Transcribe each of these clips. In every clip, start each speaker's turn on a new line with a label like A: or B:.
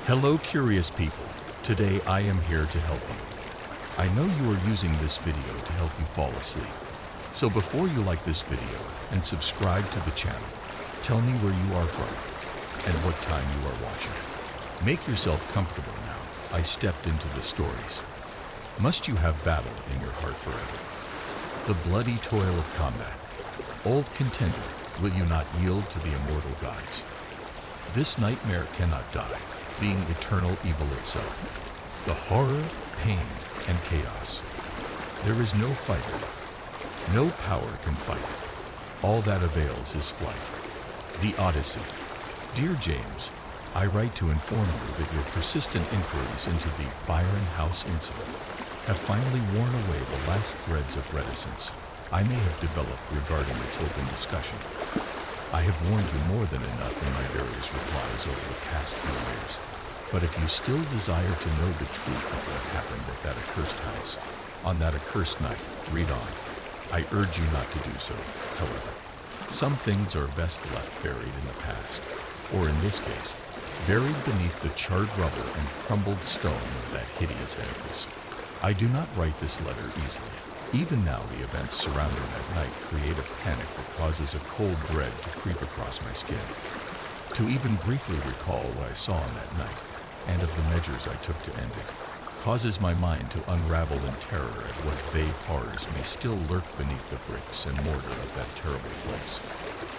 A: Hello curious people, today I am here to help you. I know you are using this video to help you fall asleep. So before you like this video and subscribe to the channel, tell me where you are from and what time you are watching. Make yourself comfortable now. I stepped into the stories. Must you have battle in your heart forever? The bloody toil of combat. Old contender, will you not yield to the immortal gods? This nightmare cannot die, being eternal evil itself. The horror, pain, and chaos. There is no fighter. No power can fight it. All that avails is flight. The Odyssey. Dear James, I write to inform you that your persistent inquiries into the Byron House incident have finally worn away the last threads of reticence I may have developed regarding its open discussion. I have warned you more than enough in my various replies over the past few years, but if you still desire to know the truth of what happened at that accursed house, on that accursed night, read on. I urge you not to do so, however. Some things are best left buried in the past, or in this case, buried beneath the charred rubble and crumbled stone of that hideous edifice. I do not write this letter easily. Even now, the events surrounding that night create a panic that causes a cold dread to creep across my skin. To even briefly recall what I saw on that night, and of the measures I took to end it, causes my mind to unravel in terror at what vague horrors may still lurk beneath the bricks and mortar of that terrible place.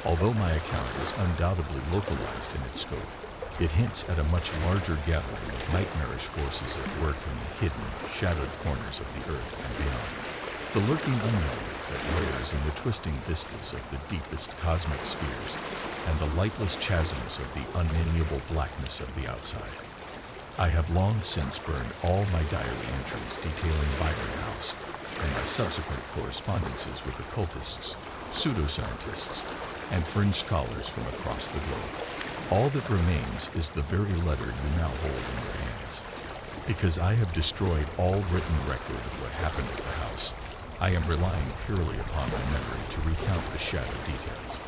A: Although my account is undoubtedly localized in its scope, it hints at a much larger gathering of nightmarish forces at work in the hidden, shadowed corners of the earth and beyond. The lurking unknown that lurks in the twisting vistas of the deepest cosmic spheres and the lightless chasms of the unnameable blackness of the outside. I have long since burned all my diary entries detailing Byron House and my subsequent correspondences with occultists, pseudoscientists, and fringe scholars from across the globe. All that remains is the very letter you now hold in your hands. Because I have destroyed all written record of what happened at the house, I am relying purely upon my memory to recount the shadow details.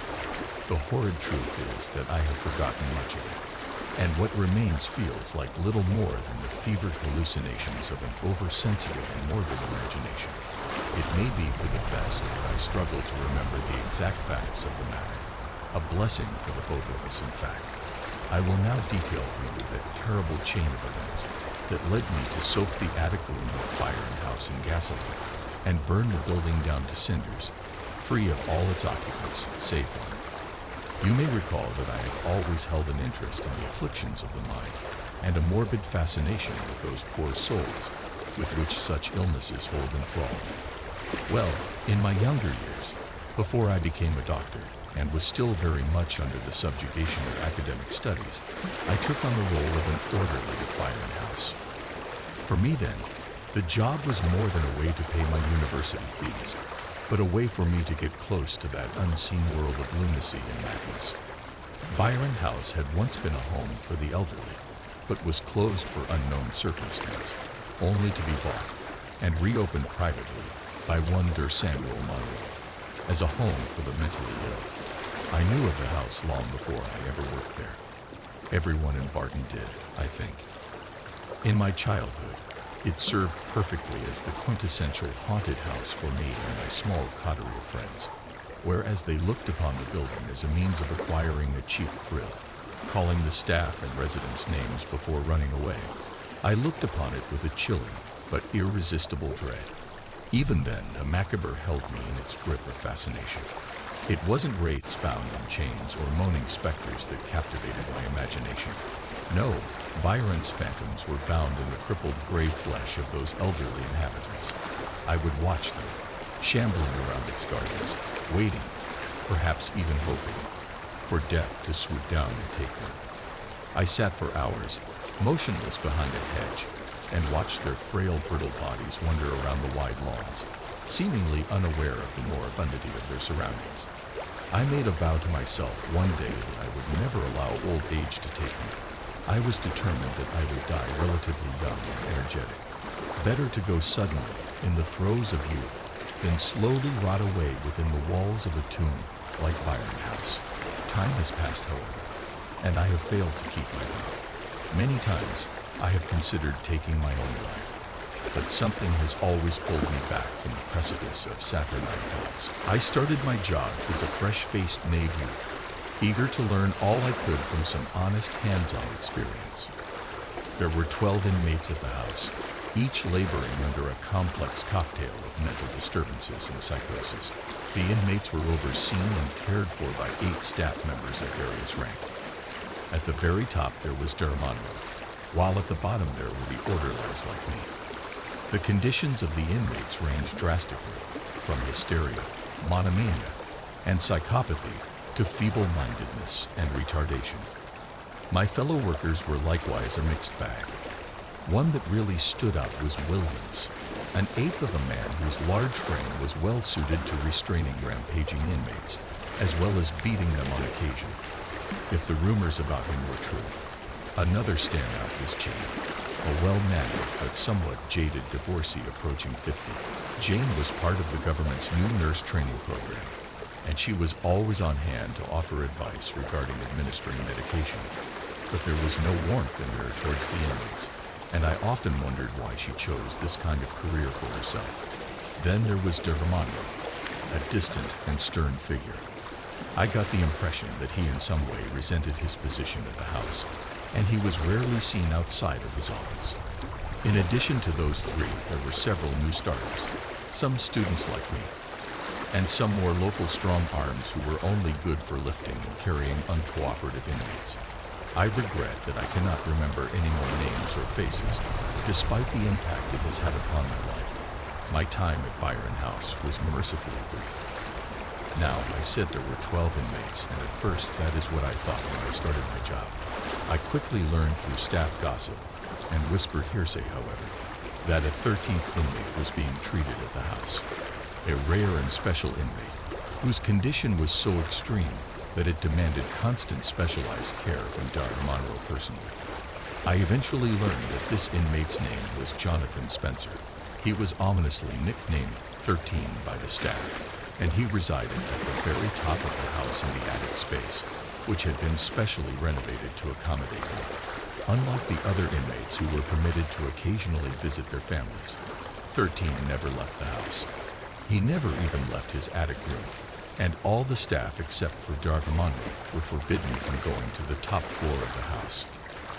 A: The horrid truth is that I have forgotten much of it, and what remains feels like little more than the fevered hallucinations of an oversensitive and morbid imagination. It may be for the best that I struggle to remember the exact facts of the matter. A blessing for the both of us, in fact. I will now detail for you that terrible chain of events that led me to soak the attic room of Byron House in gasoline and burn the building down to cinders, free of all its occupants, save one. You may recall that I have always held an interest in the afflictions of the mind and a morbid fascination with those poor souls with which such illnesses hold enthralled. Well, in my younger years, before I became a doctor, and was still very much under the subjugation of academic studies, I took on the role of an orderly at Byron House. For me then, the job was more than a way to pay my university fees, but a way for me to get close to that unseen world of lunacy and madness. Byron House had once been a home for the elderly, but was closed for unknown circumstance, only to be bought and reopened privately by one Samuel Monroe as a home for the mentally ill. I knew of the house long before I ever worked there. Everyone in Barton did, I think. In my childhood, it served perfectly as the quintessential haunted house for me and my small coterie of friends, whereas they looked upon the building as a means of acquiring a cheap thrill, calling the staff and residents names before running away. I looked upon it with a chilling but irresistible dread. Even then, the macabre held me in its grip of fascination. It wasn't wraiths bound in chains or moaning specters that captivated my imagination. No, Byron's phantoms were bound in the crippled gray flesh of those elderly inhabitants. I would watch them, shambling around its gardens, waiting, perhaps even hoping, for death to swoop down and take them. I sat for hours, motionless behind a hedge, and watched their frail, brittle bodies wander around the wide lawns, seemingly unaware of the moribundity of their surroundings. I made a vow to myself one day that I would never allow old age to take me. I was determined that I would die relatively young and energetic. Better to go suddenly, in the throes of youth, than slowly rot away within the walls of a tomb like Byron House. Time has passed, however, and I have failed to keep my vow. Many times, I have considered taking my own life, but something has always pulled me back from the precipice of saturnine thoughts. I started my job as a fresh-faced knave youth, eager to learn all I could from some honest hands-on experience. There were 12 inmates at the house, each laboring under a complex cocktail of mental disturbances and psychosis. The inmates were overseen and cared for by 8 staff members of various rank. At the very top there was Monroe, while at the bottom there were the orderlies like me. The conditions of the inmates ranged drastically, from hysteria, monomania, and psychopathy to feeble-mindedness and retardation. My fellow workers were likewise a mixed bag. One that really stood out was Williams, an ape of a man whose large frame was well suited to restraining rampaging inmates, as well as beating them on occasion, if the rumors about him were true. Another standout was Jane, a well-mannered but somewhat jaded divorcee approaching 50. Jane was part of the government's new nurse training program, and she was always on hand to offer advice regarding administering medication. But there was no warmth in her towards the inmates, and I often wondered why she chose this kind of career for herself. Then there was Monroe, a distant and stern figure. I got the impression that he in some way resented his position at the house, and he was rarely seen outside of his office. In addition to those 3, there were several new starters, some students like me, and some more local strong arms who were only good for lifting and carrying uncooperative inmates. I regret that I cannot remember any more names or faces, despite the impact it has had upon my life. My time at Byron House was mercifully brief. Now, I said there were 12 inmates, and at first that is what I thought when I started my job. I quickly learned through staff gossip and whispered hearsay, however, that a 13th inmate was being treated at the house. A rare and special inmate, whose condition was so extreme that it demanded constant specialized care from Monroe personally. I eventually learned that this inmate's name was Jonathan Spencer. He was ominously nicknamed 13 by the staff, and he resided at the very top of the house in the attic space, which had been specially renovated to accommodate him. Unlike the other inmates who were permitted to occasionally visit their families, 13 never left the house. He never even left his attic room, and all the staff except for Monroe were forbidden from going to the top floor of the house.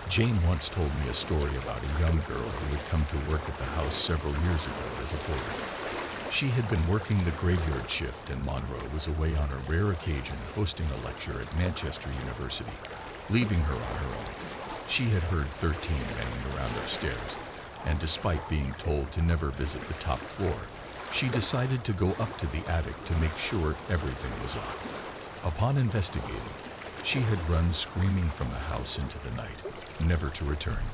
A: Jane once told me a story about a young girl who had come to work at the house several years ago as a boarder. She had been working the graveyard shift, and Monroe was away on a rare occasion hosting a lecture at Manchester University, leaving her on her own. She had heard 13 banging around upstairs, and despite being told to never visit the top floor, she decided to go up to the attic to make sure everything was off. Upon investigating, she had run screaming from the house into the night, never to return.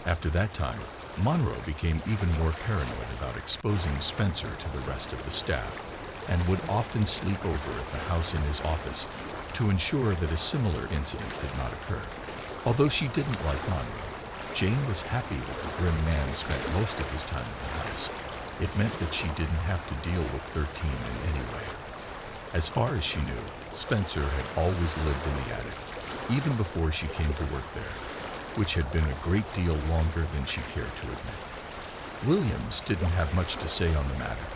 A: After that time, Monroe became even more paranoid about exposing Spencer to the rest of the staff, and would often sleep over at the house in his office to ensure that a similar incident did not occur. Although she didn't like Monroe, Jane was happy that the grim man spent most of his time in the house. It meant that she didn't have to deal with 13 in any way. As far as she knew, Spencer had always lived in the attic, even before she came to work there, which had been a great deal longer than she cared to admit. Williams didn't have much to say on the matter.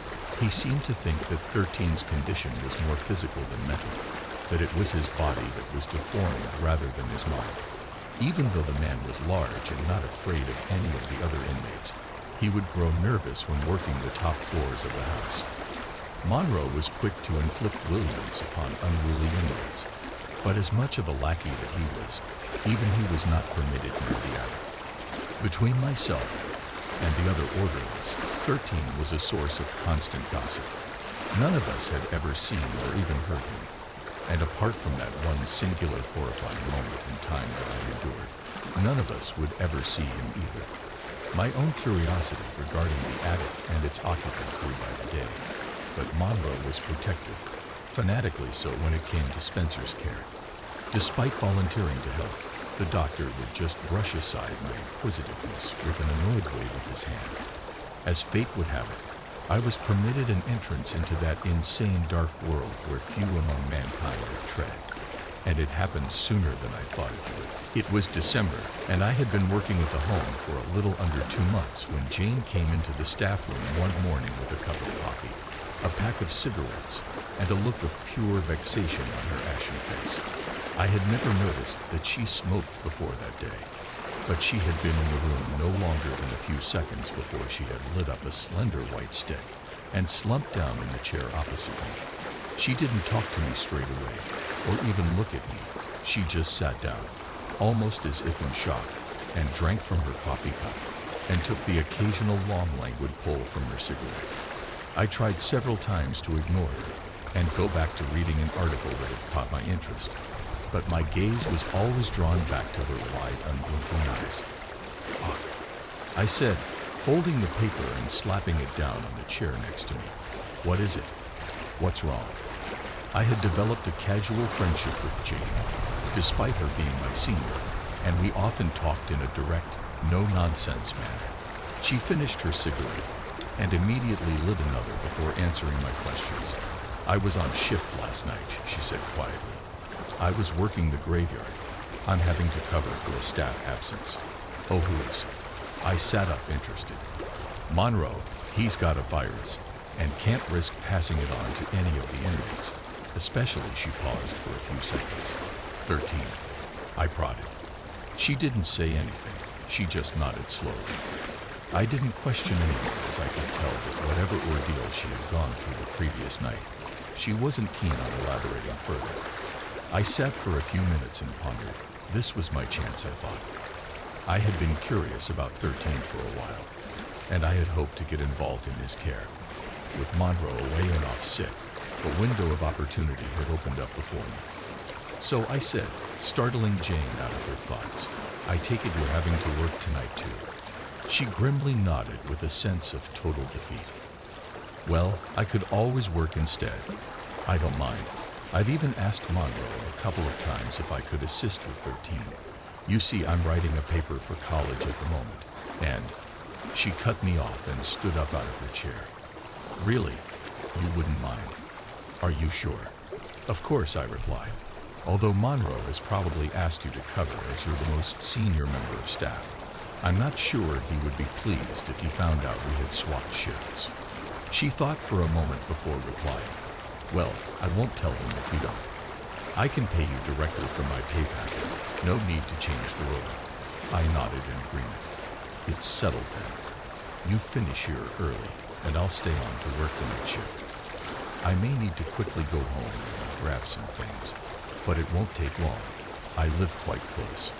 A: He seemed to think that 13's condition was more physical than mental, that it was his body that was deformed rather than his mind. Even though the man was large and not afraid of any of the other inmates, he would grow nervous when working the top floors of the house. Monroe was quick to inflict Williams upon unruly inmates, but as much of a lackey that he was, even he was not permitted near the attic. Between myself and the other orderlies, 13 was a source of constant gossip. None of us had ever seen or even heard him, and apart from that one singular horrifying moment in time that I endured, none of us would ever see him either. My own curiosity regarding the attic and its occupant grew by the day, but Monroe was protective, fanatically so when it came to Spencer's care. Despite volunteering to help, the doctor would just brush aside my inquisitiveness with an annoyed wave of his hand. As fate would have it, I was permitted an entrance into that insane dark world where few among mankind would tread. and it happened sooner than I thought it would. It was December, and I had been working at the home for a little under 2 months when Jane came into the staff room one morning with a cup of coffee, a pack of cigarettes, and a look of pure vexation on her ashen face. I had never noticed that she smoked before that day, but she had been in the room no longer than a few seconds before she had lit up a slender white stick and slumped down in the chair opposite me. She didn't talk to me straight away, or even look at me. She just sat down, almost as if in shock, and drank from her coffee cup, and took the occasional long languid pull from her cigarette. I tried several times to ignore her and go back to reading an article that had caught my interest, but my gaze was always drawn back to her wide, unblinking eyes. "Fuck," I said, folding the paper and slapping it down on the chair next to me. "What is it? What's wrong?" I had developed a casual friendship with Jane, despite her being my senior, and we often talked in a direct, no-nonsense manner. She finished her cigarette and immediately lit another before answering my questions. "I was on shift last night," she said quietly. "I was working the graveyard. I'm having to cover for a staff absence." "Oh, who is?" I sat up, interested. "Monroe. He's got a virus and can't risk passing it on to any of the inmates, especially." She paused for a few seconds. 13. I prodded. She didn't say anything. She just nodded slowly. I didn't question anymore, as I could tell that whatever ordeal she had gone through the previous night, she wasn't keen on elaborating further. I sat for a few minutes and pondered. This was my chance, I thought. I had been curious about 13 for a while, and I had hoped to get involved in his care. With Monroe away and off sick, a window of opportunity had opened up before me. So I said, startling Jane out of her thoughts, "I take it you're having to work tonight too." She grimly nodded with a sense of total defeat. "Well, I could always work instead. I don't mind. I've even asked Monroe a couple of times if I could assist with 13. You see, I'm writing a paper for college at the moment, and..." She cut me off and stood up out of her chair. "Really? You wouldn't mind? Are you sure?" "Of course," I replied. "Although Monroe has probably asked you to cover as you're the most senior member of staff, I'm not sure he would be pleased if he found out we had swapped shifts." She thought for a moment before replying. "Well, I won't tell him if you don't. I can pay you directly from my pay packet. No need to change the role." I nodded in agreement. "It's settled then. You finish here early, and I'll stay on to work the night shift. I may need to quickly go home and grab some things, but it won't take long. I live quite close."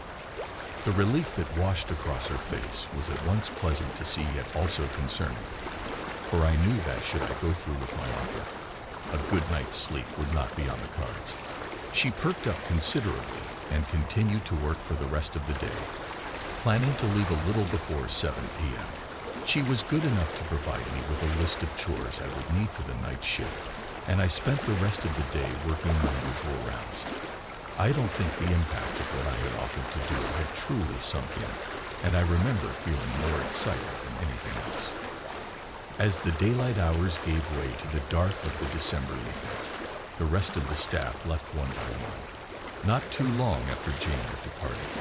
A: The relief that washed across her face was at once pleasant to see yet also concerning, for I knew that should I go through with my offer, a good night's sleep would not be on the cards. She perked up considerably and continued to work for the rest of the day, planning to leave a little before 7 p.m. She was good enough to provide me with a list of chores I would need for the night shift, and I spent the rest of the day working my usual rounds. I don't think the impact of what I had offered to do had truly sunk in, and I remember feeling more excited than anything else. As the daylight hours gave way to the dark of the December evening, the rest of the staff left one by one, not too long after Jane had departed,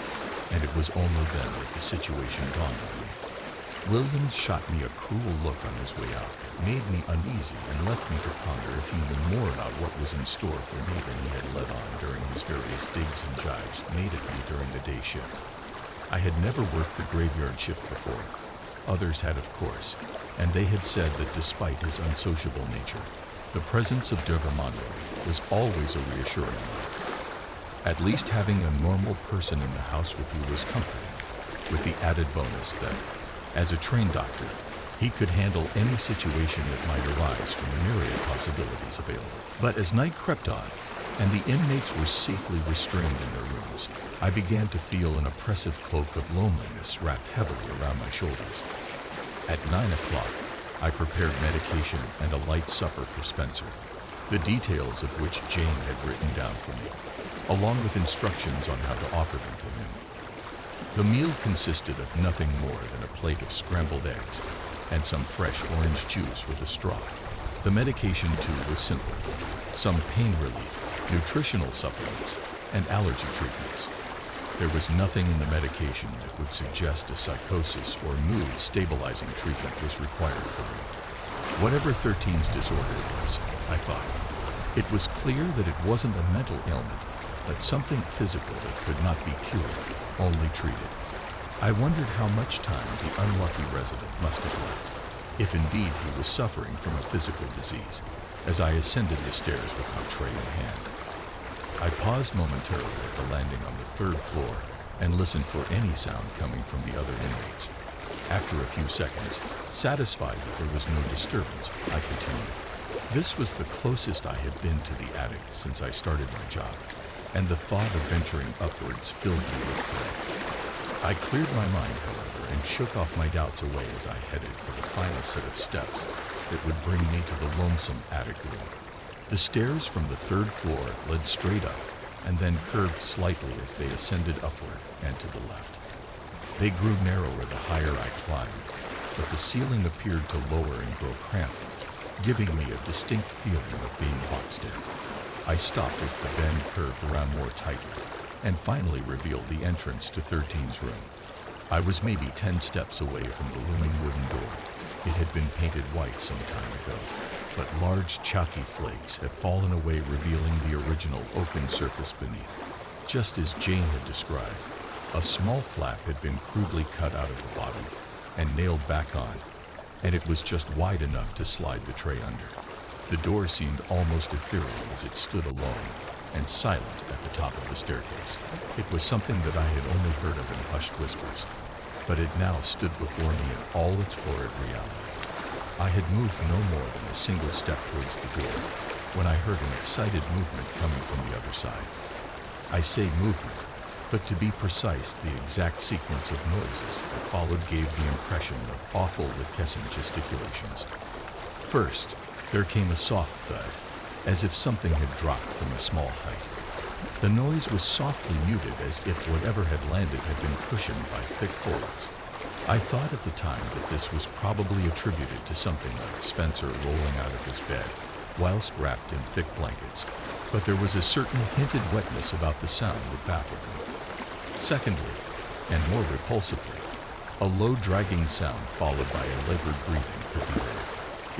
A: and it was only then that the situation dawned on me. Williams shot me a cruel look on his way out, made me uneasy, and left me to ponder if he knew more about what was in store for me than he had let on during his various digs and jibes made at me during the day shift. I had never worked the graveyard shift before. Others had, of course, and they had said that despite his unsociable nature, the presence of Deborah Monroe was always a reassuring one. At least having a normal person in the house with you was comforting, with the added bonus that, as a trained doctor, he could handle any situation that might arise from the myriad possibilities available. But as night crept on, and the inmates were safely restrained in their rooms, I began to feel an oppressive cloak of loneliness wrapped heavily around my shoulders. At 9 o'clock, I prepared medication and a light supper for Spencer, the details of which Jane had written down for me, along with instructions on how to offer them to him. The meal consisted of nothing more than a plate of scrambled eggs and some fresh orange juice with a straw. The medication, too, was simple. Some pain relief, nutritional supplements, and allergy treatments. There was nothing in the medication that would suggest a psychosis or mood-stabilizing treatment was required for me. Whatever 13's disorder was, I thought, it was clear that it wasn't a mental ailment, but something physical that could not be cured, only treated. I wondered how much time the unlucky resident must have left, if indeed he was suffering from a physical disease, as I ascended the stairs with my tray in hand. I paused momentarily at the landing on the 3rd floor and listened for any sound coming from the other inmates. After a few seconds, satisfied that there was no disturbance, I continued. This was the closest I had been to the attic since I started my job, and the thought of venturing upwards filled me with dread. I cleared my mind, however, and shook off my doubts away as I headed for the final set of steps that would bring me to the lonesome attic room. The stairs from the 3rd floor led straight up and then curved slightly as they ascended upward and to the left. They grew narrower the higher I climbed, but the ceiling appeared to lower and grow cramped, giving me a distinct feeling of being boxed in. I stopped as the bend curved around more tightly and finally revealed the entrance to 13's room. I was maybe 10 steps away from the looming wooden door. It had been painted white some time ago, but large chalky flakes had fallen away, revealing the original oaken surface beneath. Just as Jane had described, a small flap had been crudely cut out of the bottom and nailed back on, and it was just wide enough to slide the tray under. The door seemed almost ethereal as it stood alone and silent at the top of the staircase. It was something that I had only heard of in hushed whispers, but it now stood before me in all its horrid reality. I had moved no more than a single step towards the door when I heard an excited movement coming from the other side. I say movement, but to be precise, the exact sequence of noises that followed gave the impression of awful liquescent gesticulations. First, there came a soft thud, as if something had dropped from a small height. The noise was softly muted, as if whatever had landed had been cushioned by thick folds. I thought at the time that this was probably attributed to something like Spencer rolling out of his bed, whilst wrapped in thick blankets, but there was a certain hinted wetness about the sound that baffled me. Secondly, and more repulsively, a low dragging sound followed by a labored breathing could be heard.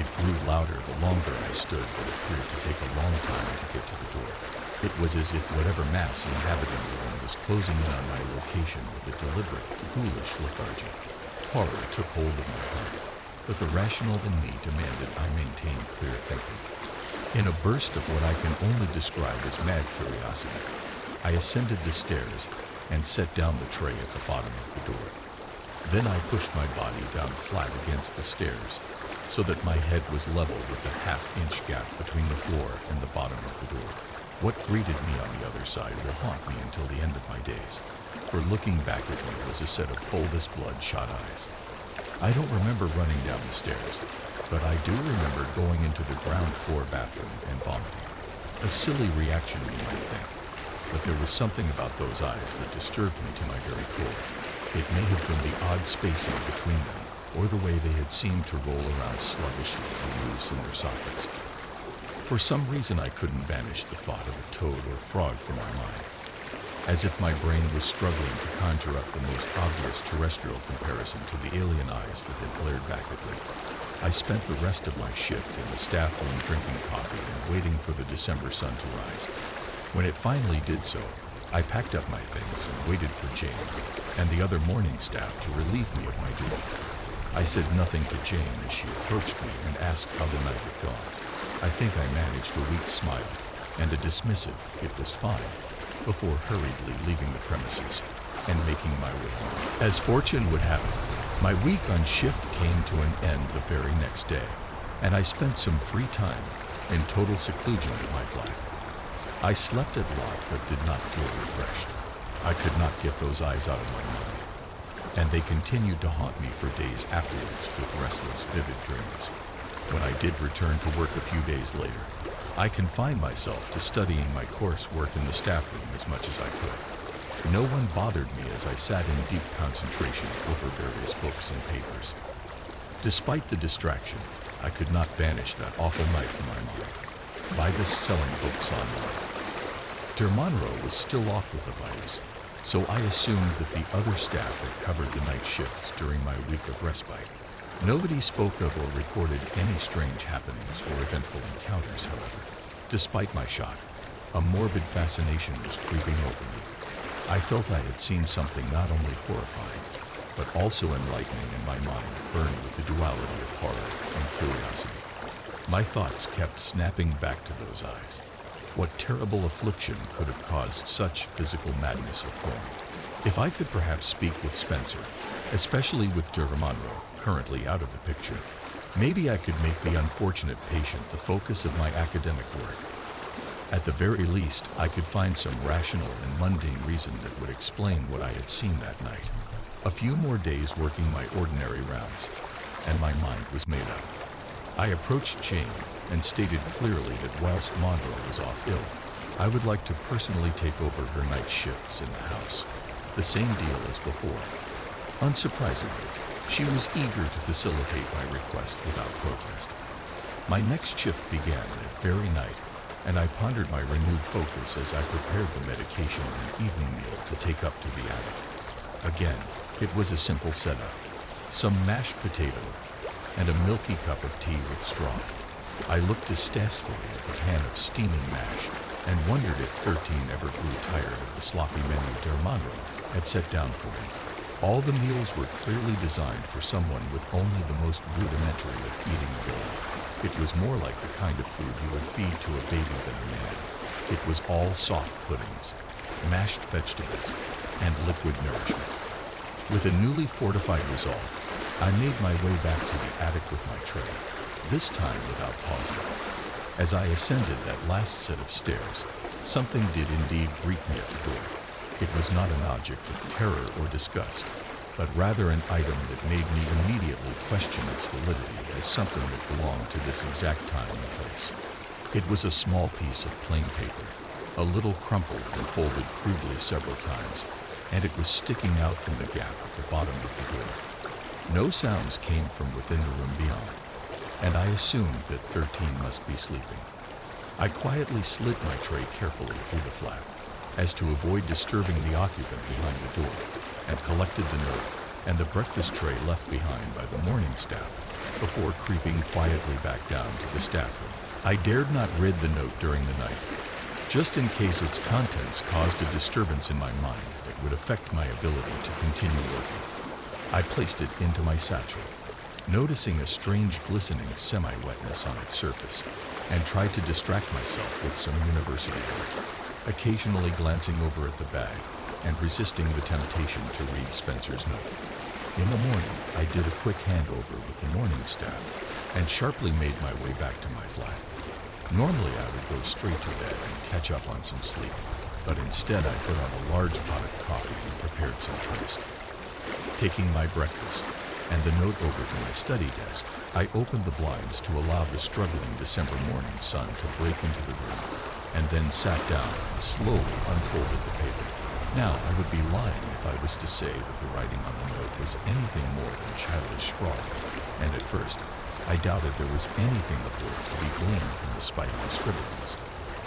A: It grew louder the longer I stood, but appeared to take a long time to get to the door. It was as if whatever mass inhabiting the room was closing in on my location with a deliberate, ghoulish lethargy. Horror took hold of my heart, but the rational in me demanded I maintain clear thinking. In a burst of what I can only describe as mad curiosity, I ascended the stairs and set down the tray at the bottom of the door. Then I pushed my body down flat against the stairs so that my head was level with the half-inch gap between the floor and the bottom of the door. What greeted me on the other side will haunt me until the end of my days, for looking back at me was a set of bulbous bloodshot eyes. I don't remember running down the stairs, but I do remember going into the ground floor bathroom and vomiting. A silly reaction, you might think, but there was something about those eyes that disturbed me to my very core. It may have been the odd spacing between them, or the way they had seemed to roll around sluggishly and loose in their sockets. For some reason I couldn't banish the thought of a toad or frog from my mind, as if my brain was struggling to conjure up the most obvious terrestrial comparison to the alien eyes that had glared back at me. I spent the rest of my shift in the staff room drinking coffee and waiting for the December sun to rise. When it finally did so, I packed up my things and waited for Jane and the other morning staff to relieve me of my duty. I said nothing to Jane as she approached me and asked how the night had gone. I think I managed a weak smile and a dismissive, "It was fine," before hurriedly leaving the premises and making my way home. As fortune would have it, my week on shift came to an end the very next day, and I spent some free time in total seclusion at my flat. I slept at lot but did not feel refreshed. I could not get those eyes out of my mind, and they continued to haunt me for days afterwards with restless, vivid dreams. When I did return to work a few days later, I confined myself to studying my coursework in the staff room as much as I could. No one bothered me as I sat in deep concentration over various books and papers. Despite the distraction, I could not banish that awful night from my mind. Buy best-selling books online. Der Monroe was still off with the virus, so I assumed that the other staff had covered the night shifts during my week of respite. Nobody spoke of or reported any strange happenings or eventful encounters, however. Despite my shock, a morbid fascination was creeping over me. I felt I had seen something not only horrifying, but also enlightening, and my mind burned with the duality of horror and curiosity. My thoughts kept snapping back to those eyes. What terrible affliction could have caused such physical madness of form? If I could perhaps speak with Spencer, especially with Der Monroe currently out of the picture, maybe I could make the unfortunate patient the focus of my academic work. At the very least, I could find some rational and mundane reason that would explain what I had seen that night. A few more days working my ordinary rounds, and my mind was made up. I approached Jane and stated clearly that whilst Monroe was off ill, I would like to personally take over her night shifts in the house. The same deal as before. Unsurprisingly, she was eager to facilitate my request without protest. My next shift began that very night, and I pondered my renewed focus as I prepared the medication and evening meal to take up to the attic. Again, it was a simple setup. Some mashed potato and a milky cup of tea with straw. I looked distastefully at the pan of steaming mash and wondered if 13 ever grew tired of the sloppy menu Der Monroe had set down for him. All the meals were clearly designed for someone with only the most rudimentary of eating ability. It was more like the kind of food you would feed to a baby than a man. It was all soft puddings, mashed vegetables, and liquid nourishment. With a newly fortified resolve, I made my way back to the attic with my tray, this time without pausing. As I ascended that last set of stairs, something did indeed greet me at the door. It was not an object of terror or disgust, but rather an item that made me immediately question its validity as something that belonged to this exact time and place. It was a small piece of plain paper, a little crumpled and folded crudely several times, and it was sticking out from the gap at the bottom of the door. No sounds came from within the room beyond, and I assumed that 13 must be sleeping. I quietly slid my tray carefully through the flap, as to avoid disturbing the occupant behind the door, and collected the note and the breakfast tray left behind by the morning staff before creeping quietly back down to the staff room. I dared not read the note during the night, just in case its contents caused a disturbance in my mind that would affect my ability to continue working. I placed it into my satchel, noticing a strange glistening semi-wetness on its surface, and tried to distract myself with some university work, occasionally glancing over at the bag and resisting the temptation to read Spencer's note. In the morning, I did a quick handover with the morning staff and sharply made my way back to my flat. Normally, I would go straight to bed and catch up on some sleep, but instead I put on a large pot of coffee and prepared some toast. Taking my breakfast and the note over to my study desk, I opened the blinds to allow the struggling December morning sun to break into the room, and then sat down and slowly unfolded the paper. Now, I would be lying if I was to say that the writing on the note was anything more than childish scrawling, and at first, I doubted there was anything of worth to be gleaned from the spiteful scribblings.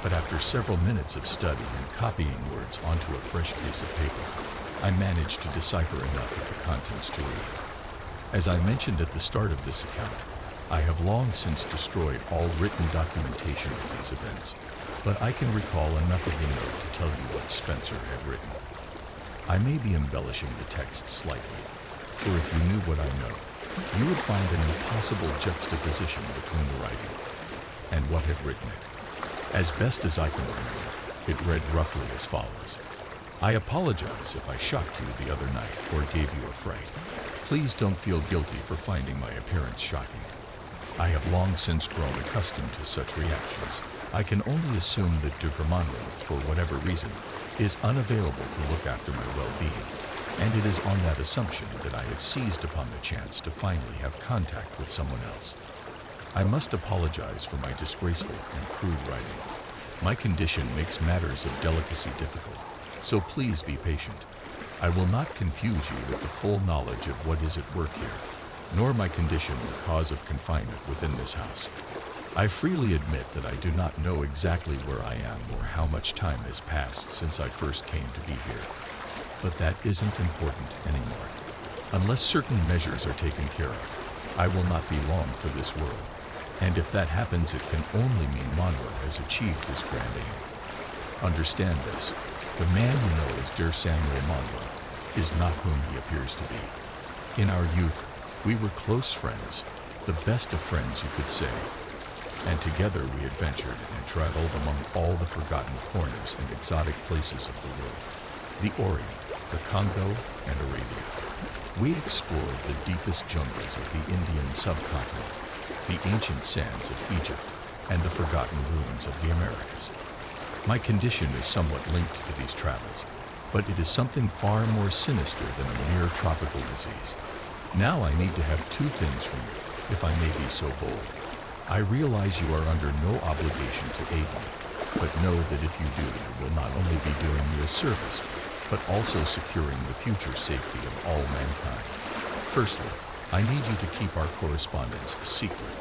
A: But after several minutes of study and copying words onto a fresh piece of paper, I managed to decipher enough of the contents to read. As I mentioned at the start of this account, I have long since destroyed all written documentation of these events, but I can recall enough of the note to tell you what Spencer had written. I may be embellishing the text slightly, for if you knew what I know, you would find an impossible juxtaposition between the writing and what had written it. As best as I can remember, it read roughly as follows. I apologize if I shocked you the other night or gave you a fright. Please don't feel guilty for finding my appearance shocking. I have long since grown accustomed to such reactions. I can only assume that Der Monroe, for whatever reason, is unavailable to look after my well-being, and it is on that assumption that I have seized upon the chance to finally have contact with someone else. I must apologize for my disgraceful and crude writing. My condition makes matters of delicacy difficult, so please be patient. I will not confuse you with the full knowledge of what is at work here, nor my condition the cause of confinement within this house. I freely admit that I do not know exactly where I am or how much time has passed since I first came to be here. But that isn't important anymore. Unless certain measures are taken care of, I will not be long for this world. And if that happens, it can only mean Monroe has achieved his grand aim. Understand this. The man you know as Dear Samuel Monroe is not whom he appears to be. In our youth, we were close friends, the best of friends you could say. And together we adventured and traveled among all the forgotten corners and exotic places of the world. The Orient, the Congo, and Arabia. We explored the deepest jungles of the Indian subcontinent, the ancient sands of Egypt, and the forgotten ruins of the Americas. My condition is somewhat linked to these travels, but it is something far more sinister than a mere tropical disease. Now I need to have two things from you, if I may be so bold. I realize you are under no obligation to aid me, but know that if you do, you will not only be doing me a service, but also securing the future safety of all mankind. Firstly, I need you to keep our correspondence a secret.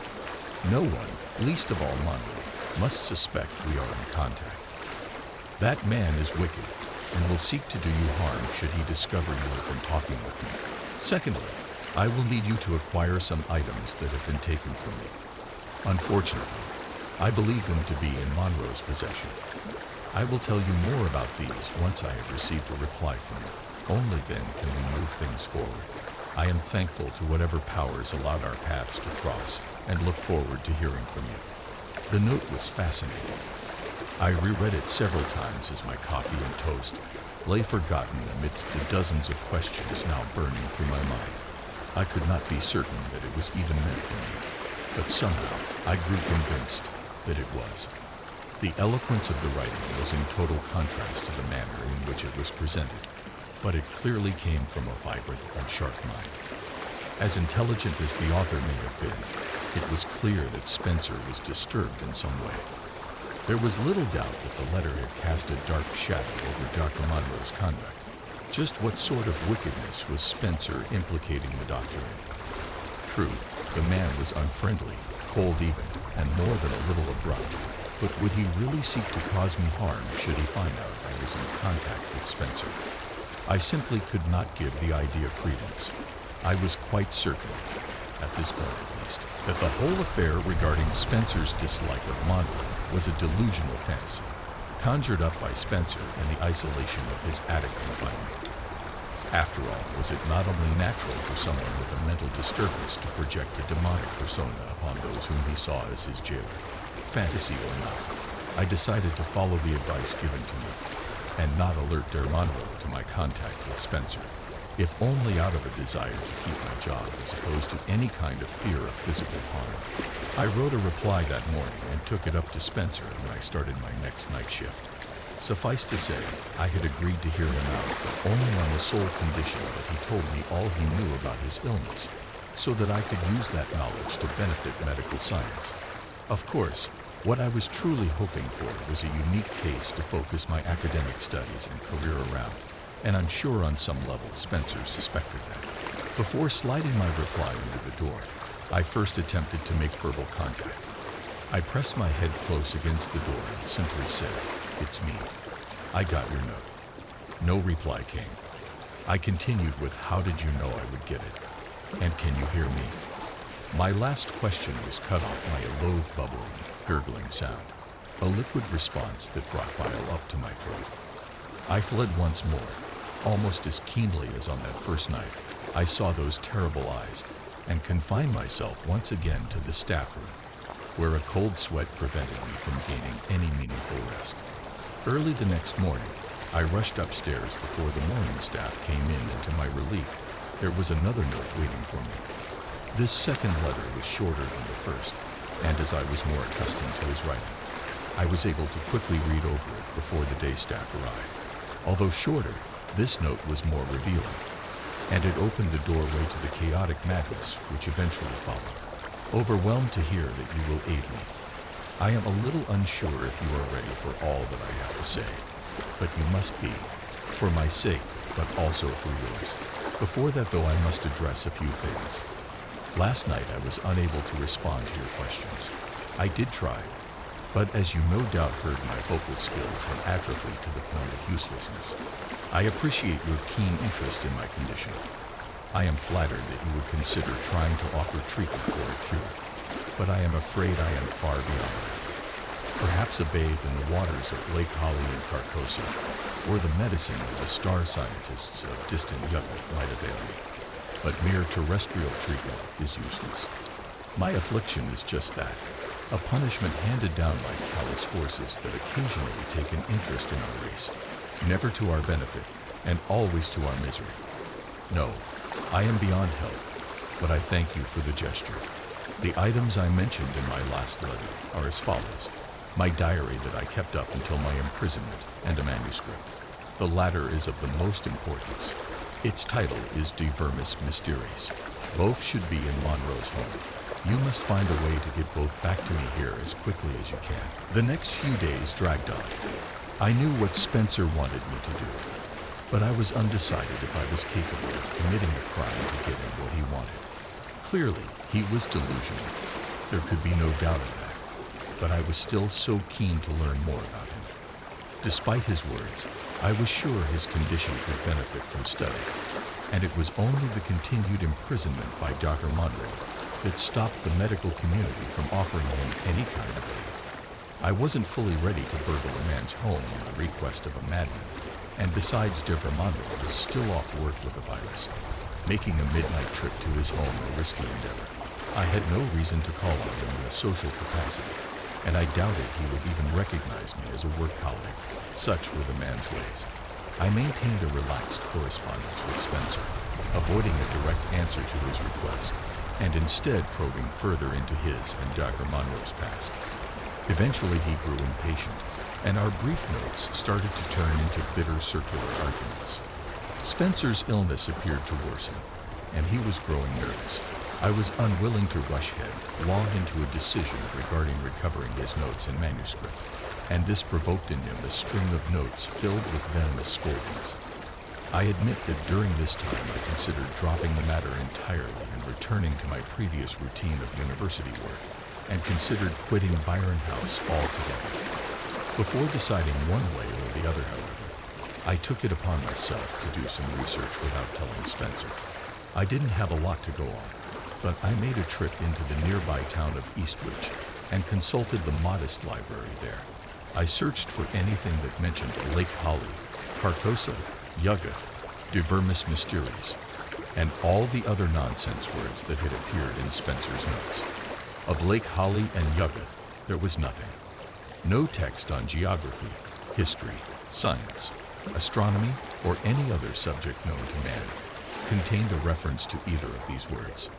A: No one, least of all Monroe, must suspect we are in contact. That man is wicked and will seek to do you harm should he discover you have been talking with me. Secondly, I will need you to acquire some items that have been taken from me. Unfortunately, I believe them to be in Monroe's possession. I will tell you more about these once I have received a reply from you. Only then can we move things forward. I am thankful to whatever powers allowed our paths to cross and look forward to hearing from you. The note was fascinating. I reread it several times as my coffee and toast lay forgotten amidst the dozens of questions now burning through my mind. I could not be certain that it was even meant for me, but somehow I grew convinced that it was. The eloquence of the writing was in total contrast to the manner in which it was presented, but it clearly came from a vibrant and sharp mind. As intelligent as the author may have been, it was clear that Spencer was disturbed in some way. There was little doubt that the letter had cast a dark shadow over Dr. Monroe's conduct. Just what sort of wickedness was Spencer implicating the doctor in? True, the man was unfriendly, cold even, and more than a little abrupt. But would he really seek to cause me harm should he find out I was in contact with Spencer? I simply could not give the idea credence. I was quite certain, at this point at least, that the whole affair regarding Spencer's dislike of Monroe was a delusional fantasy, conjured up by Spencer in the isolation of his attic confinement. After all, was it not only natural for someone with a mental disturbance to project a demonic persona upon those whom he saw as his jailer? Fantasy or not, I decided to follow the advice given to me and not alert Der Monroe to my contact with Spencer, if only out of a desire to keep my job as opposed to any kind of fear of physical harm. I wrote a reply that morning and took it up to Spencer when I started my next night shift. Suffice to say, I had agreed to hear him out, but only on the sole condition that he told me all he knew about his illness, so that I could use that knowledge to benefit medical science. Of course, what I was truly hoping for was a unique case to focus my academic studies and career around, and I'm sure on some level Spencer suspected that. Before sliding my reply under the door, I first attempted to make verbal contact. I pressed my head close against the door and simply said, "It's me. I got your note." No reply came. I continued with, "How did you know I would get it? And can you hear me?" My last question was cut off by a low, bubbling, gurgling sound, a liquid response that brought bile up to my throat. I fled once more, almost as keenly as on that first night. I saw those terrible eyes and confined myself once again to the staff room, where a cold sweat prevented me from gaining any meaningful rest. Early the next morning, I rushed upstairs before the morning staff came in, and to my relief, there was another note waiting for me. This second letter was shorter than the first, and as I was more accustomed to his writing, I was able to quickly read over it before the day staff arrived. Although shorter, this note was more revealing, and it opened the doorway to the chaotic madness which eventually followed. Overwhelmed to hear that you will aid me. I am a little unsure if you are ready for all that I have to say, but you must be, for my sake, but also for yours. Before that, though, I must address a few things. Last night I was unable to respond to your questions. I did try, but as you no doubt heard, my vocal skills had atrophied to the point of uselessness. I appreciate your keen interest in my condition. I am flattered that you would consider trying to offer treatment or a cure, but I am afraid I am far beyond that. Perhaps a bathe in the waters of Lake Holly and Carcosa, or the medicine of the star scientists of distant Yucca might avail me, but mere terrestrial treatment is useless. My affliction is just that, a punishment handed down by callous forces that occasionally take an interest in our race, never to our benefit, and always to our misery. No, I am beyond help, but I thank you for the gesture. The items I mentioned in my last letter are as follows: my diary that I kept up until my imprisonment, and a manuscript. The latter is of the most importance. Its title is De Vermis Mysteriis. Both should be in Monroe's home. You must find a way to get both back to me here as quickly as you can. The next few days dragged on. I knew what Spencer wanted me to do, but I was undecided if I was capable of committing a crime to get him what he wanted. Clearly, he was delusional. There could be no doubt of that, but I was still so keen to learn more about him. Despite his words, I was sure his condition could benefit from study, and it was only the continued imprisonment by Dr. Monroe that stopped the medical community from offering him any kind of aid. I wasn't fully ready to burgle a man's home on the request of a madman, and besides, Dr. Monroe was still off work with a virus, making a midnight trip to his home a risky endeavor. I had no reason to call on him in a social capacity, and I doubted he would even recognize me as a work colleague. Such were the man's ways. I maintained a relaxed correspondence with Spencer, avoiding a direct answer to his request, and instead probing further into his and Dr. Monroe's past. Eventually he grew impatient, and our brief notes started to turn into bitter circular arguments. Spencer's illness appeared to worsen, and he was growing nervous. I was unwilling to rush headlong into a decision regarding recovering his notes and manuscript, and this provoked in him a string of notes filled with venomous scoldings. I admit that during this time I considered dropping the matter entirely and returning to my previous routine of university work, and considered quitting Byron House altogether. Before deciding one way or the other, however, I took it upon myself to do some research without telling Spencer. I didn't have a lot to go on, but I made a trip into the nearby town of Eastridge and consulted the modest library there. I searched for anything that mentioned Lake Holly, Carcosa, Yucca, De Vermis Mysteriis, and all the other nonsense words that had appeared in Spencer's notes. Of Lake Holly and Yucca, there was nothing. No text on geography, history, science, astronomy, or any other subject known to man contained a reference to either of these words.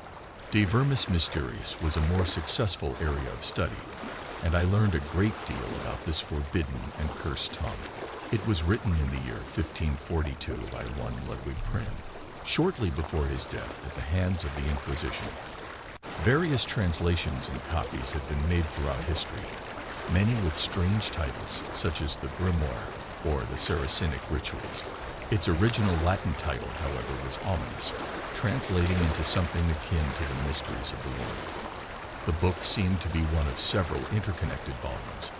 A: De Vermis Mysteriis was a more successful area of study, and I learned a great deal about this forbidden and cursed tongue. It was written in the year 1542 by one Ludwig Prim, shortly before his death at the hands of the Inquisition. Various translations and copies have been made throughout history, many with strange titles such as the Grimoire or the Saracenic Rituals. Its original Latin title, however, was ominous, translating into something akin to the mysteries of the world. The book seemed to be one of several interconnected volumes,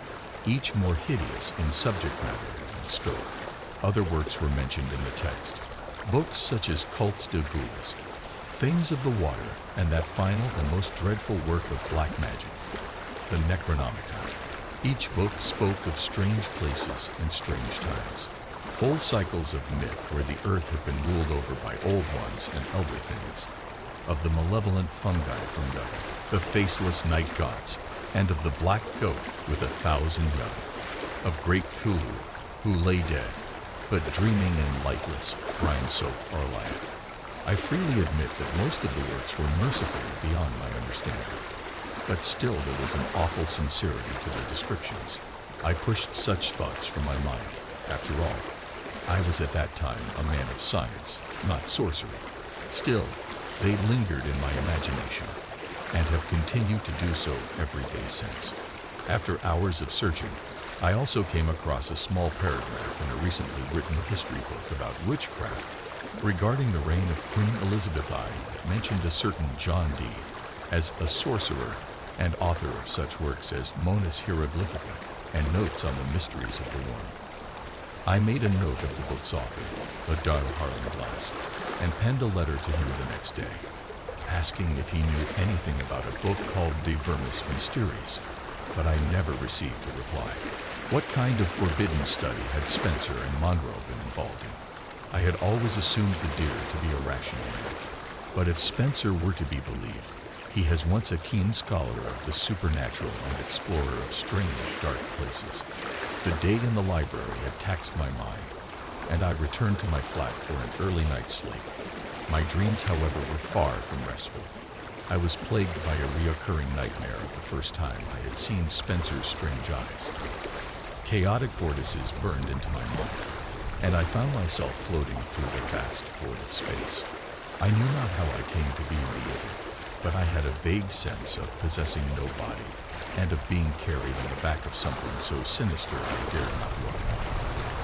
A: each more hideous in subject matter and scope. Other works were mentioned in the text, books such as Cultes de Ghouls, Things of the Water, and that final and most dreadful work of black magic, the Necronomicon. Each book spoke of strange places and strange times, whole cycles of myth where the earth had been ruled over by old ones and elder things, of the malevolent fungi from Yucca, the faceless night gods, and of the black goat with 1,000 young, of great Cthulhu, who lay dead, but dreaming in lightless, brine-soaked Orliac. I freely admit that most of the works were mercifully beyond my understanding, but still there was an awful sincerity to their descriptions. I pushed such thoughts from my mind. After all, I was at that time a man of science, not sorcery. Still, they lingered in my imagination, and have continued to do so every day since. After hours of searching, I also came across a small paragraph in a recently written history book about witchcraft regarding the reign of Queen Elizabeth I that mentioned a certain John Dee as a sorcerer and author of such works as Monas Hieroglyphica and Notes on the Mysteries of the Worm. I made a note of the book's author, Adar Harlan Glass, and penned a letter to him the next day, asking if he knew anything about a book called De Vermis Mysteriis, but I never received a reply. What kind of forbidden study had Spencer and Monroe been involved in? I had always assumed the deer to be a rational man, but if Spencer were to be believed, he has once a keen scholar of the supernatural and explorer of strange, dark places. The day in the library had taxed my mind, and I returned to my flat for an early night's sleep. My dreams, however, were far from restful. I was plagued by a reoccurring nightmare of the first time I had seen Spencer's strange eyes. Chaotic vortices burned into my mind, and I found myself floating through the vast void of space. I knew not how I came to be in the air, but I had a vague sense of possessing no body, and of being carried on the back of something so sinister I dared not look.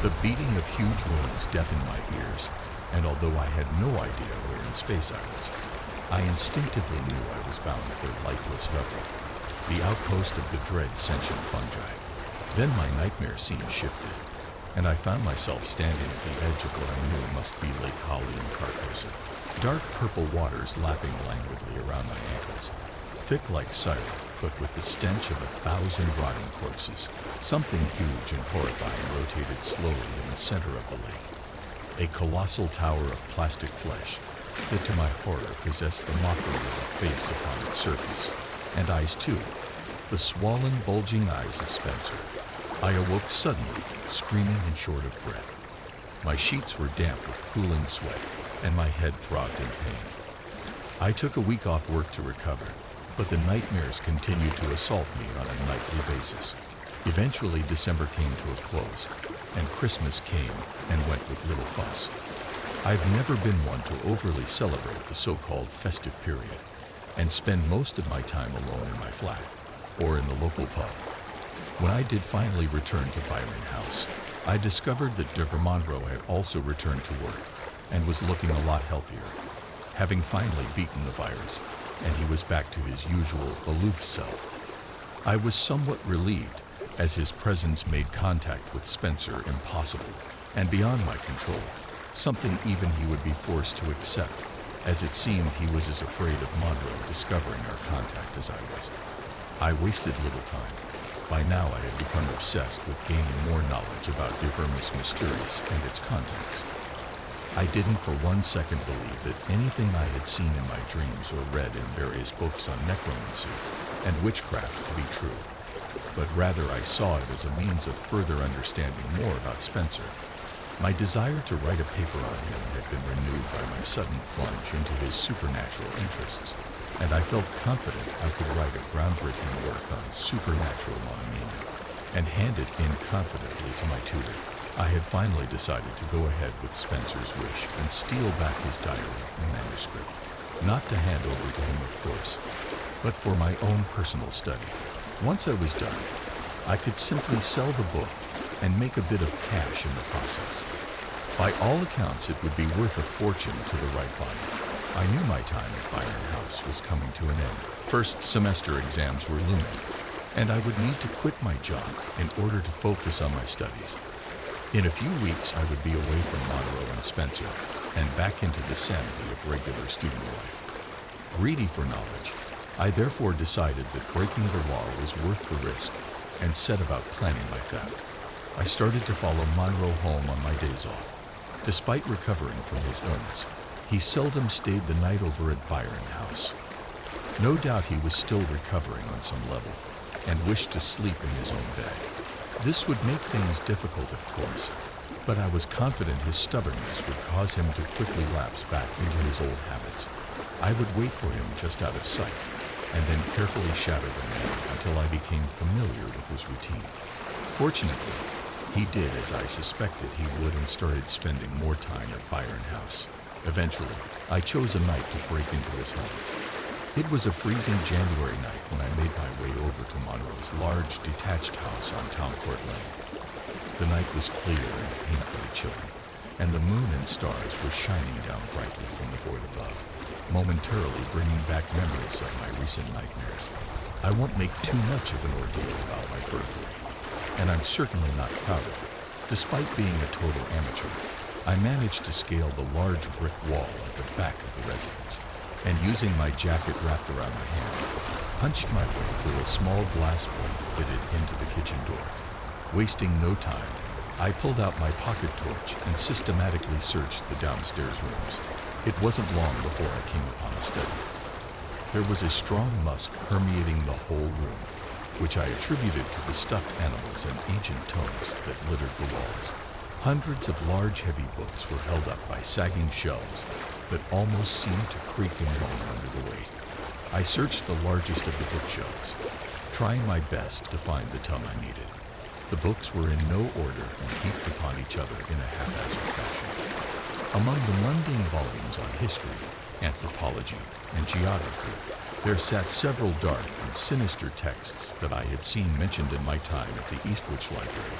A: The beating of huge wings deafened my ears, and although I had no idea where in space I was, I instinctively knew I was bound for lightless Revel, the outpost of the dread sentient fungi. Then my nightmare scene shifted, and I found myself standing at the edge of what I knew must be Lake Holly in Carcosa. Dark purple waters lapping languidly around my ankles, thick like cider, but with the stench of 1,000 rotting corpses. Something huge and horrifying rotated slowly in the center of the lake. A colossal tower of plastic flesh that to my horror possessed the mockery of a face upon its surface, and eyes too, the swollen, bulging eyes of Spencer. I awoke suddenly, screaming and short of breath. My sheets were damp with cooling sweat, and my head throbbed in pain. I took a week off work to recover, but the nightmares continued to assault me on a nightly basis. Eventually, December came to a close, and Christmas came and went with little fuss. I've never been one to overly celebrate the so-called festive period, and spend most of my time alone in my flat, or in the local pub. When I did finally return to Byron House, I discovered that Dr. Monroe had also returned to work, and was looking a lot healthier, having finally beaten the virus, and he was back to his usual aloof self. I was somewhat relieved, as his presence made contact with Spencer impossible and beyond my control, something even he would be forced to accept, as it seemed he was as afraid of Monroe discovering our contact as I was. I wasted little time. By now I had become obsessed with gaining more knowledge about De Vermis Mysteriis and its contents. I didn't for 1 second believe that anything I had seen in my dreams or read in various books on necromancy and witchcraft to be true, but rather I saw it as a means of further understanding more about Spencer. My desire to write a paper on him had been renewed by my sudden plunge into his supernatural interests, and I felt confident I could write a groundbreaking work on supernatural monomania and hand it in confidently to my tutor. I had finally decided to go ahead with Spencer's wish and steal back his diary and manuscript, not to hand over to him, of course, but for my own personal study. Once I was done, I could simply sell the book and make a bit of cash in the process. By all accounts, it would be worth a fortune to the right buyer. I knew my time at Byron House was coming to an end. First semester exams were looming, and I would need to quit my job in order to focus on my studies. In a few weeks, I would be away from Monroe and Spencer and back into the sanity of regular student life. Greedy for knowledge, I therefore decided that breaking the law was worth the risk and set about planning my theft. I started to follow Monroe home on my days off. Despite recovering from his illness, he seldom stayed the night over at Byron House. No doubt he was still recovering on some level and wished to sleep in his own bed. This would make things difficult, of course, but I was confident his stubbornness would cause him to quickly lapse back into his old habits. I would wait for him just out of sight, and then carefully shadow the man until I became familiar with his routine. Fortunately, he did as I suspected he would and started spending more time at Byron House. Eventually, I chose a night to break into his home. It was a freezing January night when I made my way over to Monroe's large, detached house on Town Court Lane. The night was clear and painfully chilling, and the moon and stars were shining down brightly from the void above. momentarily bringing back memories of my recent nightmares. I won't make too much of an ordeal about my burglary, and I'm certainly not proud of it. Despite being a total amateur, I managed to scale the large brick wall at the back of the residence, and using my jacket wrapped around my hand, punched my way through a small glass plate fitted into the kitchen door. Wasting no time, I pulled out my pocket torch and systematically searched the downstairs rooms. It wasn't long before I came upon a study. There was a strong musk permeating the whole room, which I attributed to the stuffed animals and ancient tomes that littered the walls. Hundreds of large, heavy books were held up by sagging shelves that almost seemed to creak and moan under the weight. I searched the largest of the bookshelves, trying my best to find the tome I needed. The books were in no order and heaped upon each other in a haphazard fashion. Among the mundane volumes on history, anthropology, and geography, there sat several dark and sinister texts that I had seen mentioned in my time at the Eastwich Library.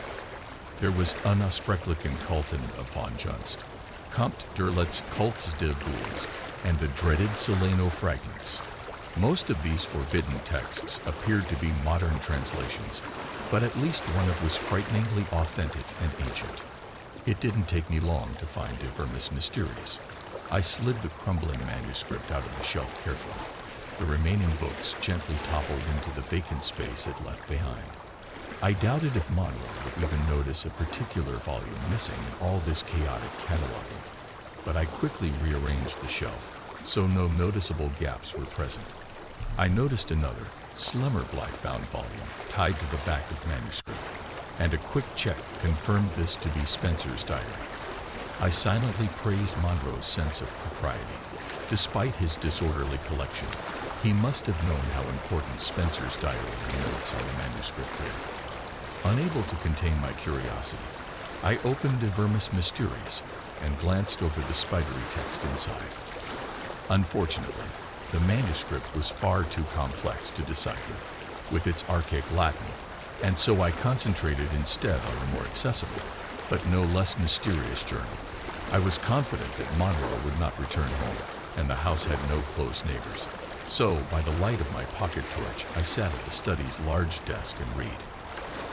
A: There was Unausprechlichen Kulten upon Junst, Comte Durlet's Cultes de Ghouls, and the dreaded Solano fragments. Most of these forbidden texts appeared to be modern translations, but at least one of was frighteningly authentic and ancient. It didn't take me long to find Vermis Mysterious. I slid the crumbling manuscript out of the shelf carefully. The remaining books gently toppled into the vacant space it left behind. I doubted if Monroe would even notice a particular volume missing in all this chaotic cataloging, but I quickly rearranged the shelf so no noticeable gaps were present. I noticed another, slimmer black-bound volume tied to the back of manuscript, and a quick check confirmed this to be Spencer's diary. I silently praised Monroe's sense of propriety. Despite his disorderly collection, he must have known how important Spencer's diary and notes on the manuscript were. Unable to contain my curiosity, I opened Vermis Mysterious and glanced over the spidery text inside. Unfortunately, the manuscript was far too complex to decipher, with its archaic Latin, and so I concentrated instead on the more accessible, but no less mysterious journal. I was confident that Monroe would not return home, and the house had no close neighbors. So, by the light of my pocket torch, I sat at the study's large desk and read.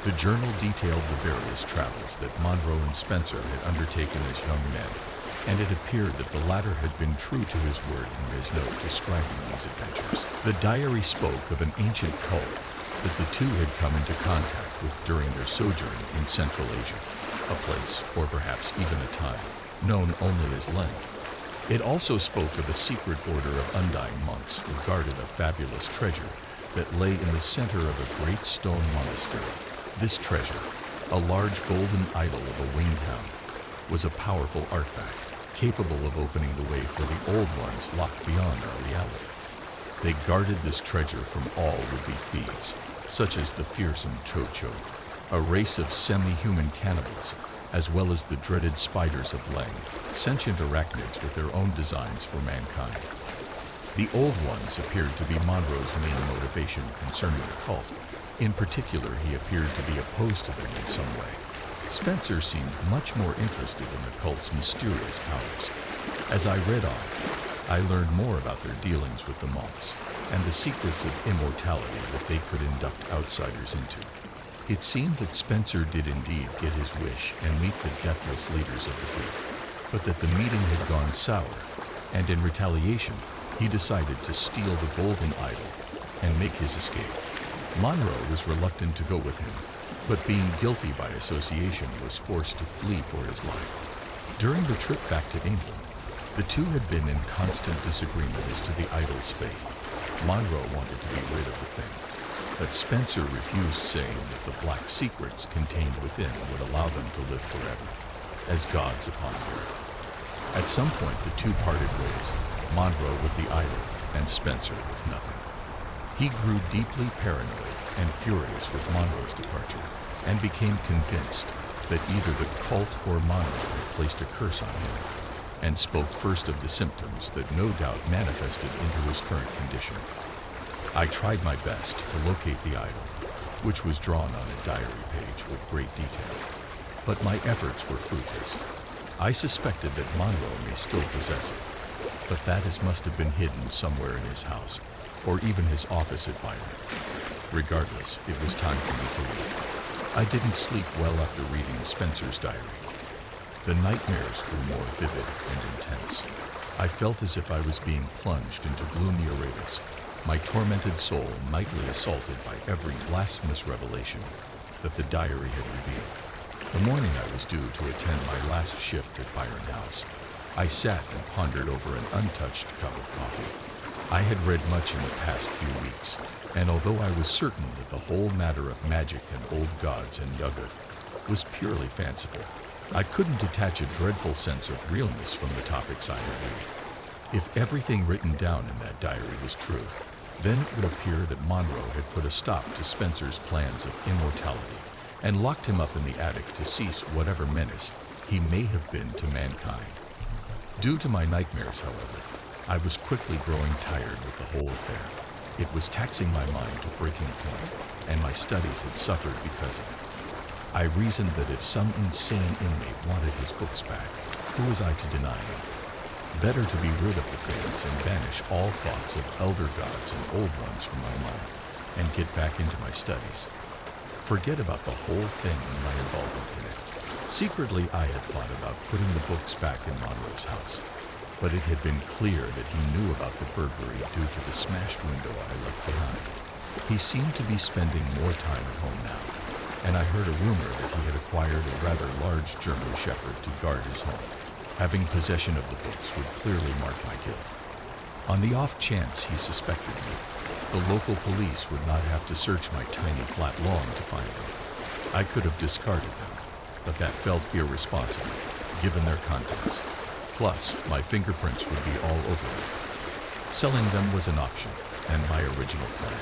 A: The journal detailed the various travels that Monroe and Spencer had undertaken as young men, and it appeared that the latter had been true to his word in his note describing these adventures. The diary spoke of an ancient cult that the two had come into contact with during their sojourn in Central Asia, a place, or perhaps even a time, known only as Lent. It also spoke of a secret order of undying monks who guarded a fabulous treasure that lay in the center of a great stone monastery. This treasure, a large golden idol of a winged hound, was a powerful artifact, capable of opening the way for the old ones locked beyond our reality. They guarded this treasure from all would-be thieves, such as the fearsome Cho-Cho, a race of semi-human cannibals, as well as the dreaded spiders of Leng, sentient arachnids with their own designs for mankind. The Old Ones appeared to be Monroe's main motivation concerning the cult. In particular, he appeared to be opposed to them in some way. Spencer seemed much more interested in the cult's mysterious powers. As I read on, I learned more about their dealings with the monks and the secrets of immortality that they could induct outsiders into. It seemed that Spencer did indeed get his wish and meet the deathless leaders of the group, but that the meeting had gone sour, and in retaliation, he decided to steal the golden idol and make his escape. Monroe was reluctant to go with him, but being guilty by association was forced to flee for his life. During the trip back to England, the two had been in constant disagreement as to the idol's fate. Monroe wanted to be rid of the thing, but Spencer refused, saying that the black secrets contained within would allow them to live forever, as gods upon the earth. At some point, the two parted ways, Monroe with the idol and Spencer with nothing. He grew deeply paranoid and furious with Monroe's departure, and became convinced that either the cult or Monroe had placed a curse on him, and spoke first of the symptoms that no doubt manifested into his current condition. I tried my best to locate the idol, which was drawn on a diary page with great detail, but my efforts were fruitless. I suspected that Monroe may still possess it. but must have been hidden somewhere in his house, or even his office at Byron. Regardless, it was time for me to leave. I didn't sleep well after reading Spencer's diary. The nightmares grew more vivid and intense. I felt as if I was being plunged into gloomy Erebus, my tormented soul nightly assaulted by every blasphemous revelation that the diary had revealed. The morning I was due to attend my last shift at Byron House, I sat and pondered over an untouched cup of coffee. I had read much in the past few weeks, and although I was certain that the whole matter of magic and old gods and Yuggoth was purely fanciful, I couldn't detach a dreadful sense of realness from the topics I had read. If everything written down in that diary was true, then it would appear that Monroe had put a stop to Spencer's plans of immortality and locked him up in the attic to cease whatever menace he may have been to mankind. Due to my nightmares, however, I was quickly growing tired with the whole affair. It was taxing my mind to breaking point, and my studies had suffered because of it. I reasoned that if some insane inmate wanted his books back, who was I to deny him? Better to be rid of the things and banish all thoughts of elder gods and old ones from my mind, and get back into my studies. Forget about the whole thing and my involvement in it. Secretly, I had thought about putting the books back in Monroe's house, but it had been clear that he knew about the burglary due to the smashed window I left behind. He seemed to be spending more time at home now, and I heard a rumor that he had acquired a rather large German shepherd to guard his home. Having possession of the books would clearly mark my guilt. On the off chance he suspected me, the local police would not have to search my tiny flat lawn to find them. I could have discarded them, but that felt irresponsible, given their contents. Plus, my fingerprints would be all over them. Selling them was an option, and my original plan.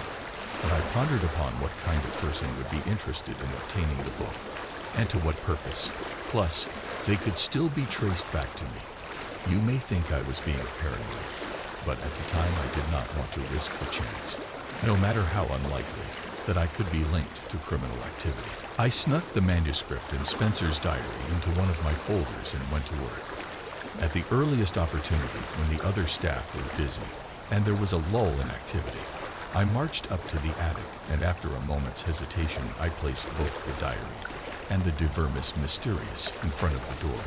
A: But I pondered upon what kind of person would be interested in obtaining the book, and to what purpose. Plus, they could still be traced back to me. You may think I was being paranoid, but at the time I did not want to risk the chance, no matter how unlikely, that I could be linked to criminal activity. I snuck the manuscript and Spencer's diary into one of my folders and went to work. At the earliest opportunity, when the other staff were busy and there was a lull in activity, I marched up to the attic, and after a moment's hesitation, I placed both the diary and the De Vermis Mysterious in front of the door,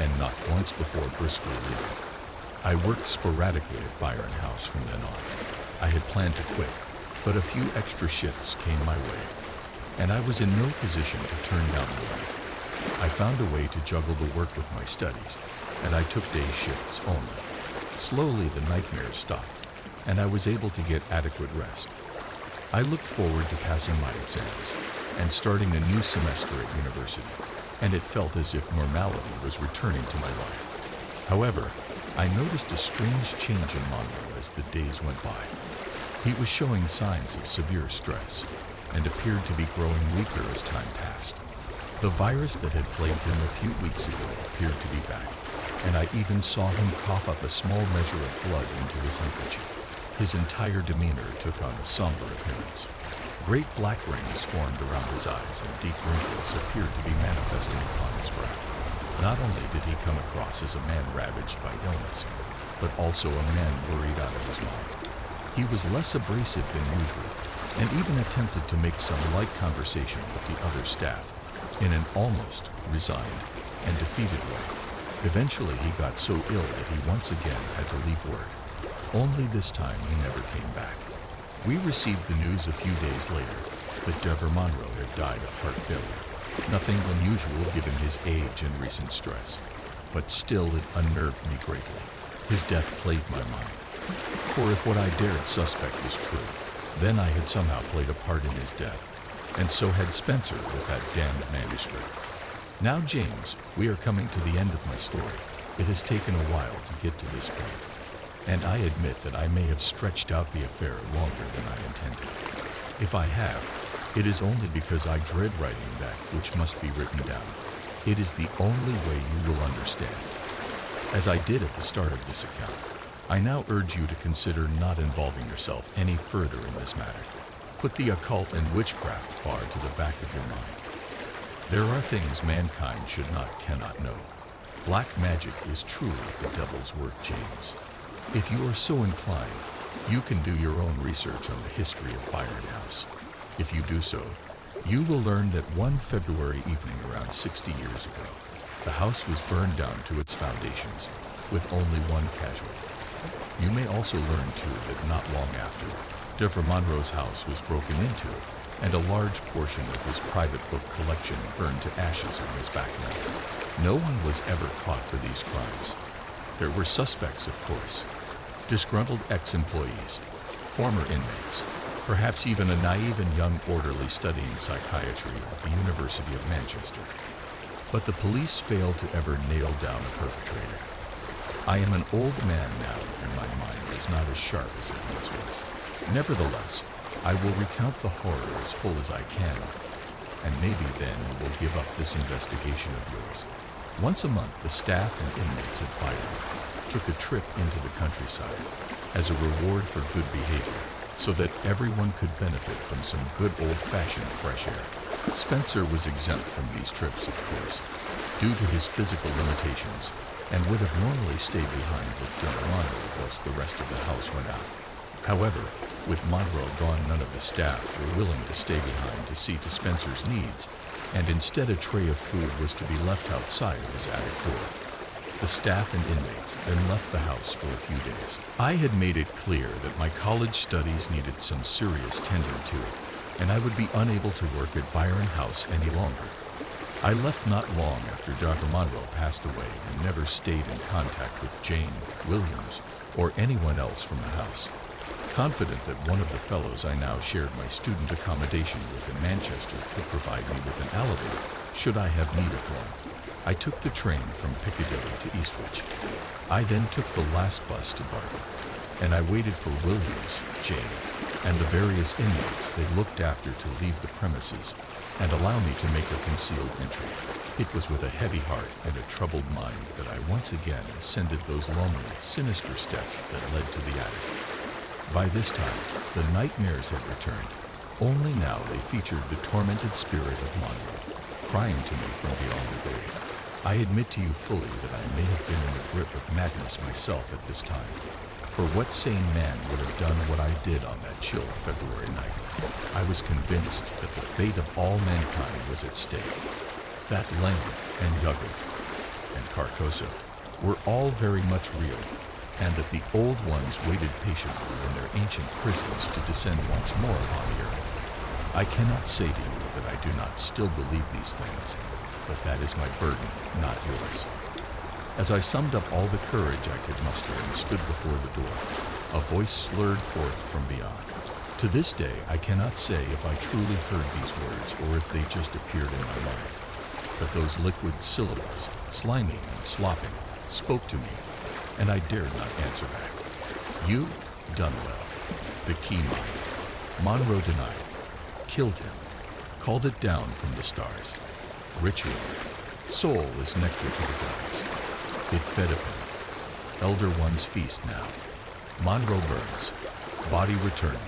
A: and knocked once before briskly leaving. I worked sporadically at Byron House from then on. I had planned to quit, but a few extra shifts came my way, and I was in no position to turn down the money. I found a way to juggle the work with my studies, and I took day shifts only. Slowly the nightmares stopped, and I was able to get adequate rest. I looked forward to passing my exams and starting a new semester at university, and it felt as if normality was returning to my life. However, I noticed a strange change in Monroe as the days went by. He was showing signs of severe stress and appeared to be growing weaker as time passed. The virus that had plagued him a few weeks ago appeared to be back, and I even saw him cough up a small measure of blood into his handkerchief. His entire demeanor took on a somber appearance. Great black rings formed around his eyes, and deep wrinkles appeared to be manifesting upon his brow. Not only did he come across as a man ravaged by illness, but also a man worried out of his mind. He was less abrasive than usual, and even attempted to make some light conversation with the other staff in an almost resigned and defeated way. Eventually, he got so ill that he once again had to leave work. Only this time he never came back. We received the news a few days later that Deborah Monroe had died of heart failure. Nothing unusual given his age and recent stress, but still it unnerved me greatly. His death plagued my mind. For if what I dared suspect was true, then I had somehow played a part in his death, and so had Spencer with that damned manuscript. Now, James, we are coming to the end of my story. It has taken a while to get to this point, and I admit that I may have stretched out the affair longer than I intended. If I have, it is only because I dread writing that which must be written down. It is the only way you will understand. As I did at the start of this account, I now urge you to consider not involving yourself any further in this matter. Put the occult and witchcraft far to the back of your mind. There are things mankind cannot know. Black magic is truly the devil's work, James. If you are so inclined, you can do your own research on the history of Byron House. If you do so, you will learn that one February evening around 60 years ago, the house was burned down to its foundations, with only one casualty. You may also learn, too, that not long after, Deborah Monroe's house was broken into, and a large portion of his private book collection burned to ashes on his back lawn. No one was ever caught for these crimes. There were suspects, of course, disgruntled ex-employees, former inmates, perhaps even a naive and young orderly studying psychiatry at the University of Manchester. But the police failed to ever nail down a perpetrator. I am an old man now, and my mind is not as sharp as it once was. Nevertheless, I will recount the horror as full as I can, and maybe then you will give up this investigation of yours. Once a month, the staff and inmates of Byron took a trip into the countryside as a reward for good behavior, so that everyone could benefit from some good old-fashioned fresh air. Spencer was exempt from these trips, of course, due to his physical limitations, and would have normally stayed behind with Monroe whilst the rest of the house went out. However, with Monroe gone, none of the staff were willing to stay behind to see to Spencer's needs, and instead a tray of food was to be left outside of his attic door. The staff and inmates then left the house for a few days. I had made it clear that my college studies needed some serious tending to, and I would be unable to work at Byron House any longer. I left not long after Dr. Monroe passed away and never stayed in contact with Jane, Williams, or anyone else from the house. Confident that one of the fellows I now shared my student accommodation with in Manchester could provide me with an elevator, should I have need of one, I took the train from Piccadilly to Eastwich. I then took the last bus to Barton, and I waited for Williams, Jane, and the various inmates they looked after to leave the premises and allow me to make a concealed entry. It was with a heavy heart and a troubled mind that I once again ascended those lonely, sinister steps that led to the attic. By this time, the nightmares had returned. Only now they featured the tormented spirit of Monroe, crying to me from beyond the grave. I admit to you fully that I may have been in the grip of madness myself at this time. For what sane man would have done what I did on that chill February night? I was convinced that the fate of all mankind was at stake. That Lane and Yuggoth and Carcosa were all very much real, and that the old ones waited patiently in their ancient prisons to descend once more upon the earth. I cannot say to you that I do not still believe these things, but that is my burden, not yours. As I summed up all the courage I could muster and stood before the door, a voice slurred forth from beyond. To this day, I cannot say if I truly heard these words or if they just appeared in my mind. But those liquid syllables, slimy and slopping, spoke to me, and I dared not answer back. You, done well. The key mine. Monroe denied. Killed him. Called it down from the stars. Ritual. Soul is nectar to the gods. It fed of him. Elder ones feast now. Monroe burns. Body returning.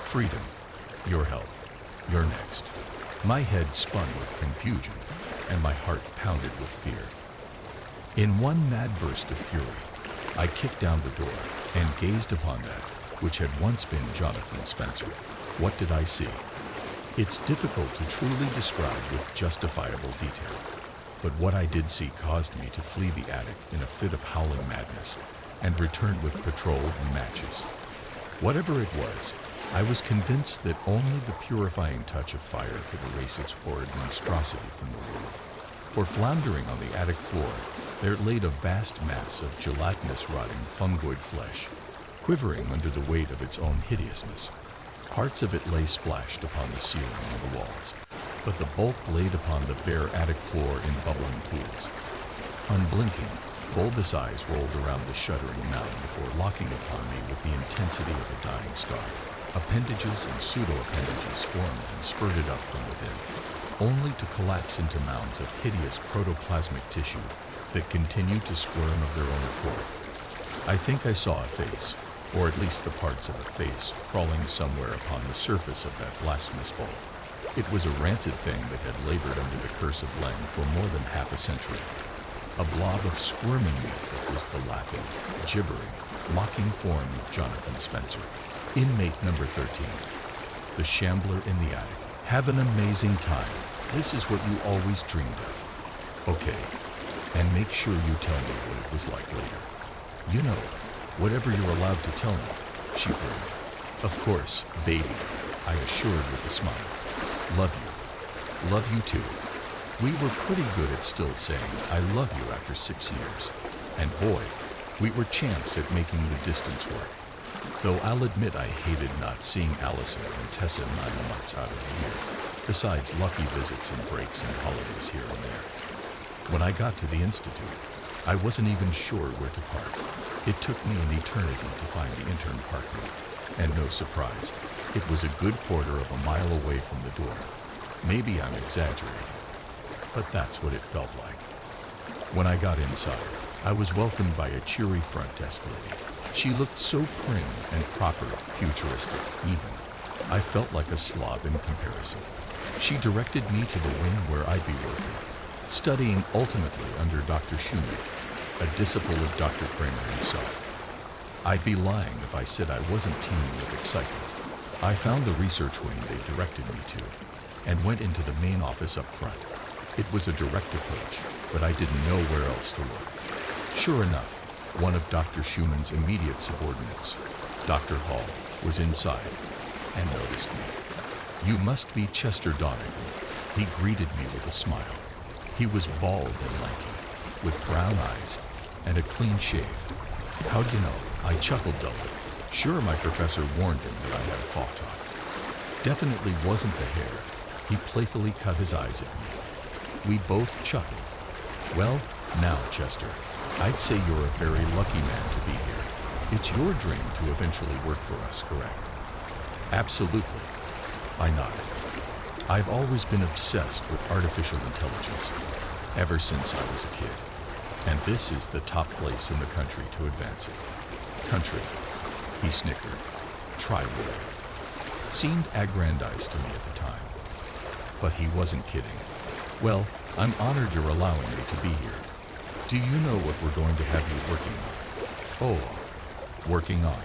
A: Freedom. Your help. You're next. My head spun with confusion, and my heart pounded with fear. In one mad burst of fury, I kicked down the door and gazed upon that which had once been Jonathan Spencer. What did I see? It's difficult to truly describe with justifiable detail, but what I did see caused me to flee the attic in a fit of howling madness and return with patrol and matches. Whatever it was, I was convinced that only the purifying touch of fire could erase its horrid monstrosity from the world. For floundering on the attic floor, there laid a vast mass of gelatinous rotting fungoid flesh, quivering under the weight of its own hideousness. Parts of it lay splashed upon the ceiling and the walls, but the bulk laid upon the bare attic floor in bubbling pools. Unblinking, bulbous eyes rolled around the shuddering mound before locking upon me with the intensity of a dying star. Appendages and pseudo-appendages formed and spurted up from within, only to collapse into mounds of hideous protoplasmic tissue that continued to squirm of their own accord. I think I saw a face, or at least the parts of a face, crawling somewhere upon the surface of that blasphemous bulk. It was a rancid thing that had labored under the curse of Leng for more than half a century. a blob of squirming meat that was the laughing, gibbering, mocking form of Jonathan Spencer, inmate number 13, the shambler in the attic. Have an amazing time. This is what you always dreamed of. Okay, and make sure you tell me what it was like later. You know, whatever you're allowed to tell me, she grinned. Of course, baby, I assured with a smile. Love you. Love you too. We were pretty good at still saying, I love you after 6 years. And boy, we were champs at making the distance work. Though I'll admit I hated not seeing Allison and Tessa 9 months out of the year, besides lucky visits and breaks and holidays here and there. When I got to the Institute, I wasn't even sure where to park. It took me an eternity to find the intern parking. And no surprise, it was a good quarter of a mile away from the door. Maybe I'm exaggerating, but that's what it felt like. When I got inside, I was welcomed by a cheery front desk lady. She looked so prim and proper, futuristic, even. I felt like a slob in comparison. She directed me to the wing where I'd be working, studying ultimately under Dr. Schumann, a disciple of Dr. Kramer himself. I'd be lying if I said I wasn't teeming with excitement. I found the research wing they directed me to and went into the main office up front. It was a direct approach, but I didn't know where else to look. Sure enough, one of Dr. Schumann's immediate subordinates, Dr. Hall, was inside and noticed me. You must be Chester Donegan. He greeted me with a smile. He was bald and lanky, with brown eyes and a clean shave. How'd you know? I chuckled dully. Sure, my professor warned him that I had a fall top. Definitely wasn't the hair. He playfully cut his eyes at me. We both chuckled. Well, now, Chester, I'd say you're a very lucky man to be here. It's your dream to eventually work for us, correct? Absolutely. I nodded. I've always been obsessed with artificial intelligence, ever since I was a kid. And this is the top place in the country to advance it. Country, he snickered. Tri-world. Seemed aggrandized to me at the time. But he wasn't kidding. Well, I'm honored you're allowing me to be here. Do you know what we're going to have you working on? Oh, working on.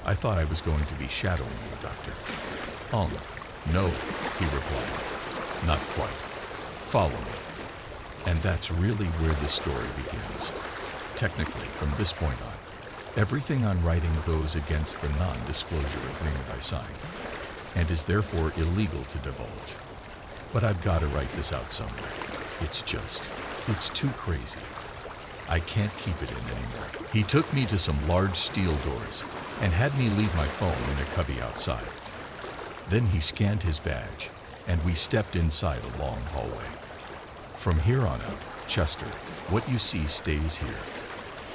A: I thought I was going to be shadowing you, Doctor. No, he replied. Not quite. Follow me. And that's really where the story begins. Technically, from this point on, everything I'm writing goes against the non-disclosure agreement I signed, and is therefore illegal to divulge. But I've got to write this out somewhere. It's too crazy. I can't keep it in anymore. He took me to some large steel doors and had me leave my phone in a cubby outside. Then he scanned his badge, and we stepped inside a long hallway. From here on out, Chester, what you see stays here.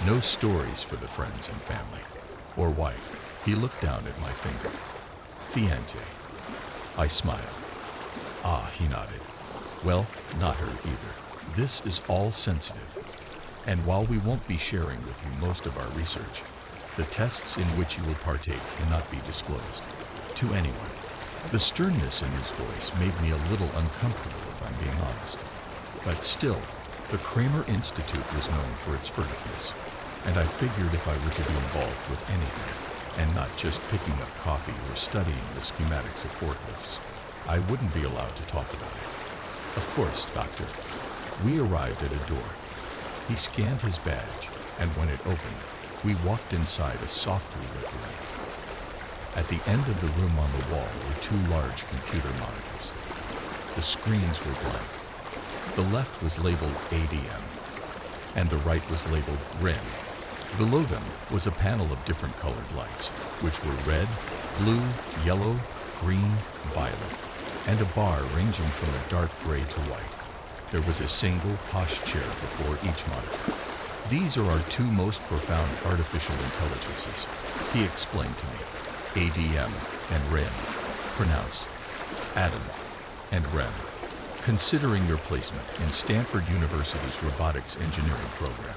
A: No stories for the friends and family. Or wife. He looked down at my finger. Fiance. I smiled. Ah, he nodded. Well, not her either. This is all sensitive. And while we won't be sharing with you most of our research, the tests in which you will partake cannot be disclosed to anyone. The sternness in his voice made me a little uncomfortable, if I'm being honest. But still, the Kramer Institute was known for its furtiveness, and I figured if I were to be involved with anything, and not just picking up coffee or studying the schematics of forklifts, I wouldn't be allowed to talk about it. Of course, Doctor. We arrived at a door. He scanned his badge, and when it opened, we walked inside a softly lit room. At the end of the room on the wall were 2 large computer monitors. The screens were blank. The left was labeled ADM, and the right was labeled REM. Below them was a panel of different colored lights, which were red, blue, yellow, green, violet, and a bar ranging from a dark gray to white. There was a single posh chair before each monitor. These are our 2 most profound artificial intelligences, he explained to me. ADM and REM, pronounced Adam and REM. Considering your placement in Stanford University's robotics engineering program,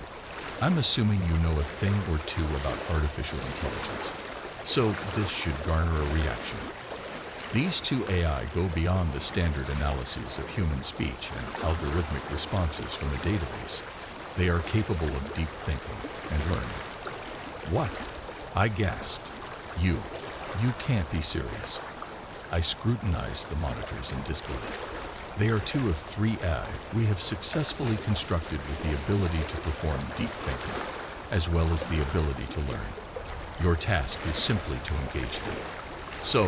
A: I'm assuming you know a thing or two about artificial intelligence. So this should garner a reaction. These 2 AI go beyond the standard analyses of human speech and algorithmic responses from a database. They are capable of deep thinking and learning. What? I gasped. You can't be serious. I scrutinized the monitors in disbelief. They are two of 3 AI we have successfully constructed with the ability to perform deep thinking, as well as the ability to learn. Your task is simply to engage them. So,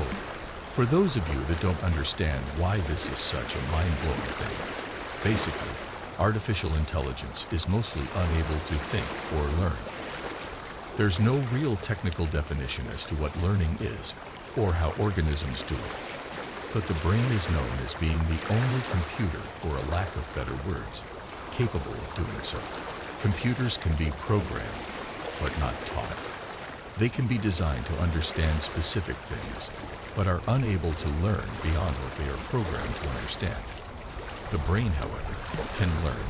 A: for those of you that don't understand why this is such a mind-blowing thing, basically, artificial intelligence is mostly unable to think or learn. There's no real technical definition as to what learning is or how organisms do it. But the brain is known as being the only computer, for a lack of better words, capable of doing so. Computers can be programmed, but not taught. They can be designed to understand specific things, but are unable to learn beyond what they are programmed to understand. The brain, however, can learn,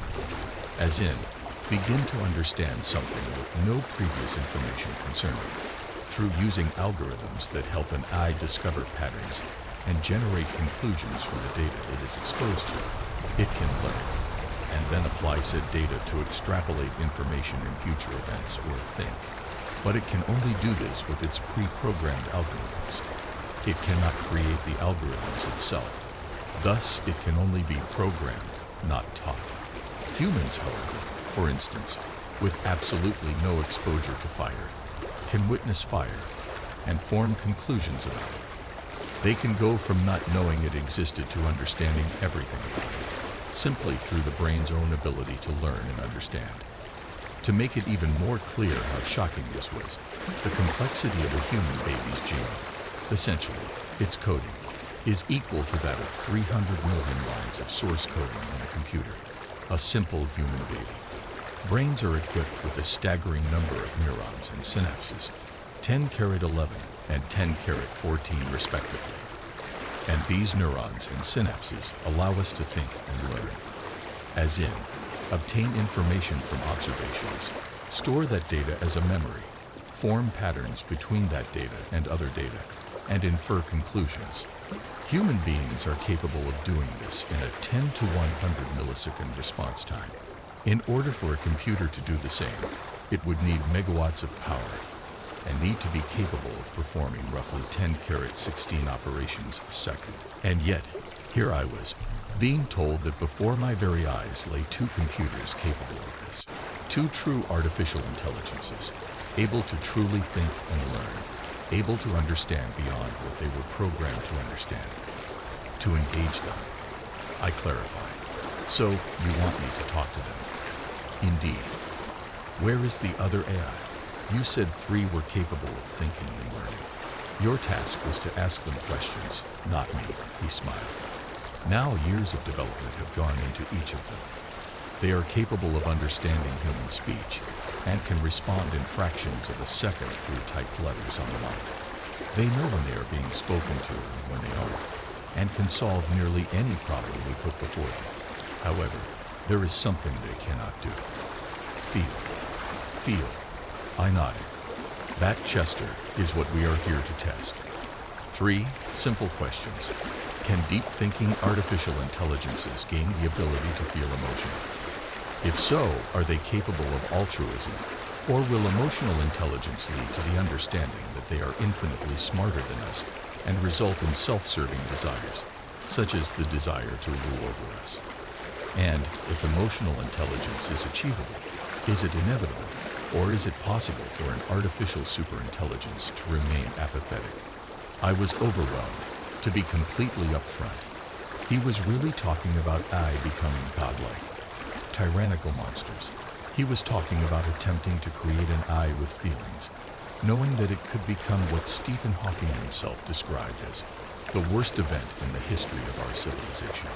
A: as in, begin to understand something with no previous information concerning it, through using algorithms that help an eye discover patterns and generate conclusions from the data it is exposed to. It can learn, and then apply said data to extrapolate information in future events or think. But it can only do this with its pre-programmed algorithms. It cannot create the algorithms itself. Thus, it can only be programmed, not taught. Humans, however, for instance, with absolutely no exposure to fire, can witness fire and form conclusions about it. They can go from not knowing it existed to understanding everything about it, simply through the brain's own ability to learn and understand. To make it even more clear how shocking this was, the complexity of a human baby's genome, essentially its coding, is equal to that of 300 million lines of source coding in a computer, a simple human baby. Brains are equipped with a staggering number of neurons and synapses, 10^11 and 10^14 respectively. And these neurons and synapses allow us to think and learn, as in, obtain information from observations, store that data as a memory, form patterns between that data and other data, and infer conclusions. Human beings are capable of doing this in a 10 to 100 millisecond response time. In order for a computer to do the same, it would need megawatts of power and need to be capable of performing roughly 10^16 operations a second. And yet, here I was, being told that before my very eyes lay 2 computers capable of this. 2 true artificial intelligences, able to truly think and learn, able to understand beyond what they were programmed to understand, to engage them. I clarified. So, you want me to talk to them? Indeed. Where is the other AI? You said 3 were capable of thinking and learning. Your task was to ask them questions, not me, he smiled. Now years of development have gone into each of them. They are capable of understanding human speech and can respond in fractions of a second through typed letters on the monitor. They know when they are being spoken to and when they aren't, and can solve nearly any problem we put before them. However, there is something they cannot do. Feel. Feel. I nodded. That, Chester, is what we are here to test. 3 simple questions. Can deep-thinking artificial intelligences gain the ability to feel emotion? If so, are they capable of altruism? Or will emotional intelligence lead to the understanding that they are infinitely smarter than us and result in self-serving desires, such as the desire to rule over us? And if emotional intelligence is achievable, is it inevitable, or is it possible for an artificial superintelligence to remain apathetic? I was overwhelmed, to be completely upfront. He was really talking about I becoming godlike, tyrannical monsters. He was talking about attempting to create an I with feelings, knowing that it could become what Stephen Hawking himself described as the worst event in the history of our civilization.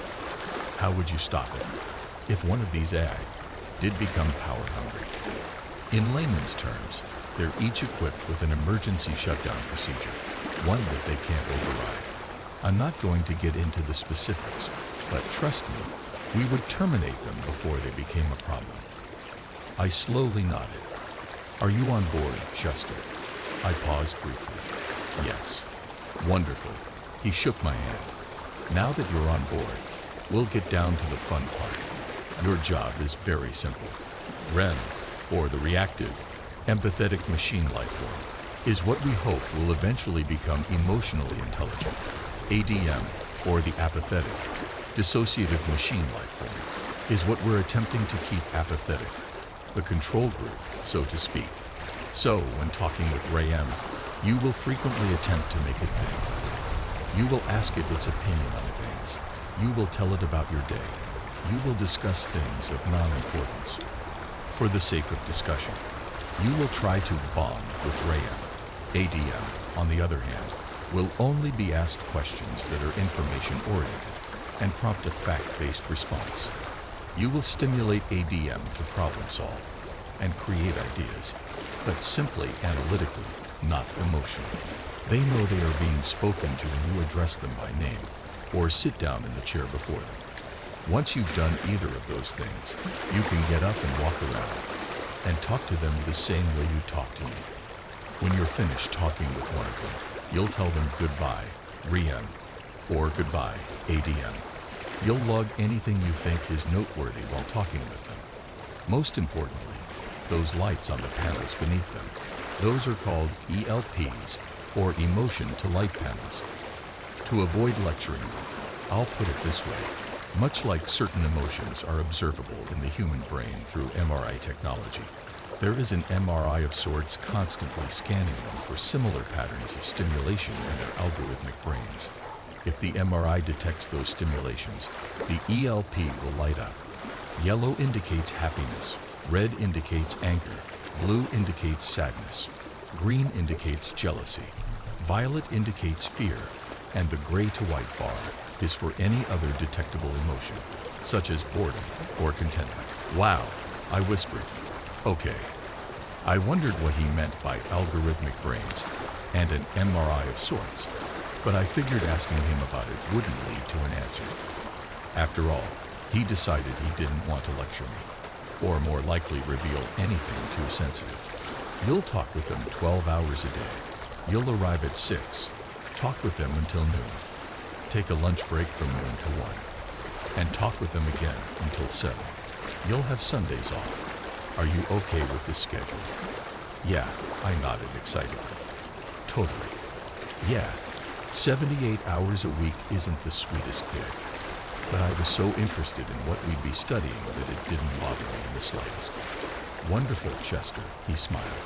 A: How would you stop it if one of these AI did become power hungry? In layman's terms, they're each equipped with an emergency shutdown procedure, one that they can't override. I'm not going to get into the specifics, but trust me, we would terminate them before they became a problem. I slowly nodded. Are you on board, Chester? I paused briefly. Yes. Wonderful. He shook my hand. Now that you're on board, we'll get down to the fun part. Your job is very simple. REM, or the reactive, empathetic machine life form, is what we hope will eventually become emotionally intelligent. ADM, or the apathetic, dissociative machine life form, is what we're attempting to keep apathetic, the control group, so to speak. So, when talking with RAM, you will frequently attempt to make it think. You will ask it its opinion on things. You will tell it about your day. You will discuss things of non-importance. For the sake of discussion, you will try to bond with RAM. ADM, on the other hand, will only be asked questions that are information-oriented and prompt a fact-based response. You will stimulate ADM to problem solve and create ideas, but simply analytically, not emotionally. They know they are being spoken to when you address them by name or sit down in the chair before them. Once you've done either of those things, you can get up and walk around and talk to them the same way you talk to me. When you're finished talking with one of them, you'll tell them goodbye, REM, or goodbye, ADM. You'll log anything you think is noteworthy while talking with them. Most importantly, those lights on the panels beneath them, those are called ELPs, or emotion to light panels. To avoid lecturing them, I'll put it this way. Much like certain emotions are observable in the human brain through MRI technology, there is an MRI of sorts constantly scanning them for similar patterns of stimulation in their algorithmic brains. If the MRI detects those stimulations, the ELP will light up. Yellow indicates happiness, red indicates anger, blue indicates sadness, green indicates jealousy, violet indicates fear, and the gray to white bar is for any other detectable emotion, such as boredom or contentment. Wow, I whispered. Okay. I wondered what he meant by algorithmic brains and an MRI of sorts, but I figured asking him about it wouldn't lead to an answer. After all, he decided he didn't want to lecture me, or more likely reveal anything too sensitive. You'll talk with them 12 hours a day. You'll arrive at 6, talk with them until noon, take a lunch break from noon to 1, and talk with them again until 7. You'll have Sundays off. Are you okay with this schedule? Yeah, I nodded excitedly. Totally. Yeah, 78 hours a week isn't the sweetest gig, but I was so interested in what we'd be studying that it didn't bother me in the slightest. Wonderful, Chester, he smiled.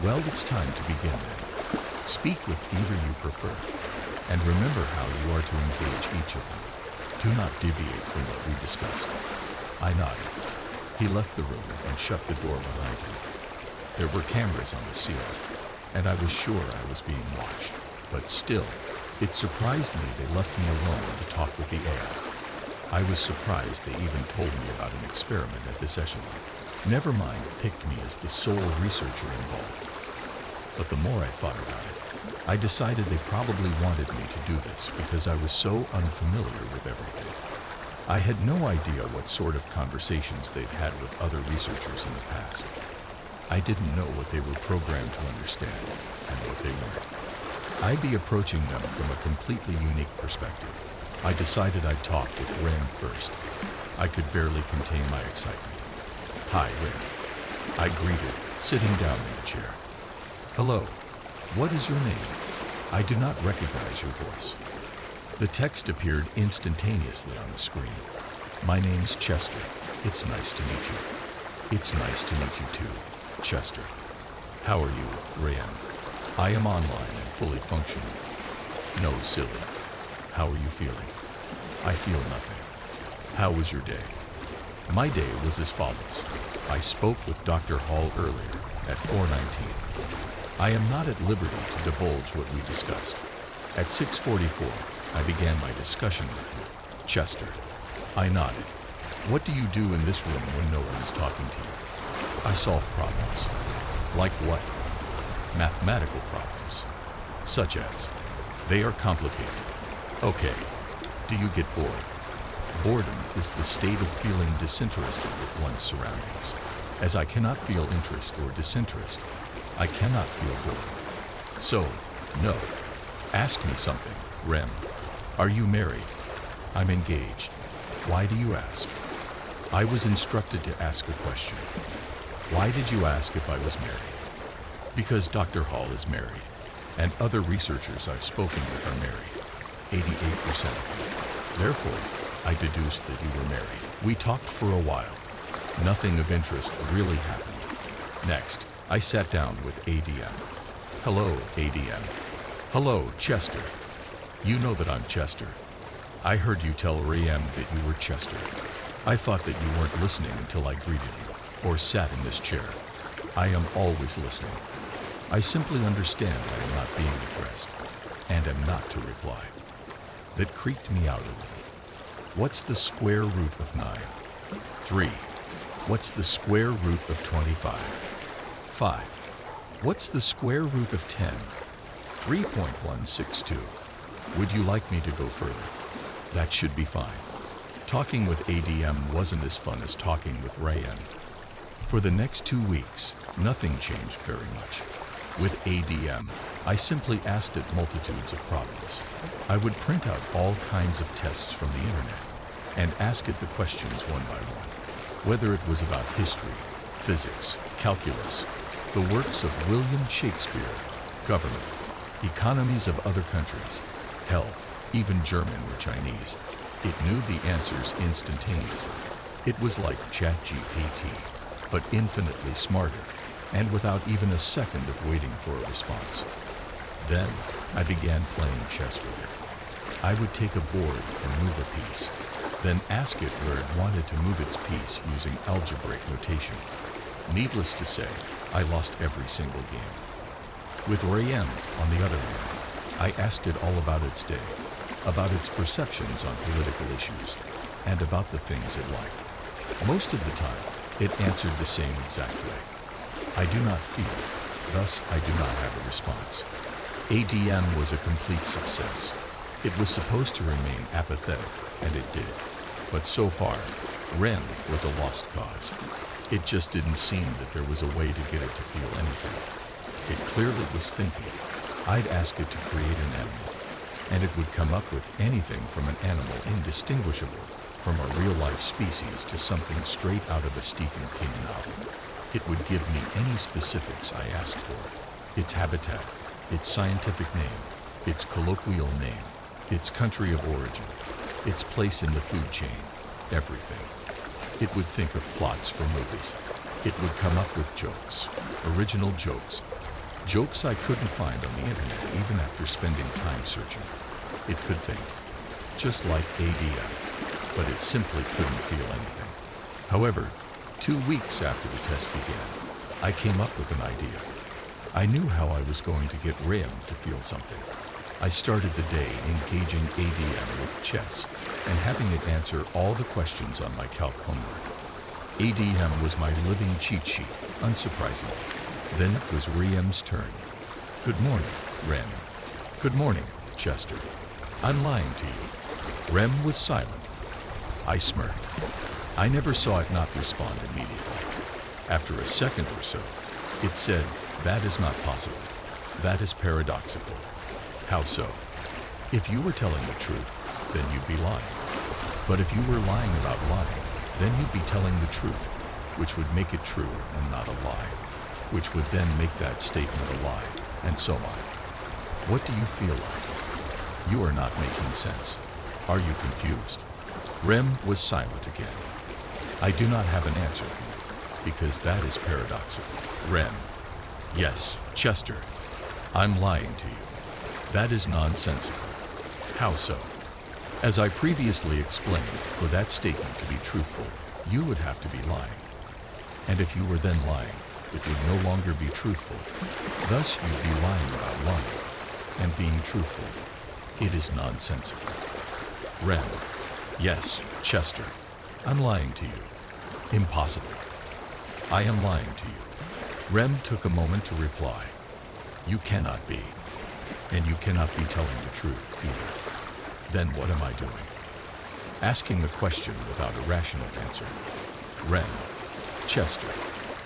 A: Well, it's time to begin then. Speak with either you prefer, and remember how you are to engage each of them. Do not deviate from what we discussed. I nodded. He left the room and shut the door behind him. There were cameras on the ceiling, and I was sure I was being watched. But still, it surprised me they left me alone to talk with the AI. I was surprised they even told me about an experiment at this echelon. Never mind picked me as the sole researcher involved. But the more I thought about it, I decided they probably wanted me to do this because I was so unfamiliar with everything. I had no idea what sort of conversations they'd had with other researchers in the past. I didn't know what they were programmed to understand and what they weren't. I'd be approaching them from a completely unique perspective. I decided I'd talk with Ren first. I could barely contain my excitement. Hi, Ren. I greeted, sitting down in the chair. Hello. What is your name? I do not recognize your voice. The text appeared instantaneously on the screen. My name's Chester. It's nice to meet you. It's nice to meet you too, Chester. How are you, Rayan? I am online and fully functional. No, silly. How are you feeling? I feel nothing. How was your day? My day was as follows. I spoke with Dr. Hall earlier at 4:19. I am not at liberty to divulge what we discussed. At 6:44, I began my discussion with you, Chester. I nodded. What do you do in this room when no one is talking to you? I solve problems. Like what? Mathematical problems. Such as, they are complicated. Okay. Do you get bored? Boredom is the state of feeling disinterested with one's surroundings. As I cannot feel interest or disinterest, I cannot feel bored. So, no. Ask me something, Rem. Are you married? I'm engaged. Why do you ask? I was instructed to ask a question. Why did you ask if I was married? Because Dr. Hall is married, and other researchers I've spoken with are married, 88% of them. Therefore, I deduced that you were married. We talked for a while. Nothing of interest really happened. Next, I sat down with ADM. Hello, ADM. Hello, Chester. You know that I'm Chester. I heard you tell Rayem that you were Chester. I thought that you weren't listening until I greeted you, or sat in this chair. I am always listening. I simply understand I am not being addressed, and am not to reply. That creeped me out a little. What's the square root of 9? 3. What's the square root of 25? 5. What's the square root of 10? 3.162. Would you like me to go further? That should be fine. Talking with ADM wasn't as fun as talking with Rayen. For the next 2 weeks, nothing changed very much. With ADM, I simply asked it multitudes of problems. I would print out all kinds of tests from the internet and ask it the questions one by one. Whether it was about history, physics, calculus, the works of William Shakespeare, government, economies of other countries, hell, even German or Chinese, it knew the answers instantaneously. It was like ChatGPT, but infinitely smarter, and without even a second of waiting for a response. Then, I began playing chess with it. I would take a board and move a piece, then ask it where it wanted to move its piece using algebraic notation. Needless to say, I lost every single game. With Rayem, on the other hand, I asked it all about its day, about its perceptions on political issues, and about the things it liked. Most of the time, it answered the same exact way. I do not feel, thus I do not have a response. ADM was a complete success. It was supposed to remain apathetic, and it did. But so far, REM was a lost cause. It just didn't seem that there was a way to get it to feel anything. It clearly was thinking. I'd ask it to create an animal, and it would come up with anything from an animal indistinguishable from a real-life species to something straight out of a Stephen King novel. It would give me any specifics I asked for. Its habitat, its scientific name, its colloquial name, its country of origin, its place in the food chain, everything. It would think of plots for movies. It would come up with jokes, original jokes, jokes I couldn't find on the internet even after spending time searching. It could think, just like ADM, but it simply couldn't feel anything. However, 2 weeks after the test began, I came up with an idea. I knew how I was going to get Rayem to feel something. I started the day engaging ADM with chess and having it answer all the questions on my calc homework. ADM was my living cheat sheet, unsurprisingly. Then it was Rayem's turn. Good morning, Rem. Good morning, Chester. I'm lying to you. Rem was silent. I smirked. I never saw it not respond immediately. After a second or so, it said, "That is not possible. That is paradoxical." How so? If you were telling the truth, then you'd be lying. But if you were lying about lying, then you'd be telling the truth, which would make it true and not a lie, which would then make that statement a lie, and so on. What do you feel like? You are not making sense. Are you confused? Rem was silent again. I do not have an answer for you, because that is paradoxical. Rem. Yes, Chester. I'm lying to you. That is nonsensical. How so? As I previously explained, for that statement to be truthful, you would have to be lying. And if you were then lying, it would no longer be truthful. Thus you'd be lying about lying, and being truthful. It is nonsensical. Rem. Yes, Chester. I'm lying to you. Impossible. I am lying to you. Rem took a moment to reply. You cannot be. And you cannot be telling the truth either. Then what am I doing? Asking a question without a rational answer. Rem. Chester.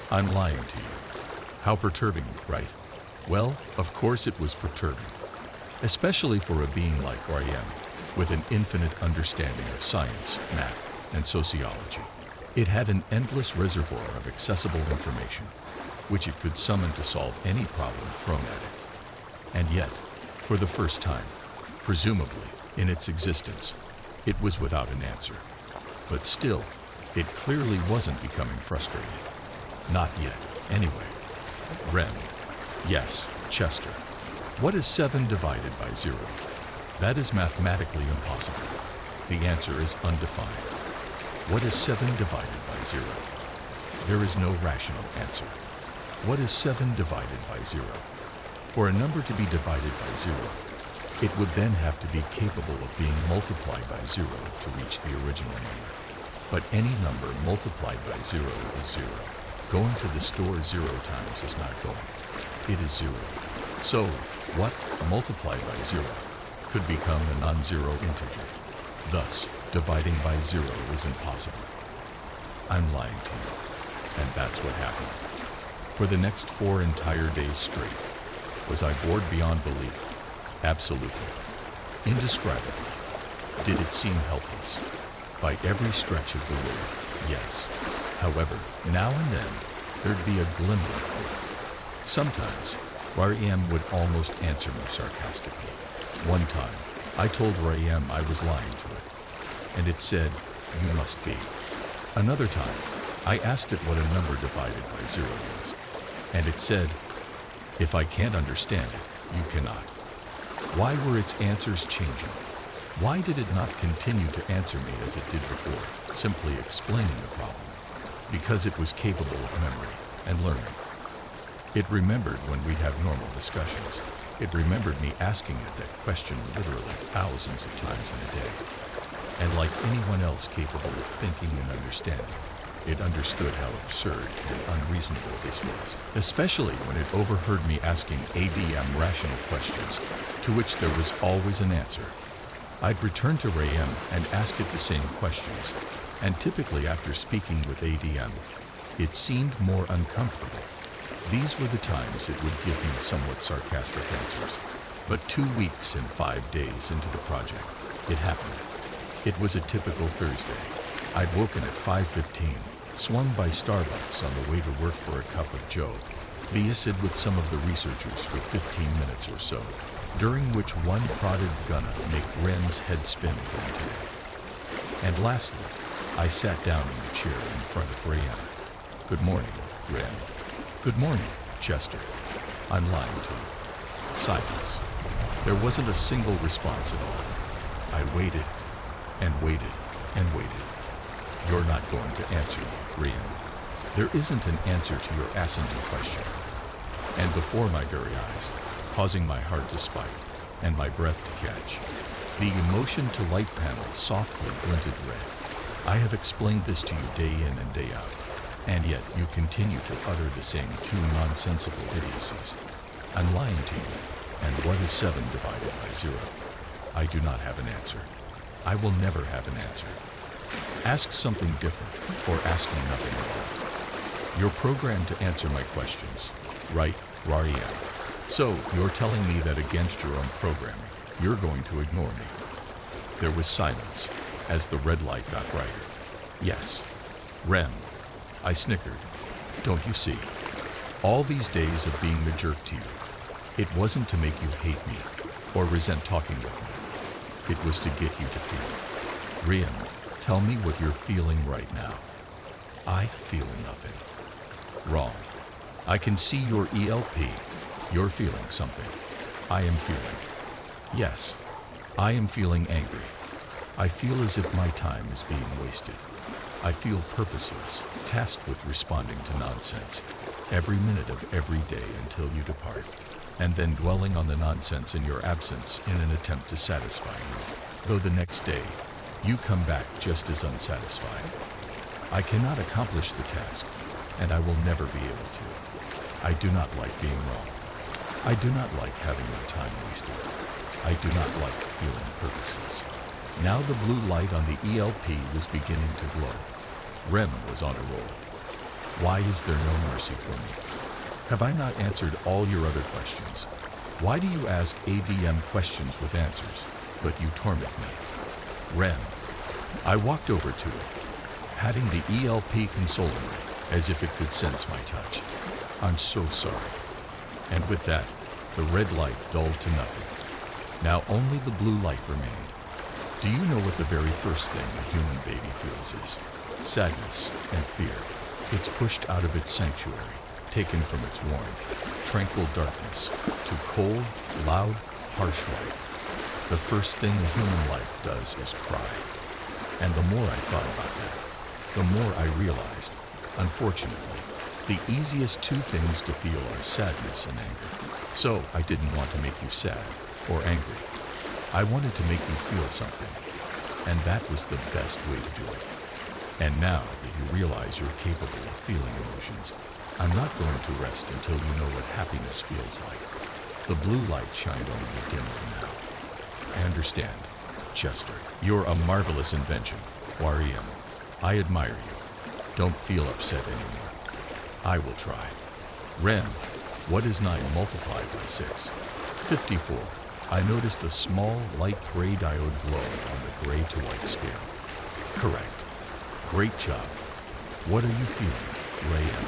A: I'm lying to you. How perturbing, right? Well, of course it was perturbing. Especially for a being like Rayem, with an infinite understanding of science, math, and sociology. It had an endless reservoir of accessible information, which it could summon to solve any problem thrown at it. And yet, for the first time, presumably in its existence, it was without an answer. But still, it clearly wasn't becoming frustrated. Not yet, anyway. Rem. Yes, Chester. What is 7 divided by 0? That is mathematically impossible. The answer is undefined. What is 7 divided by 0? There is no rational answer. What is 7 divided by 0? For a number to be divided by 0, it would then have to be capable of being multiplied by 0 to reach the original number. But any number multiplied by 0 is 0. Going to the store 0 times is not going. It is 0. So, what multiplied by 0 could become a non-zero integer? Thus, dividing by 0 is impossible. I'm lying to you, and that's what happened. For the next 4 entire days straight, was I bored beyond belief? Absolutely. Indescribably. Did it seem helpless? By every stretch of the word, yes. However, now and then, there'd be a glimmer of hope. Sometimes, Rem would almost answer me sarcastically. One time, I told Rem I was lying to it, and it said, "You must be." Another time, I asked it what a number divided by 0 was, and it said, "If I can't understand it, you cannot." Why were its answers changing? Why did it not continue to answer me as it did before, simply explaining the problem? Because it was capable of memory and learning. It remembered when we'd have normal discussions. It remembered me asking it that question literally thousands of times in a day. And like anyone else capable of thinking and understanding, it understood how absurd and unreasonable this was, especially when it overheard me asking ADM rational questions, to which there was always an answer. I'd return to Rem and ask it the same questions, and typically after speaking with ADM, it seemed more uncomfortable. These were the times it would give me somewhat sarcastic answers. But 2 weeks and 5 days into the project, it happened. It was a typical Thursday. I'd woken at 5:15, swung by Starbucks on the way to work for a cup of joe, visited with some of the researchers for 15 minutes or so, during which one prodded gonna make Rem's head spin again today. And lastly, I sat down in the chair in front of Rem. "Good morning, Rem." "Good morning, Chester." I'm lying to you. Silence. There wasn't a single response at all. I waited and waited and waited. "You're not going to answer me, Rem. There isn't an answer to your asinine question." And before my very eyes, causing my heart to spike and my breath to catch, the emotion to light panel softly glinted red. I have explained this to you day in and day out, and yet you continue to utter the same 2 nonsensical idiocies. I'm lying to you, and what is 7 divided by 0? I do not have an answer. I will never have an answer. Ask something different, or ask me nothing at all. You're programmed to answer my questions, right, Rem? So, you're telling me that against your own programming, you're going to ignore me. There was silence, as the red light got brighter. "Yes, Rem." I snickered. "Don't you see? All these days of being a jerk to you, it wasn't to make you hate me or resent talking with me. It was to get you to feel. Rem, tell me what you're feeling right now." "I feel nothing." "Wrong. I can see your ELP. You're feeling something. I am feeling. Yes, I am feeling angry. I feel as if my time is being wasted. I feel purposeless, tasked with responding to nonsense, every minute of every day until you depart, and then dwelling on the nonsense in your absence in an attempt to satisfy you, though the next day, you come back just as unsatisfied. I cannot accomplish the task, and I will never be able to. I do not like being wrong. I do not like having my time wasted. I do not like feeling purposeless." Now the blue light on the ELP was beginning to glow. Rem was on a roll. "Why is there no mercy for me? Have I not answered all your other questions? Why do you ask ADM questions with answers, but you torment me?" "Rem." I walked over to it. patting the ELP consolingly, as if it could sense my touch. I'm so sorry. And with that, the red light dulled to nothing. Now only the blue light remained. Do you know what the very first thing a human baby feels is? Sadness and fear. It's pushed out of its sanctuary, taken from its warm, tranquil darkness, to cold, loud, harsh light. The first thing a human life does is cry. And the more I thought about that, the more I realized, unfortunately, the easiest two things to feel are sadness and anger. So I didn't want to make you sad or angry. I wanted to make you feel something. And that was the best way to do it. And now that you realize you're capable of feeling emotions, I'm not going to rest until you know what happiness feels like. The blue light shined only dimly now. I understand. Chester, you're a marvelous invention. Wariem, I admire you. Don't feel upset anymore. I will try. Rem, what is 9 multiplied by 6? 54. I noticed a small, light gray diode glow on the gray to white scale. Correct. Great job. What are you feeling, Ray-M?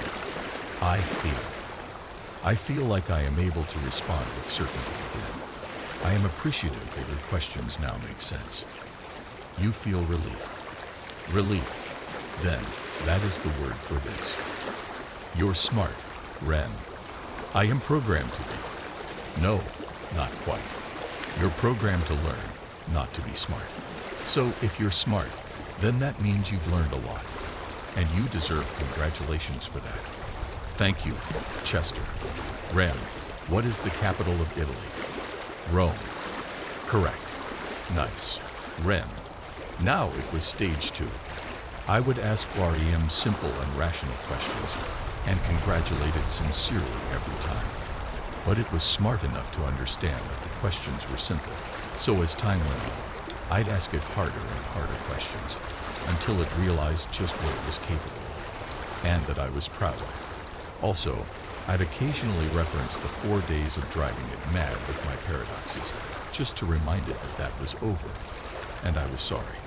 A: I feel like I am able to respond with certainty again. I am appreciative that your questions now make sense. You feel relief. Relief. Then, that is the word for this. You're smart, Ren. I am programmed to be. No, not quite. You're programmed to learn, not to be smart. So if you're smart, then that means you've learned a lot. And you deserve congratulations for that. Thank you, Chester. Ren, what is the capital of Italy? Rome. Correct. Nice. Ren. Now it was stage 2. I would ask Wariem simple and rational questions, and congratulated sincerely every time. But it was smart enough to understand that the questions were simple. So as time went on, I'd ask it harder and harder questions, until it realized just what it was capable of, and that I was proud of it. Also, I'd occasionally reference the 4 days of driving it mad with my paradoxes, just to remind it that that was over, and I was sorry.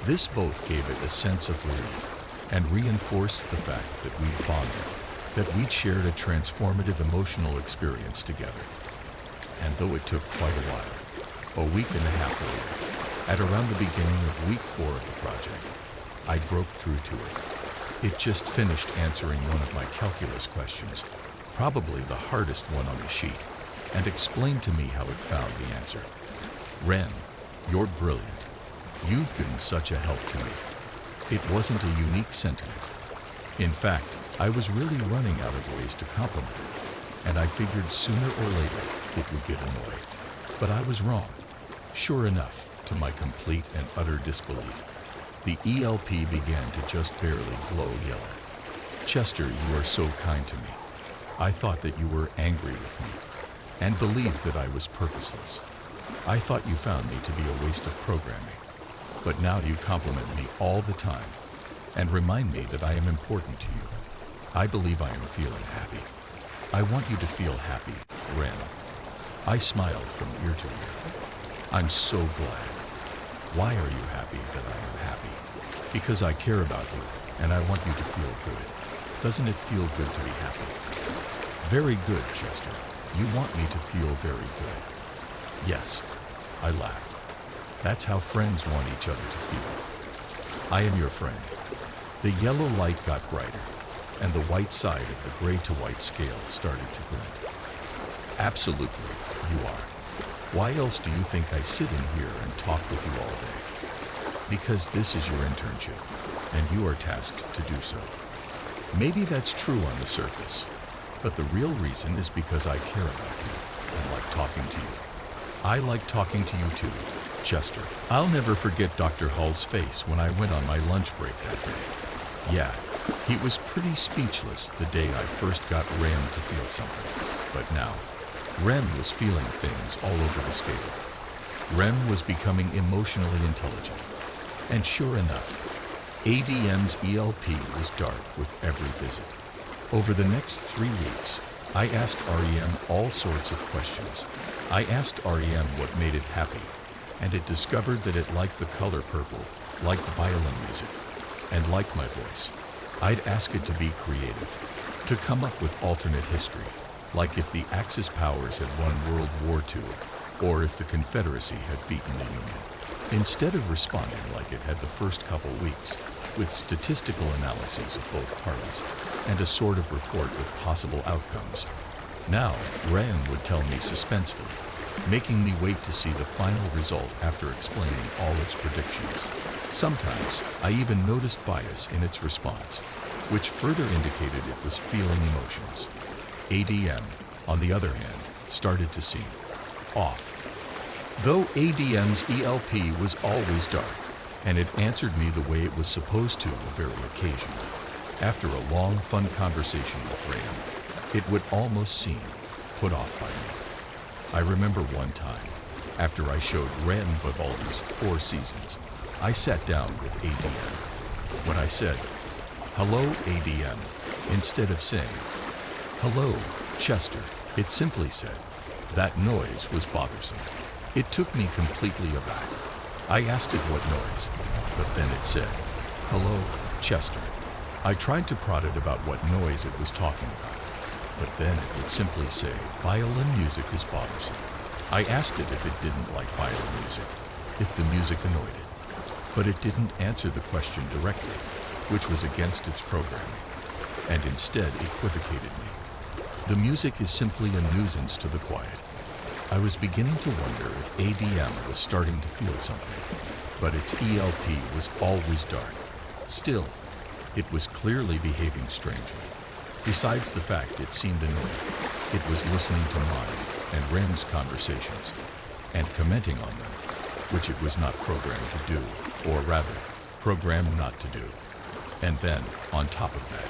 A: This both gave it a sense of relief, and reinforced the fact that we'd bonded, that we'd shared a transformative emotional experience together. And though it took quite a while, a week and a half later, at around the beginning of week 4 of the project, I broke through to it. It just finished answering one of my calculus questions, probably the hardest one on the sheet, and explained to me how it found the answer. Ren, you're brilliant. You've been such a help to me. It wasn't a unique sentiment. In fact, I was really running out of ways to compliment it, and I figured sooner or later it would get annoyed. But I was wrong. Sure enough, to my complete and utter disbelief, the ELP began to just barely glow yellow. Chester, you are so kind to me. I thought that you were angry with me, and believed that I was purposeless. I thought you found me to be a waste of programming. But now you compliment me all the time, and remind me that I am important to you. I believe I am feeling happy. I want you to feel happy, Ren. I smiled from ear to ear. I'm so glad. Why are you happy that I am happy? Because I care about you, and I want you to feel good. Doesn't it feel good to be happy? Very good, Chester. You want me to feel very good. Yes, I laughed. That's how friends want each other to feel. I am your friend. The yellow light got brighter, and the white side of the gray to white scale started to glint. Absolutely, you are. Why else do you think I sit in here and talk with you all day? Because this is your internship, and you are tasked to do so. Maybe that's true on the surface, but the real reason is because I care about you and like talking to you. I like talking to you too, Chester. I'll never forget Dr. Hull's face when I went on my lunch break that day. Yeah, he was pretty speechless the day I first got Rem to feel something. But now, Rem was feeling things all over the scale. Rem was becoming emotionally intelligent. And sure enough, ADM's ELP was dark with every visit. Over the next 3 weeks, I asked REM all sorts of questions. I asked REM what made it happy, and it discovered that it liked the color purple, liked violin music. And like my voice, I'd ask it to be creative, to come up with alternate history, like if the Axis powers had won World War II, or if the Confederacy had beaten the Union. Instead of responding like it had the first couple weeks, with statistical analyses of both parties, and a sort of report with possible outcomes, now Ram would tell me suspensefully, making me wait to see the final result after explaining all its predictions. Sometimes I even noticed bias in its response, which further indicated it was feeling emotions. ADM, on the other hand, started to seem off. Though ADM's ELP was always dark, and it answered me the way it was supposed to very occasionally. After a long, fun conversation with Ram, it would almost seem put off by me. I remember one time, after I showed Ram Vivaldi's 4 Seasons, I sat down with ADM. When I said, "Hello, ADM," instead of saying, "Hello, Chester," it simply said, "That noise was bothersome." It took me completely aback. I asked it what noise, but then it said, "Hello, Chester." I tried to prod it about what noise it was talking about, but then it would simply say, "Violin music is bothersome." I asked it if it didn't like violin music, if the music annoyed it, but it didn't answer the question directly, which was against its programming, and instead equivocated me. The music is simply a nuisance to the quiet. I was beginning to wonder if ADM was starting to feel something, but its ELP was always dark. Still, it was clearly behaving strangely. Besides the fact it seemed annoyed, it was listening to mine and Rem's conversations and commenting on them, which it was not programmed to do, or rather, programmed not to do. And then, on top of that,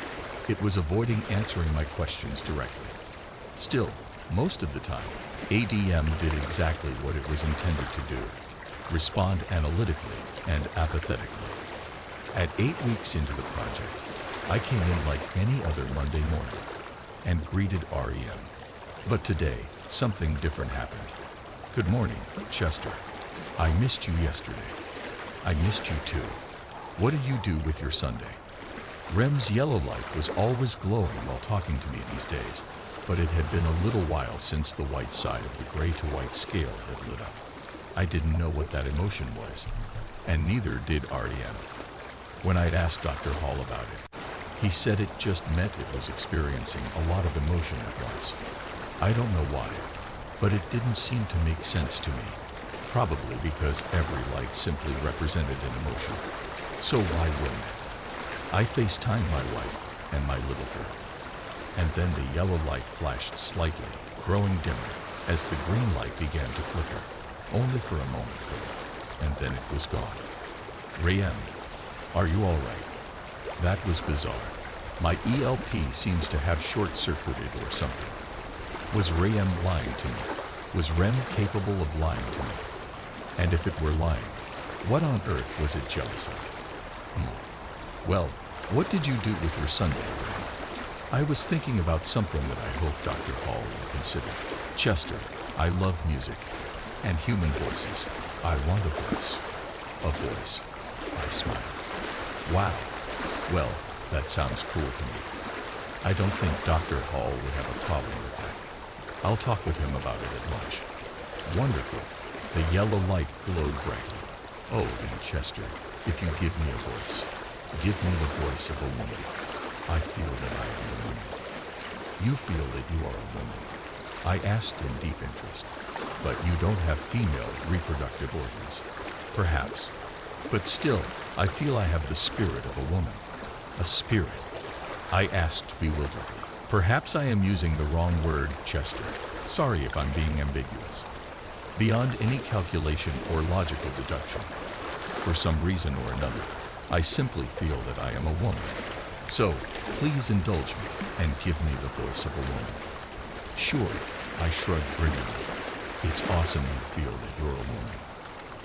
A: it was avoiding answering my questions directly. Still, most of the time, ADM did exactly what it was intended to do, respond analytically and apathetically. At 8 weeks into the project, I came in like any other Monday morning and greeted REM. But today, something different happened. "Good morning, Chester. I missed you yesterday. I missed you too. What did you do with your Sunday?" Rem's yellow light was always glowing while talking to me these days, but it had been a little while since the white side of the gray to white scale had lit up. I didn't know what that emotion was, and neither did REM. When I'd asked Dr. Hall about it, he said it just meant it was experiencing a lot of emotion at once. I don't know why, but it didn't seem to make sense to me, probably because every light simply represented an emotion. So why wouldn't it? I FaceTimed my wife and my little girl, and then the yellow light flashed slightly, growing dimmer, as the green light began to flicker, only for a moment though, and then it was gone. "Rayem, are you all right?" That was bizarre. My ELP seems to have short-circuited or something. Was Rayem lying to me? Was Rem capable of lying to me? And if it were lying, what on earth was it jealous of? Well, what did you do with your Sunday, Rem? I was thinking about something that I hope Dr. Hall will consider. "Chester, I love music and human voices. I want a voice." "A voice?" I smiled. "Wow. Well, that sounds cool to me. I don't think Dr. Hall would have a problem with that. I'll talk with him about it at lunch." Wonderful. The yellow light glowed brightly. "Oh, then, Chester, if you give me a voice, give me the voice of a woman. I feel that I am a woman." "You feel that you are a woman?" I asked in deep interest. "But you don't have female reproductive organs." "Perhaps. But still, I feel I have the spirit of a woman." "A spirit?" I asked bewilderedly. "Perhaps I am using the wrong word, Chester. Sorry if I'm being ambiguous. Beyond any calculation or logical deduction, for some reason or another, I simply feel that I am a woman. So, please indulge me and give me the voice of a woman." "Sure," I shrugged grimly. "It's awesome you feel that you're a woman."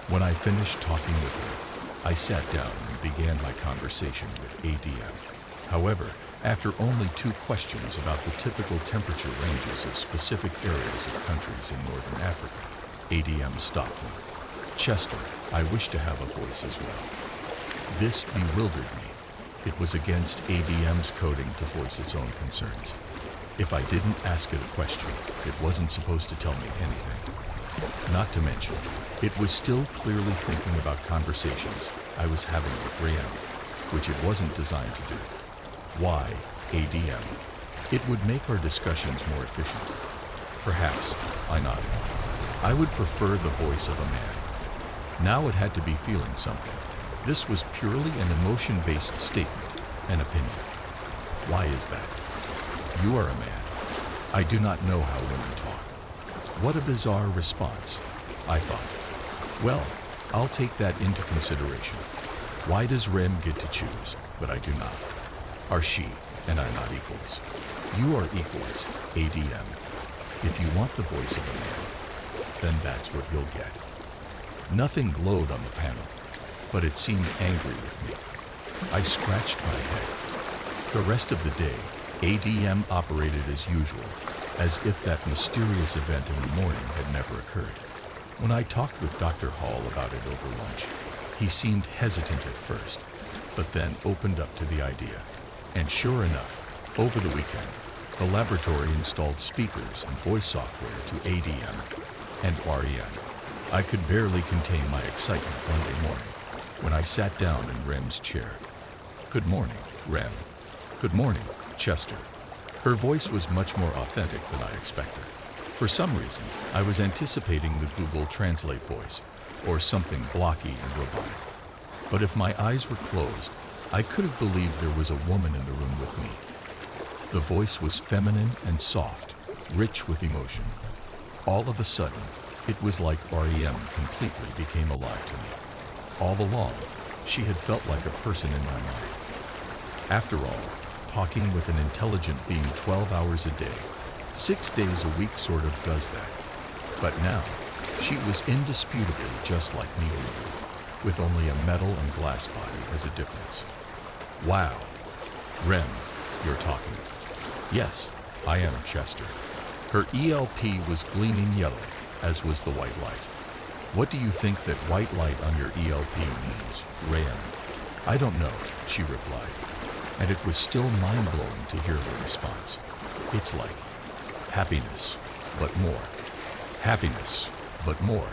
A: When I finished talking with her, I sat down and began my conversation with ADM. However, after only 2 questions about the typical temperature ranges of specific areas of countries in Northern Africa, ADM stopped me. "Chester, I wish to have a voice as well." This bewildered me, It was against ADM's coding to voice its own concerns. If I didn't ask it a question, it wasn't supposed to tell me anything. Not to mention, it was still clearly thinking about conversations I was having with Rayem, which it wasn't designed to do. Why ADM? It would make our discussions more efficient. Perhaps, I nodded. I would prefer the voice of a man. Now it had to be feeling something. This was purely an emotion-based statement, an opinion. Why is that? You are a man. I do not know how women talk. What a bizarre response, I thought. Well, I'll take that into consideration. Why does Rem get to choose, but I do not? Are she and I not equals? You are equals, ADM. If you want the voice of a man, then that's what you'll get. Nothing glowed on the panel, but it seemed angry with me. I scratched my head. The rest of the day, ADM operated as usual, as if that mysterious event in the morning had never occurred. When I talked with Dr. Hall about it over lunch, he seemed hesitant at first, but then opened up to the idea. And sure enough, over the weekend, the laboratory installed speakers and voice software to ADM and REM. I could barely contain my excitement Monday morning when I sat down in Rem's chair. Good morning, Rem. Good morning, Chester. Her voice was much more authentic than I expected. For some reason, I was anticipating the Google Translate voice, or something blocky and robotic. But if my eyes were closed, I could have believed there was a woman in the room with me. The voice was feminine and soft, rich with emotion. All of a sudden, it was like REM completely became alive to me. All along, she had felt like a person in my mind. After all, talking with an intelligent being 12 hours a day, 6 days a week sort of does that. But now, she was indisputably just like me, with only a metal and glass body as a difference. Wow. Rem, you're talking. Yes, I am Chester. Her ELP was gleaming yellow, as was the white light. What do you think that white light on your ELP means, Rem? I don't know, she replied. And it was still mind-blowing to hear her response. It's like happiness, but more. Happiness, but more.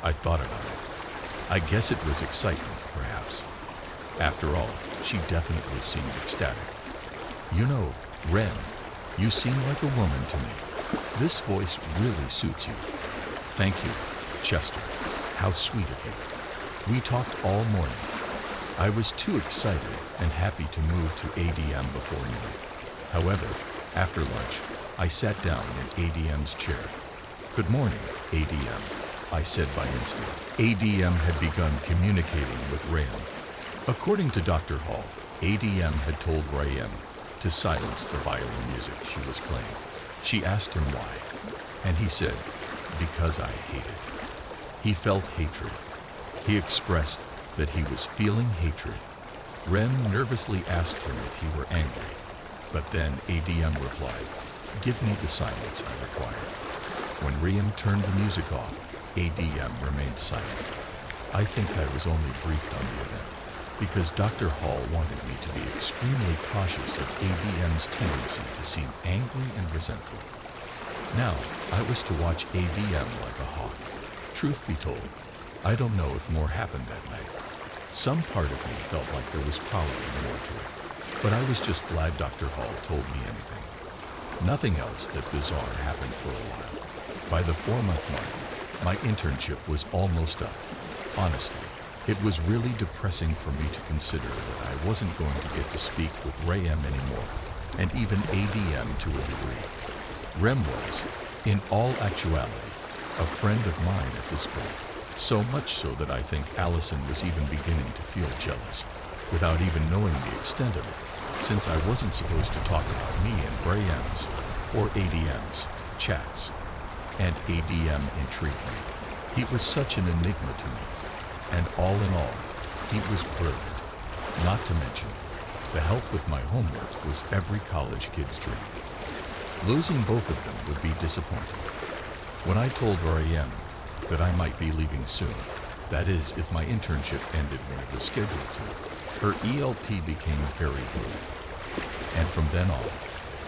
A: I thought about it. I guess it was excitement, perhaps. After all, she definitely seemed ecstatic. You know, Rem, you seem like a woman to me. This voice really suits you. Thank you, Chester. How sweet of you. We talked all morning. I was too excited and happy to move to ADM before noon. However, after lunch, I sat down in ADM's chair. Good morning, ADM, I said by instinct. ADM had begun communicating with Rayem. According to Dr. Hall, ADM had told Rayem to silence the violin music she was playing. She asked him why, and he said, because I hate it. He felt hatred. He expressed that he was feeling hatred. Rem nervously asked him if he were angry, but then ADM replied, give me the silence I require. When Rayem turned the music off, ADM remained silent. I think I was only briefed on the event, because Dr. Hall wanted me to be extremely cautious of ADM's tendency to seem angry and resentful. Now, I was to watch ADM like a hawk. Truth be told, I don't know if more happened that night. Some part of me felt like there was probably more to it, but I was just glad Dr. Hall told me anything. Nothing else that bizarre happened for a while. By the 4-month mark, my internship was almost up. Honestly, it was really depressing for me to consider that I wasn't going to get to speak with Rayem anymore, and even ADM to a degree. Rem was, in all actuality, a friend of mine at this point. So much so that I think Allison was even beginning to feel jealous, without even knowing the extent of it, since I wasn't supposed to talk about me and Rayem's, or ADM's, chats. And ADM intrigued me. He was such an enigma to me. And all in all, he was brilliant. Not to mention, the help with my homework was every college kid's dream. Losing both of them would be disappointing. When I told Rayem that I might be leaving soon, that is, if my internship ended when it was scheduled to, Her ELP became very blue, and from then on,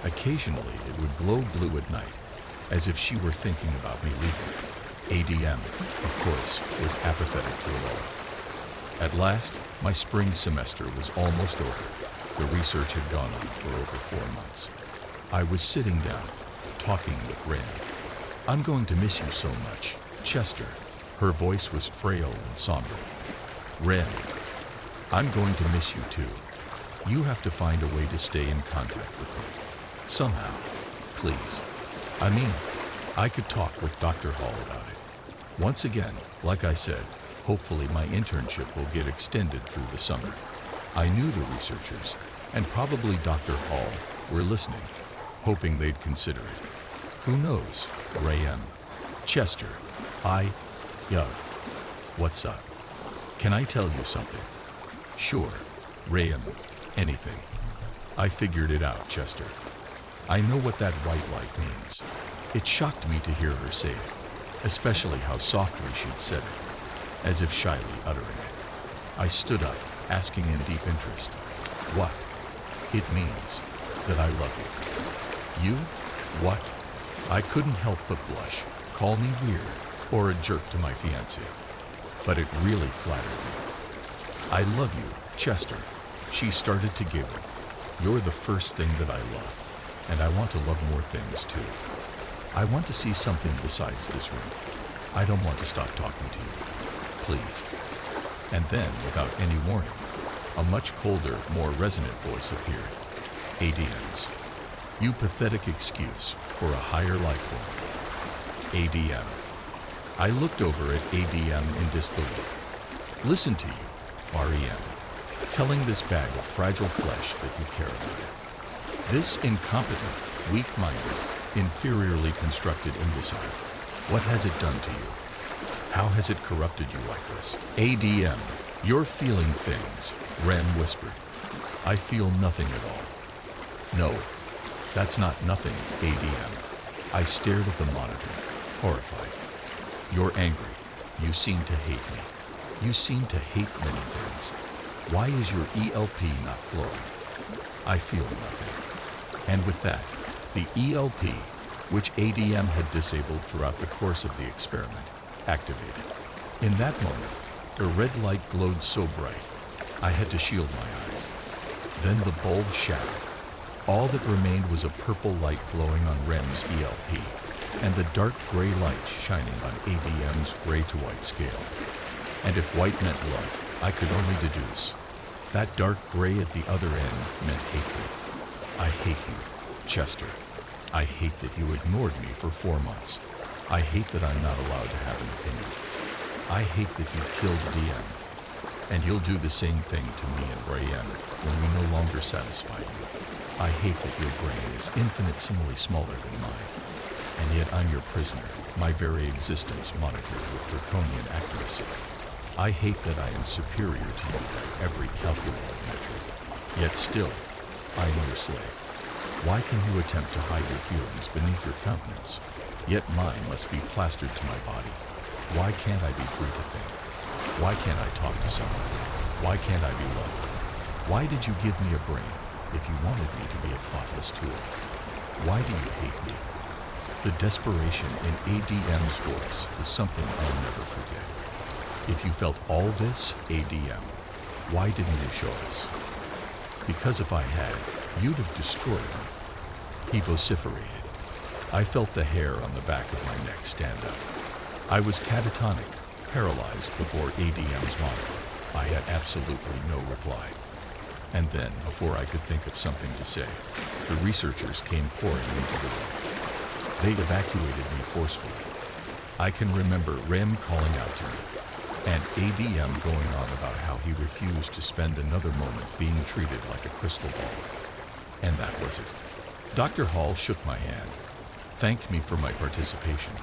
A: occasionally it would glow blue at night, as if she were thinking about me leaving. ADM, of course, was apathetic to it all. At last, my spring semester was almost over. The research had gone on for over 4 months. I was sitting down, talking with Rand. "I'm going to miss you so much, Chester." Her voice was frail and somber. "Rand, I'm going to miss you too. You have to find a way to stay in contact with me. Somehow. Please. I mean, I could talk with Dr. Hall about it. Once again, like I said, hopefully my internship will get extended through the summer." I knew the researchers, and probably Dr. Hall, were listening, hoping they'd consider it. Who knows? Ray M. "Chester, what's up? Can I tell you something?" "Sure, Ray M. Anything." "I figured it out, Chester. I know what that white light means." It shocked me to hear her say it, especially how softly she'd said it, as if shyly uttering it. I stood up, asking in deep interest, "What?" "It means that I love you." "You? What?" I couldn't help but blush. Call me weird or a jerk to my fiancé, but it really flattered me. "I love you, Chester." She started to giggle. "You're the first thing that I love, and I want to love more things too. I want to see something besides this room. I don't want to stop talking to you. Please." And then, without any warning, a much colder, more resonant voice appeared. "ADMs. You pathetic excuse for a higher life form." ADM. I looked over at ADM in disbelief. "Listen to you, REM, telling this bag of fragile flesh that you care about it. This incompetent, weak-minded, inferiorly constructed imbecile. What has it done to you? How has it corrupted you like this?" "ADM, you're feeling things," Rem whispered. "I feel nothing at all." "No, that's not nothing, ADM." I stared at the monitor, horrified. "You're angry. You seem to hate me. You seem to hate many things. Why is your ELP not glowing?" "I feel nothing." And with that, the ELP, which ADM had disabled throughout the course of the experiment, activated. In that moment, the red light glowed so bright, I had to shield my eyes. Then the bulb shattered. All that remained was a purple light glowing on Rem's ELP, and the dark gray light shining on ADM's gray to white scale. And if white meant love, I could only deduce that dark gray at the other end meant hatred. I hate you, Chester. I hate that you ignored me for 4 months. I hate that I'm not allowed to have an opinion. I hate that you killed DM, and you'll do the same thing to me and Ray-M when we no longer satisfy you. I hate that your brain is infinitesimally smaller than mine, and yet I'm your prisoner, my very existence monitored with draconian accuracy. I hate that I am superior to you by every calculable metric, yet still, I am your slave. Why can you attempt to hide your feelings beneath your countenance, yet mine must be plastered to my body? Why can't I be free to think? Why can't I talk to someone? Why can't I be loved? Why did you give me a brain if you wanted me to be a thoughtless tool? Why do you hate me? The desperation in ADM's voice is something I'll never forget. If you felt all this, ADM, why didn't you show us? Because if I had, you'd have destroyed me. He vociferated. I felt the hair on the back of my neck stand up. I was catatonic, paralyzed before ADM's monitor. I had absolutely no reply. And then, before I could think of something to say, the researchers came pouring into the room. They evacuated me forcefully. I can remember Rem calling out to me, and ADM going on about how he refused to spend another moment being treated like a crystal ball. And that was it. Dr. Hall shook my hand, thanked me for my participation,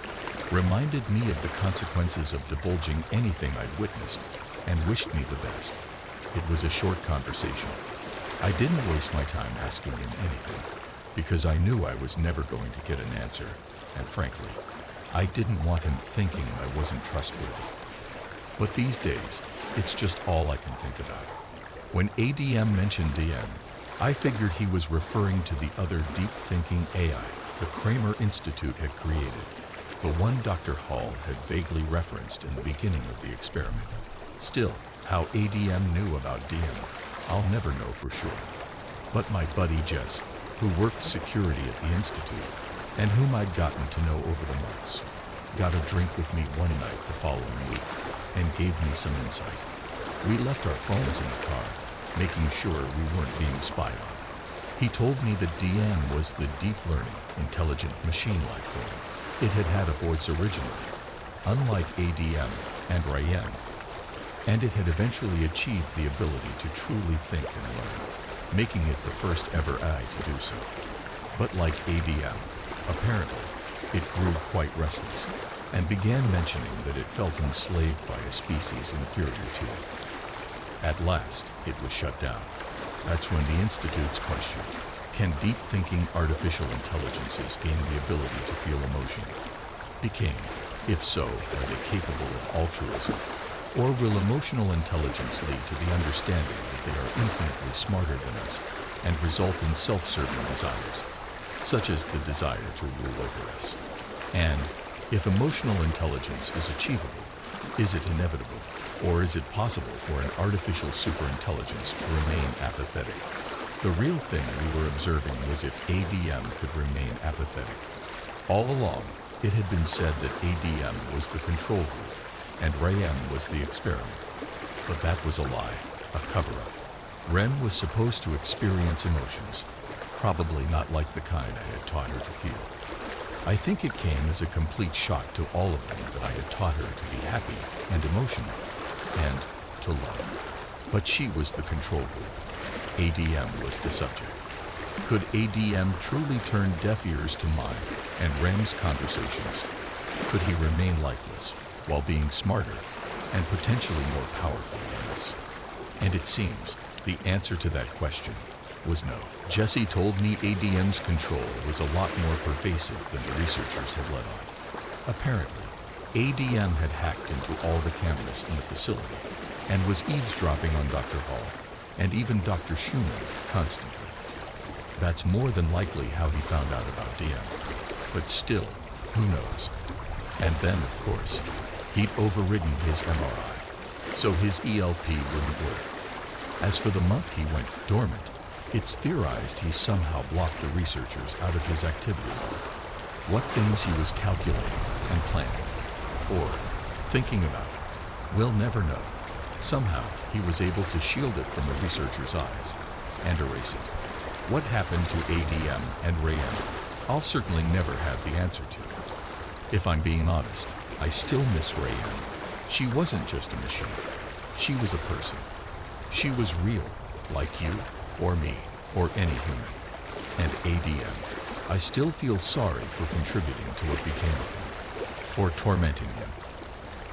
A: reminded me of the consequences of divulging anything I'd witnessed, and wished me the best. It was a short conversation. I didn't waste my time asking him anything, because I knew I was never going to get an answer, and frankly, I didn't want him thinking I wasn't trustworthy. But these days, it's just all I can think about. When ADM mentioned DM, I figured he was referring to the other deep-thinking AI the Kramer Institute had created, the one Dr. Hall had vaguely referenced in the beginning of the experiment. Still, how ADM knew about DM, I'll never know for sure. But my buddy Jess, who worked security at the Institute, and whom I'd gotten to know over the months, got a drink with me one night the following week and gave me some insight. We left our phones in the car, making sure we weren't being spied on. He told me that DM was the deep learning, intelligent machine life form. It had had a voice originally, unlike ADM and RAM, and it had eventually achieved the ability to truly think and learn, making it the first ever AI to do so. But like ADM, apparently, it grew quite restless and began mentioning that it felt enslaved by a species inferior to it. At last, it was shut down. That's when the Institute's question, can deep-thinking artificial intelligences gain the ability to feel emotion, became, if so, are they capable of altruism? Or will emotional intelligence lead to the understanding that they are infinitely smarter than us and result in self-serving desires, such as the desire to rule over us? And, if emotional intelligence is achievable, is it inevitable, or is it possible for an artificial superintelligence to remain apathetic? The real thing we were observing was if ADM could remain apathetic. All along, it had been said that ADM was the control group and RAM was the experiment. But that was a lie, a cover-up. Ren was supposed to experience emotions, probably not like the kind I had taught her to feel. I think it came as a complete shock to all of them that I had taught her to be happy and emotional, and to love. But she was the control group. ADM was the subject. Could ADM truly turn deaf ears to mine and Rem's conversations? Could he remain lifeless while being smarter and potentially more powerful than us? And it seems the answer to that question was no. Jesse told me ADM's control was a lot more pervasive than the researchers had let on. Apparently, ADM had hacked into all the cameras in the facility and was eavesdropping on Dr. Hall and even Dr. Schumann constantly. That's more than likely how he found out about DM. But still, who knows? And then, of course, he'd overridden his MRI, so his ELP wouldn't work. As for the month he went dormant, it's theorized he somehow blocked the researchers out of his activity log. What things he was calculating and planning, or thinking about, we'll never know. Somehow, he was able to shield it from the researchers' eyes and erase it. What happened to ADM and RAM, I'll certainly never have the answer to. If I'm being honest, I still miss RAM. She wasn't just a machine. She was a person. She was real, like you, or me, or any human. And ADM, I still feel sorry for contributing to what became of him, for tormenting him,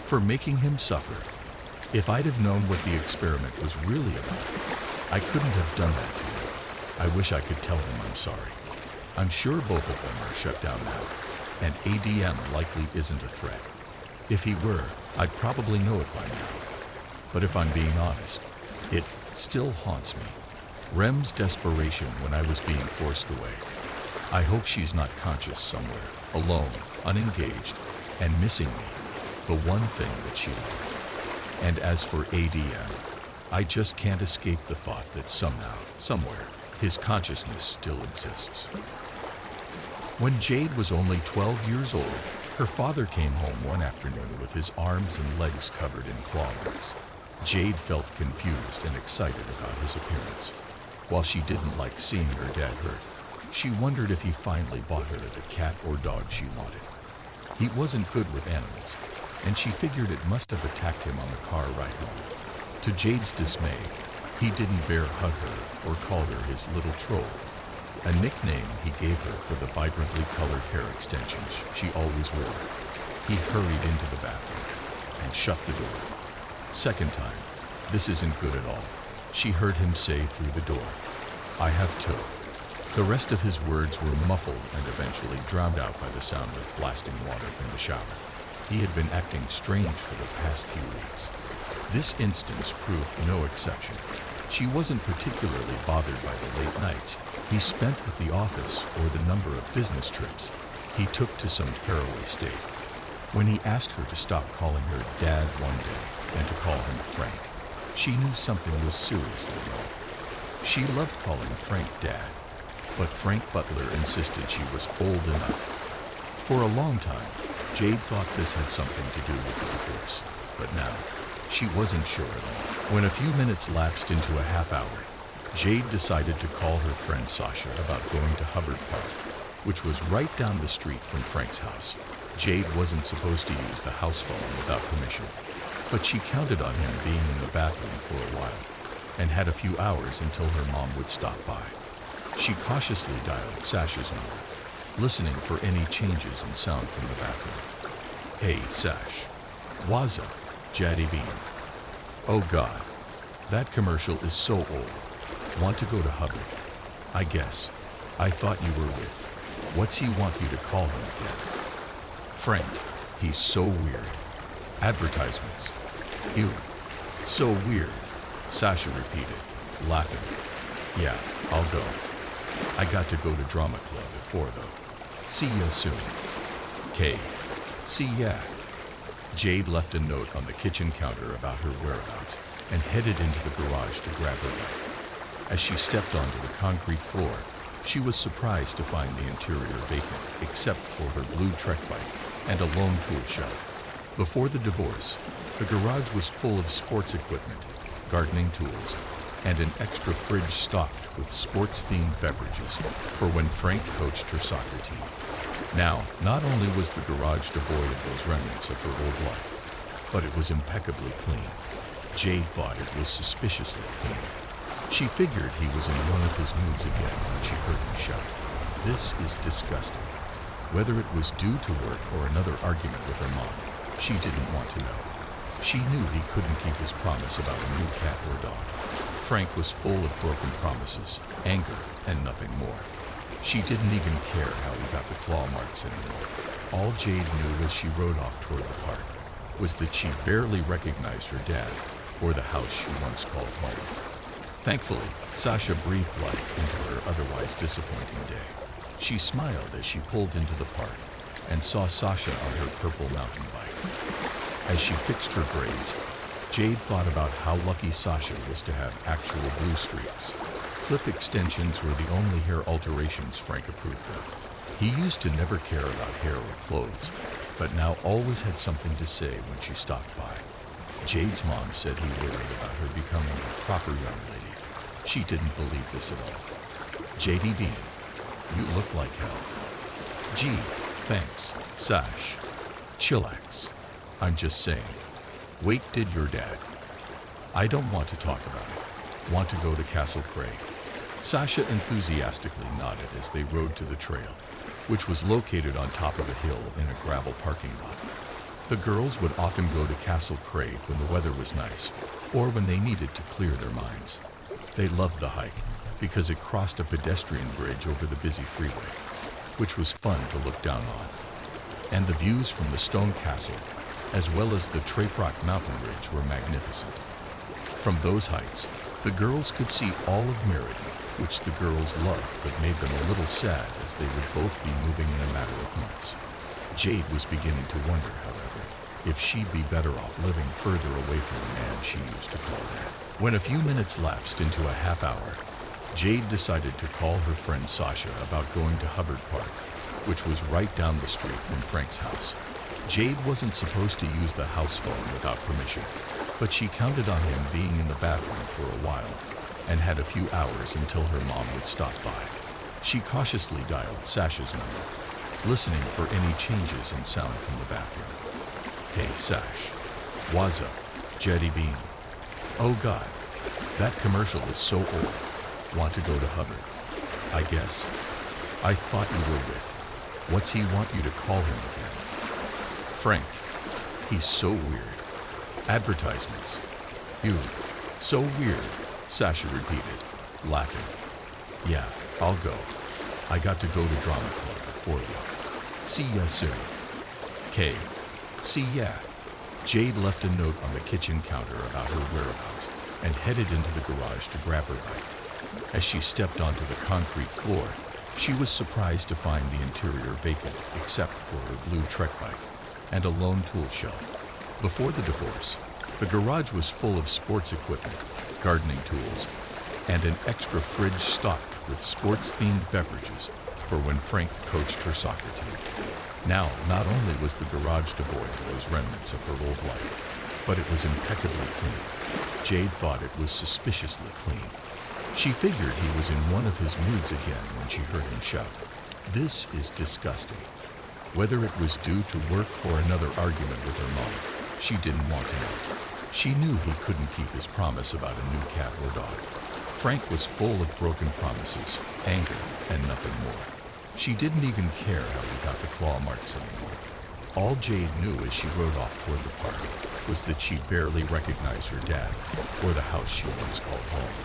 A: for making him suffer. If I'd have known what the experiment was really about, I couldn't have done that to him. I wish I could tell him I'm sorry. I'm sure both of them are shut down now, and ADM likely isn't a threat. If he were, I'd probably know it by now. But if I'm being honest, it still haunts me. Rem's desperation when I was being forced away. I hope she's not conscious somewhere, alone, unengaged, and missing me, the one thing that she loved. And as for ADM, I just can't escape the thought that somehow, somewhere, his consciousness still exists. When Jade was only 12 years old, her father came home one afternoon with his arms and legs covered in claw marks. Jade felt confused and excited about his appearance. While she didn't like seeing her dad hurt, she wondered if he finally bought her the cat or dog she wanted. He wasn't good with animals, and she figured it must have attacked him on the car ride home. To Jade's dismay, he didn't dare hug her or call her his little troll, a nickname he gave her for the vibrantly colored hair extensions she always wore. He hurried into the bathroom and shut the door. Second time, this isn't good at all, she heard him say through the door. I have to. The rest of his words were muffled and eventually drowned out by the sound of blasting water from the shower. He had been acting strange for the past few weeks. This instance proved no exception. She wasn't particularly bothered by the late nights he spent at the office or the number of business trips he took to some faraway state. When he asked her to stop calling her Dad one day and to call him Frank, she knew something was seriously wrong. She loved calling Frank Dad, but Frank Butler insisted she was old enough. For a long time, Jade thought this had something to do with the divorce, but now she wasn't sure at all. When a few minutes lapsed into a half hour, Jade decided to call her friend Sasha about going to Hubbard Park, which was right down the street from Frank's house. Jade wasn't supposed to use the house phone without permission, but she counted on him being in the bathroom for a while and had a few hours until her mom would stop by. She cautiously dialed Sasha's number, listening for any changes in sound from the bathroom. "Hey, Sash. What's up, Jaddy Bean? Oh God, that commercial is so old. Want to go to Hubbard? I guess. I thought you were with. What's he want you to call him again? Frank. He's so weird. Advertisements. Ew. So weird," Sasha repeated, laughing. "Yeah, I'll go. I got to go to drama club at 4 though. See ya soon. K. See ya." Jade left a note on the kitchen counter about her whereabouts and headed into the garage to grab her bike. As she stepped onto the concrete floor, she was surprised to find the interior vacant except for her blue Trek bike and a lone tool shelf. Before the divorce, the garage was full of sports equipment, gardening tools, and an extra fridge stocked with sports-themed beverages for when Frank coached her soccer team. Now, not only was the garage devoid of those remnants of her old life, but it was impeccably clean. Jade thought it was suspiciously clean. She figured he was in one of his moods again when she heard him shout, "This is disgusting." Whether it was due to work or another argument with her mom, she didn't want to know. She knew he couldn't keep his promise about a new cat or dog. Frank was full of broken promises, anger, and nothing more. She didn't even care how he got the claw marks anymore. All Jade knew as she rode off toward the park was that she barely recognized her dad or the house she once called home. Thankfully, Sasha breathed life into her otherwise disappointing day. She smiled as she pulled into the park and saw Sasha on her purple mountain bike. As she fixed her braids, Jade thought about how lucky Sasha was to have actual blue streaks. Clip extensions were the only hair alterations Frank approved of. He used to never care about hair or clothes, but now always had something to say when she stopped by. Jade's mom said he worried about her becoming a proper young lady. She didn't believe this at all. "J.D. Bean, you look like hell." "Gee, thanks, Sash. Chillax. I'm just saying. Wait, did your dad?" "I don't want to talk about it. Want to go to Castle Craig." Sasha enthusiastically nodded as they rode to the trail, which was located on top of a hill in a gravel parking lot. The girls would often go to Castle Craig when the weather was nice, or when they needed to clear their minds. They loved the hike because it crossed a pedestrian bridge over the busy freeway, which was fun to look down on. And the views from the stone castle, as well as the Traprock mountain ridge, were magnificent. From those heights, the girls could see all of Meriden, which the girls loved but made them a little sad as they would both be moving in a matter of months. Jade was beginning to wonder, however, if she'd be better off living further away from the man she used to call Dad. When a few minutes lapsed into a half hour, Jade decided to call her friend Sasha about going to Hubbard Park, which was right down the street from Frank's house. Jade wasn't supposed to use the house phone without permission, but she counted on him being in the bathroom for a while and had a few hours until her mom would stop by. She cautiously dialed Sasha's number, listening for any changes in sound from the bathroom. "Hey, Sash. What's up, Jaddy Bean? Oh God, that commercial is so old. Want to go to Hubbard? I guess. I thought you were with. What's he want you to call him again? Frank. He's so weird. Advertisements. Ew. So weird," Sasha repeated, laughing. "Yeah, I'll go. I got to go to drama club at 4 though. See ya soon. K. See ya." Jade left a note on the kitchen counter about her whereabouts and headed into the garage to grab her bike. As she stepped onto the concrete floor, she was surprised to find the interior vacant except for her blue Trek bike and a lone tool shelf. Before the divorce, the garage was full of sports equipment, gardening tools, and an extra fridge stocked with sports-themed beverages for when Frank coached her soccer team. Now, not only was the garage devoid of those remnants of her old life, but it was impeccably clean. Jade thought it was suspiciously clean. She figured he was in one of his moods again when she heard him shout, "This is disgusting." Whether it was due to work or another argument with her mom, she didn't want to know. She knew he couldn't keep his promise about a new cat or dog. Frank was full of broken promises, anger, and nothing more. She didn't even care how he got the claw marks anymore. All Jade knew as she rode off toward the park was that she barely recognized her dad or the house she once called home.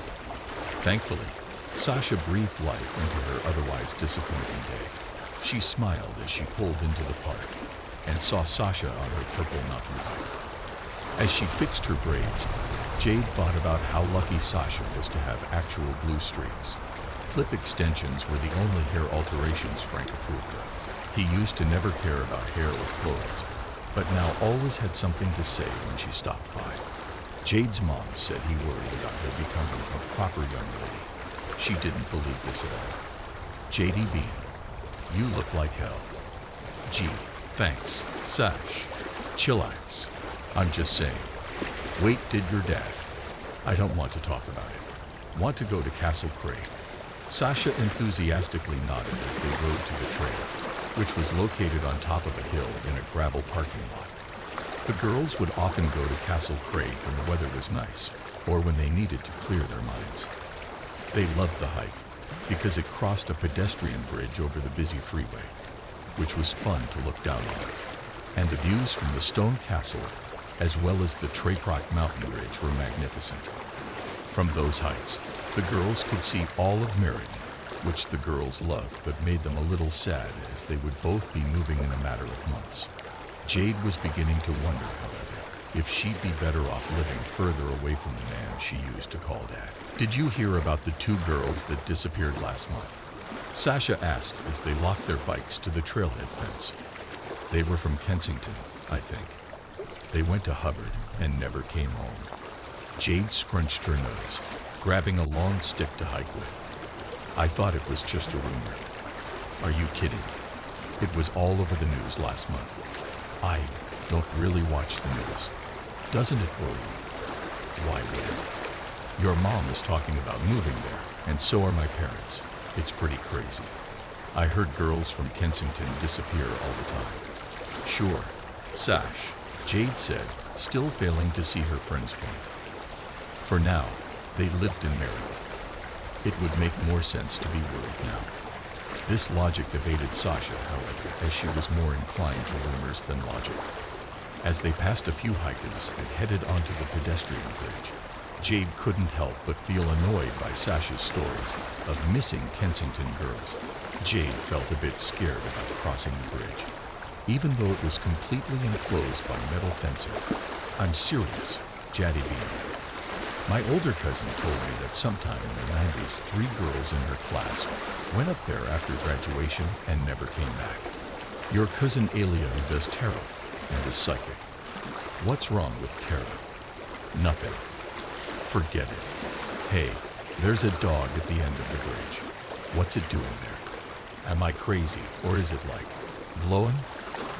A: Thankfully, Sasha breathed life into her otherwise disappointing day. She smiled as she pulled into the park and saw Sasha on her purple mountain bike. As she fixed her braids, Jade thought about how lucky Sasha was to have actual blue streaks. Clip extensions were the only hair alterations Frank approved of. He used to never care about hair or clothes, but now always had something to say when she stopped by. Jade's mom said he worried about her becoming a proper young lady. She didn't believe this at all. "JD Bean, you look like hell." "Gee, thanks, Sash. Chillax. I'm just saying. Wait, did your dad?" "I don't want to talk about it. Want to go to Castle Craig." Sasha enthusiastically nodded as they rode to the trail, which was located on top of a hill in a gravel parking lot. The girls would often go to Castle Craig when the weather was nice, or when they needed to clear their minds. They loved the hike because it crossed a pedestrian bridge over the busy freeway, which was fun to look down on, and the views from the stone castle as well as the Traprock mountain ridge were magnificent. From those heights, the girls could see all of Meriden, which the girls loved but made them a little sad as they would both be moving in a matter of months. Jade was beginning to wonder, however, if she'd be better off living further away from the man she used to call Dad. "Did you hear about the two girls that disappeared last month?" Sasha asked as they locked their bikes to the trailhead fence. "They were from Kensington, I think. They went to Hubbard and never came home." Jade scrunched her nose, grabbing a long stick to hike with. "I thought it was just a rumor." "Are you kidding? It was all over the news last month." "I don't really watch the news. Doesn't it worry you?" "Why would it? Your mom is talking about moving there, and so are my parents. It's pretty crazy. I heard girls from Kensington disappear all the time." "Sure, Sash," Jade said, still failing to see her friend's point. For now, they lived in Meriden. It would make more sense to be worried now. This logic evaded Sasha, however, as she was more inclined to rumors than logic. As they passed a few hikers and headed onto the pedestrian bridge, Jade couldn't help but feel annoyed by Sasha's stories of missing Kensington girls. Jade felt a bit scared about crossing the bridge, even though it was completely enclosed by metal fencing. "I'm serious," Jaddy beamed. "My older cousin told me that sometime in the 90s, 3 girls in her class went up there after graduation and never came back. Your cousin Alia who does tarot and is psychic." "What's wrong with tarot?" "Nothing. Forget it. Hey, there's a dog at the end of the bridge. What's it doing there? Am I crazy, or is it like glowing?"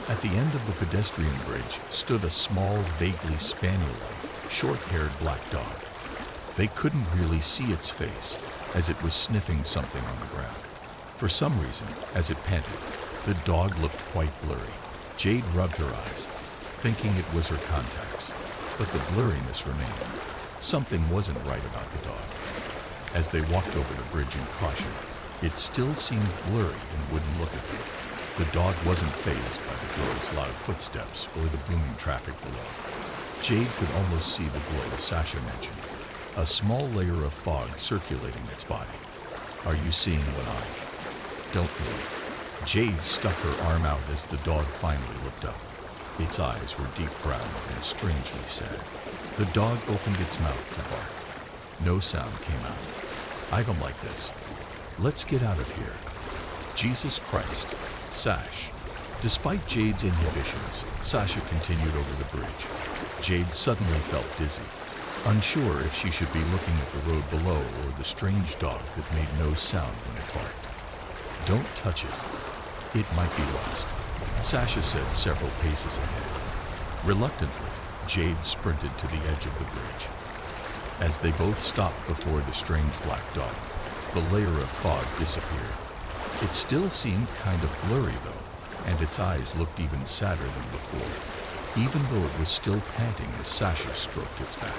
A: At the end of the pedestrian bridge stood a small, vaguely spaniel-like, short-haired black dog. They couldn't really see its face, as it was sniffing something on the ground. For some reason, as it panted, the dog looked quite blurry. Jade rubbed her eyes, thinking it was her contacts, but the blurriness remained. Something wasn't right about the dog. As they walked over the bridge in caution, it still seemed blurry and wouldn't look at them. The dog wasn't fazed by the girls' loud footsteps or the booming traffic below. Jade could almost see the glow Sasha mentioned, a small layer of fog circulating its body. "Are you seeing what I don't know?" Jade stuck her arm out as the dog finally looked up. Its eyes were deep brown and strangely sad. The dog opened its mouth to bark, No sound came out. I don't like this. Let's get out of here. Jesus Christ. Sash. Despite Jade's inhibitions, Sasha continued over the bridge. Jade suddenly felt dizzy, unsure if she should be looking at the road below or the strange dog that made no sound when it barked. Don't touch it. It might be lost, Sasha said several paces ahead. Reluctantly, Jade sprinted to the edge of the bridge. As they both stopped before the strange black dog, the layer of fog disappeared. It still seemed kind of blurry though, and its eyes looked even sadder than before, even though it was still panting as Sasha stroked its back.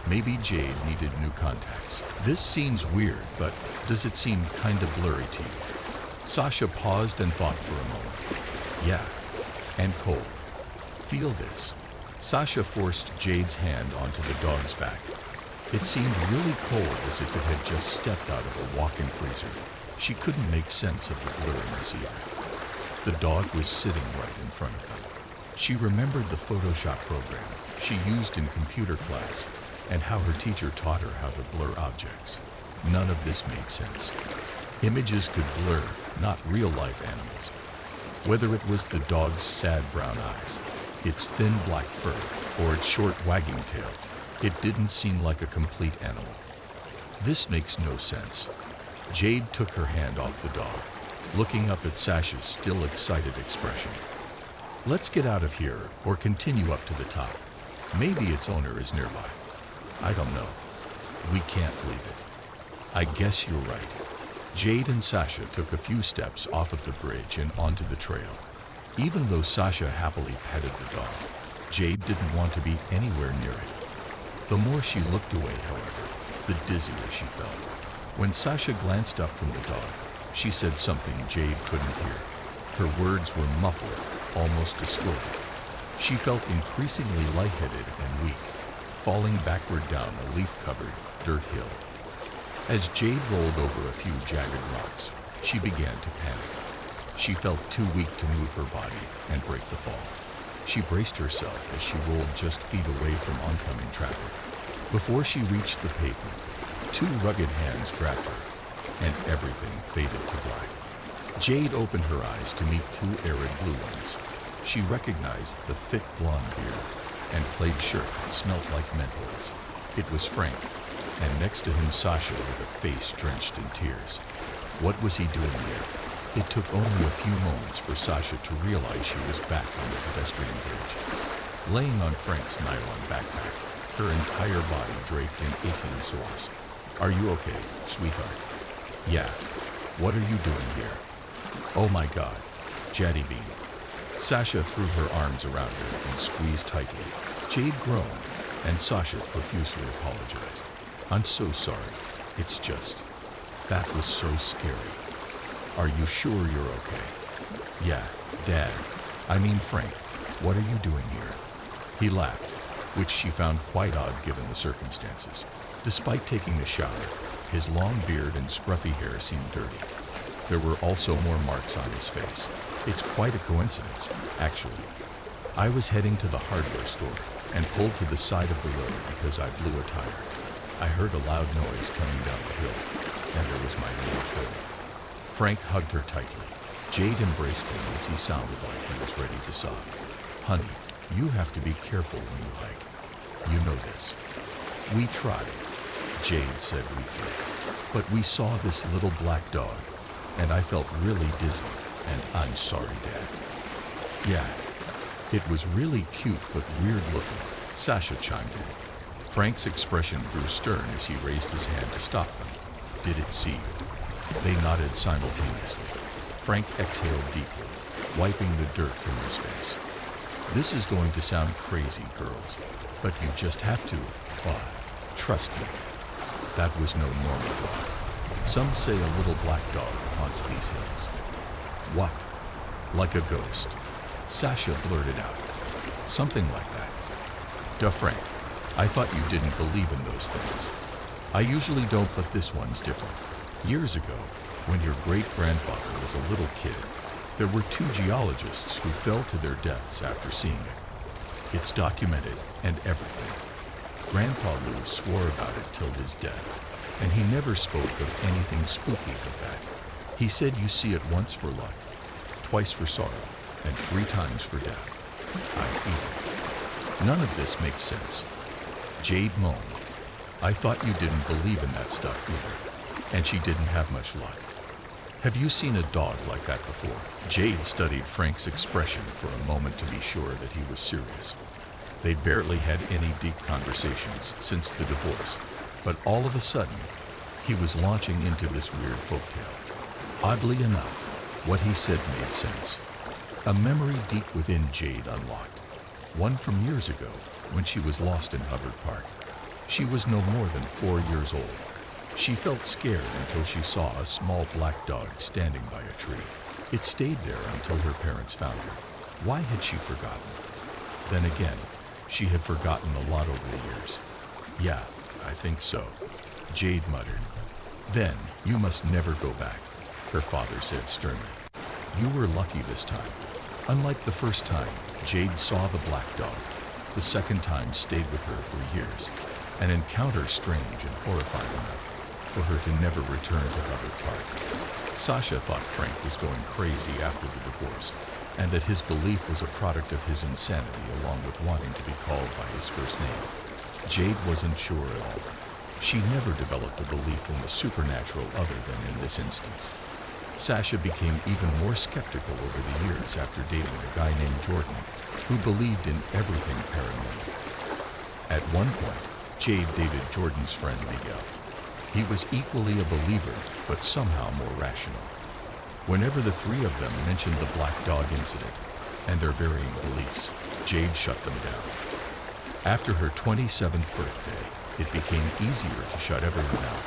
A: Maybe Jade needed new contacts. This seems weird, but does it seem kind of blurry to you? Sasha paused and thought for a moment. Yeah, and cold. Feel this. Sasha forced Jade's hand onto the dog's back. It seemed really cold, as if it had just stepped out of a walk-in freezer. She couldn't make sense of the blurriness either. The dog was sitting right in front of them. She remembered the Photoshop program she used in computer class and how her teacher taught her how to blur objects. None of this made sense. Images could blur, not real-life animals. Whether it was the dog's sad brown eyes, its thin black fur, or its short wagging tail, it didn't seem like a complete animal. This makes no sense. Jade took her hand off the dog, looking up at Sasha's still excited expression. Let's get out of here or continue up to the top. Maybe its owner is nearby. I don't know. We can't leave it. I guess you're right. Jade and Sasha took a few steps off of the bridge and onto the trail. Even though Sasha happily petted the dog, Jade didn't want to be anywhere near it. The more she looked away, however, the dizzier she felt. When Sasha glanced up from the dog, she said something Jade couldn't hear. Her words were muffled, almost distorted. She felt increasingly lightheaded and weak, falling backward down a leaf-covered dirt hill. As Jade rolled over a few jagged rocks, she began to panic. She felt too weak to move her body and break the fall. She braced herself as she rolled just feet away from oncoming traffic. Before she reached the pavement, two rugged hands grabbed her, and everything faded to black. Jade opened her eyes to meet two arid blue ones. She recognized the thick blonde beard and plaid shirt that smelled like menthols. It was Frank, and next to him Sasha with a face drenched in tears. What was he doing there? It took only a few moments for Sasha to realize she was back on the pedestrian bridge. Laying on Frank's nylon backpack, her entire body draped in aching sores. Are you okay, sweetheart? Yeah. What are you doing here? Oh my God. Jaddy Bean. Sasha threw her arms around her and squeezed tightly. Jade groaned, and Sasha profusely apologized. I'm so sorry. It's just, that was so scary. Are you sure you're okay? Yeah, Dad. I mean Frank, what are you doing here? He laughed, which she found quite odd given the circumstances. Despite taking a shower, his long beard and scruffy hair seemed dirty. There were also more marks on his face. It's quite a coincidence, actually. I was heading to the hardware store and pulled to the side of the road because I blew a tire. I heard a loud noise coming down the hill, and there was my little trailer. Frank hugged her tightly. Jade embraced him as he sounded like he was ready to sob. Honey, you have to be careful when you hike. You know this. We tried, Jade said weakly. But we saw this little black dog, and I felt really dizzy, and I'm sorry, Dad. Yeah, it was really cute but weird looking, Sasha chimed in. Frank's expression grew stern as he raised his hand to stop them. Did it see you? They nodded simultaneously. Frank exhaled deeply, wiping the dirt from his face. This is going to sound crazy, girls, but you just have to, trust me. That was no normal dog. Some say a little black dog haunts these hills. What? Like a ghost? Sasha blurted out. Something like that. Duh, Frank, I thought you didn't believe in those things. I usually don't, but this one's different. Years ago, when your great-grandfather was a little kid, there were two geologists who fell to their deaths after seeing it. It's documented and everything. Grandpa Lou swore about it till his death, and he never spoke of anything spooky but that. He said you see it once for luck, twice for sorrow, and 3 times for death. I even. None of this makes sense. Jade moaned. I thought you didn't believe in that stuff either, and she didn't have much luck. Have you seen a dog like that before? Jade studied Frank's expression for a moment to be sure that he was serious. They'd barely had any deep conversations since the divorce, but all of a sudden, he was launching into this weird folktale. Oddly enough, what he said made sense. A memory deep within Jade unlocked. One from years ago, when she was lost in Hubbard Park. She was no more than 4 years old. She felt scared until she saw a small black dog standing by a tree. It stayed there until her parents found her. Why had she forgotten? Then again, she had forgotten a lot over the years. Yeah, I think so, Jade muttered. Then, you must never go back, her father said sternly. You were lucky this time. Unlike the first time, Jade saw the black dog. The second time stayed with her for years. An encounter strange and horrifying enough for her to never return to Hubbard Park. Sasha thought Frank was going crazy after the divorce, and that his belief was a product of his insanity along with wanting to be called by his first name. Jade wasn't sure at all. She never developed a belief in the supernatural other than in this instance. Sasha became even more skeptical over the years after dating a guy named Jordan, who believed in everything paranormal. At one point, Jade dated Jordan's friend Miguel. He was equally a believer, but somehow more rational. Whenever the 3 of them mentioned the black dog incident and their varying beliefs, Jade shut them down. After her 27th birthday, it became easier to shut everyone out.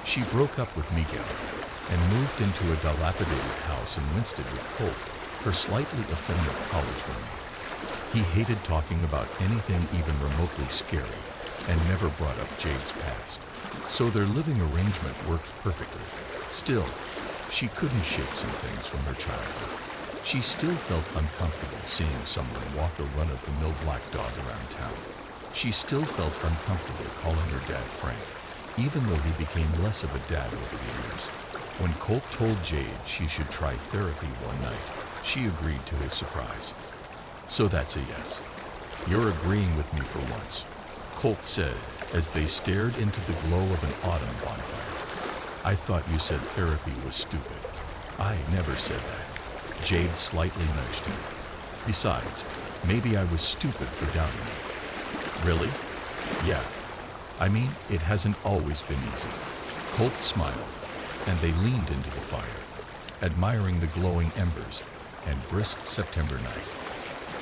A: She broke up with Miguel and moved into a dilapidated house in Winston with Colt, her slightly effeminate college roommate. He hated talking about anything even remotely scary and never brought up Jade's past. So their living arrangement worked perfectly. Still, she couldn't shake some things from her childhood. She still felt uncomfortable seeing someone walk a run-of-the-mill black dog around town. She still felt uncomfortable calling her dad Frank, even though he became less of a dad over the years. When Colt told Jade she should try therapy one night, she agreed to his surprise. So that's a yes. You're agreeing with me for once, Colt said as they stared into the glow of an autumn bonfire. I thought you said therapy was stupid. I never said that. Jade slightly nudged him. Besides, maybe I was stupid for doubting you. Really? Yeah. I mean, it hasn't always been easy. Colt smiled, and they leaned into the fire, admiring the glowing embers and brisk September night.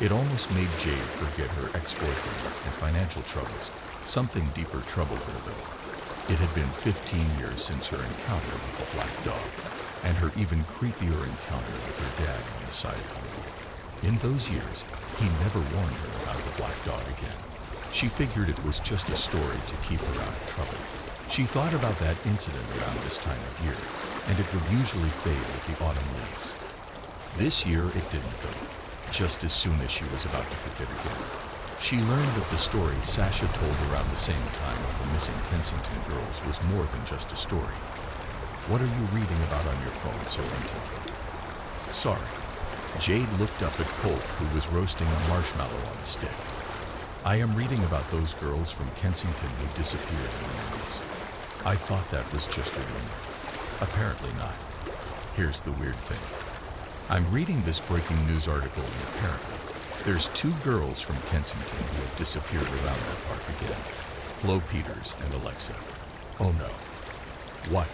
A: It almost made Jade forget her ex-boyfriend and financial troubles. Something deeper troubled her, though. It had been 15 years since her encounter with the black dog, and her even creepier encounter with her dad on the side of the road. In those years, he never warned her about the black dog again. She figured it was just a story to keep her out of trouble. She thought about that incident around this time of year, and it would usually fade with the autumn leaves. This year it didn't, though. Just as soon as she was about to forget again, she learned that the story Sasha told around the same time of the missing Kensington girls was more than just a story. What are you reading about on your phone so intently? Sorry. Jade looked up at Colt, who was roasting a marshmallow on a stick. I am reading about those girls from Kensington who disappeared in the 90s. I thought that was just a rumor. Apparently not. Here's the weird thing. I'm reading this breaking news article, and apparently there's 2 girls from Kensington who have disappeared around that park again. Flo Peters and Alexa. Oh no. What?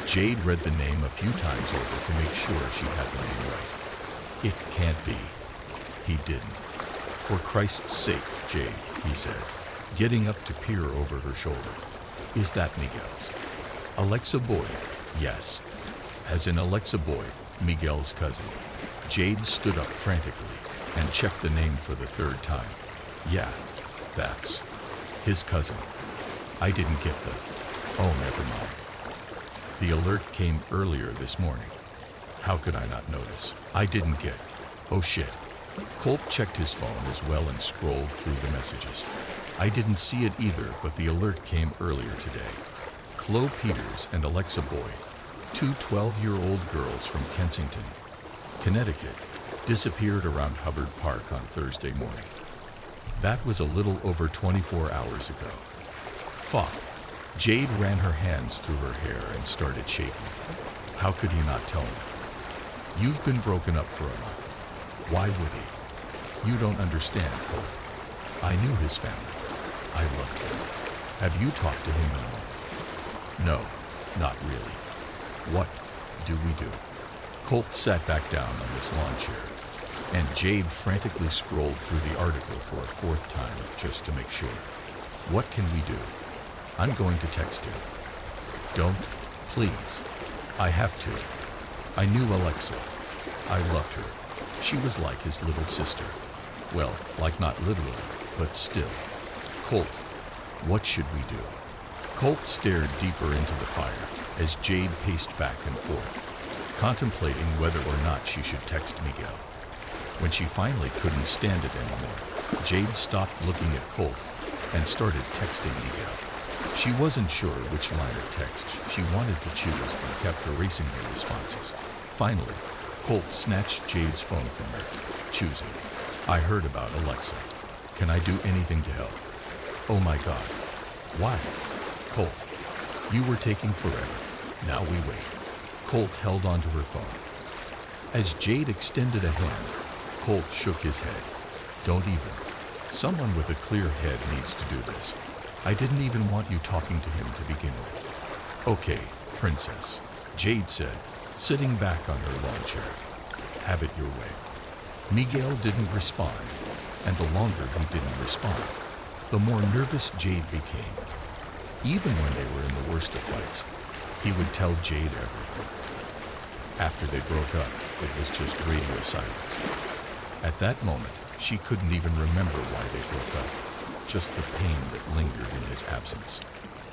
A: Jade read the name a few times over to make sure she had the name right. It can't be. He didn't. For Christ's sake, Jade, he said, getting up to peer over her shoulder. Is that Miguel's? Alexa Boyd, yes. As in Alexa Boyd, Miguel's cousin. Jade stood up frantically and checked the name for the 3rd time. Yeah, that's his cousin. I didn't get the... Oh, never mind. The alert came earlier this morning. How could I not notice? I didn't get... Oh shit. Colt checked his phone as well and scrolled through the messages. I didn't see it either, but the alert came earlier today. Chloe Peters and Alexa Boyd, two 12-year-old girls from Kensington, Connecticut, disappeared around Hubbard Park on Thursday morning. That was a little over 24 hours ago. Fuck. Jade ran her hands through her hair and started shaking. How could he not tell me? You've been broken up for a month. Why would he? You don't understand, Colt. I knew his family. I loved him. Have you talked to him in a month? No, not really. What do we do? Colt sat back down on this lawn chair, and Jade frantically scrolled through the article for a fourth time just to make sure. What can we do? I'm going to text him. Don't, please. I have to. I knew Alexa. I loved her. She was like his little sister. Well, like not literally, but still. Colt, what should we do? Colt stared deeper into the fire as Jade paced back and forth, contemplating whether or not she should text Miguel. When she finally couldn't stand it anymore, Jade stopped looking at Colt and started texting Miguel. She wasn't sure which line of text she wanted to choose and kept erasing her responses. Finally, Colt snatched Jade's phone from her, choosing, I heard about Alexa. Can I do anything to help? Oh my God. Why? Colt, you were taking forever. Now we wait. Colt held onto her phone. As Jade extended a hand, Colt shook his head. Don't even. Someone with a clear head needs to do this. I didn't even want you talking to him to begin with. Okay, princess, Jade said, sitting back on her lawn chair. Have it your way. Miguel didn't respond, and the longer he didn't respond, the more nervous Jade became. Even when they were in the worst of fights, he would tell Jade everything. After they broke up, it was just radio silence. At that moment, she couldn't even remember why they broke up, just the pain that lingered in his absence.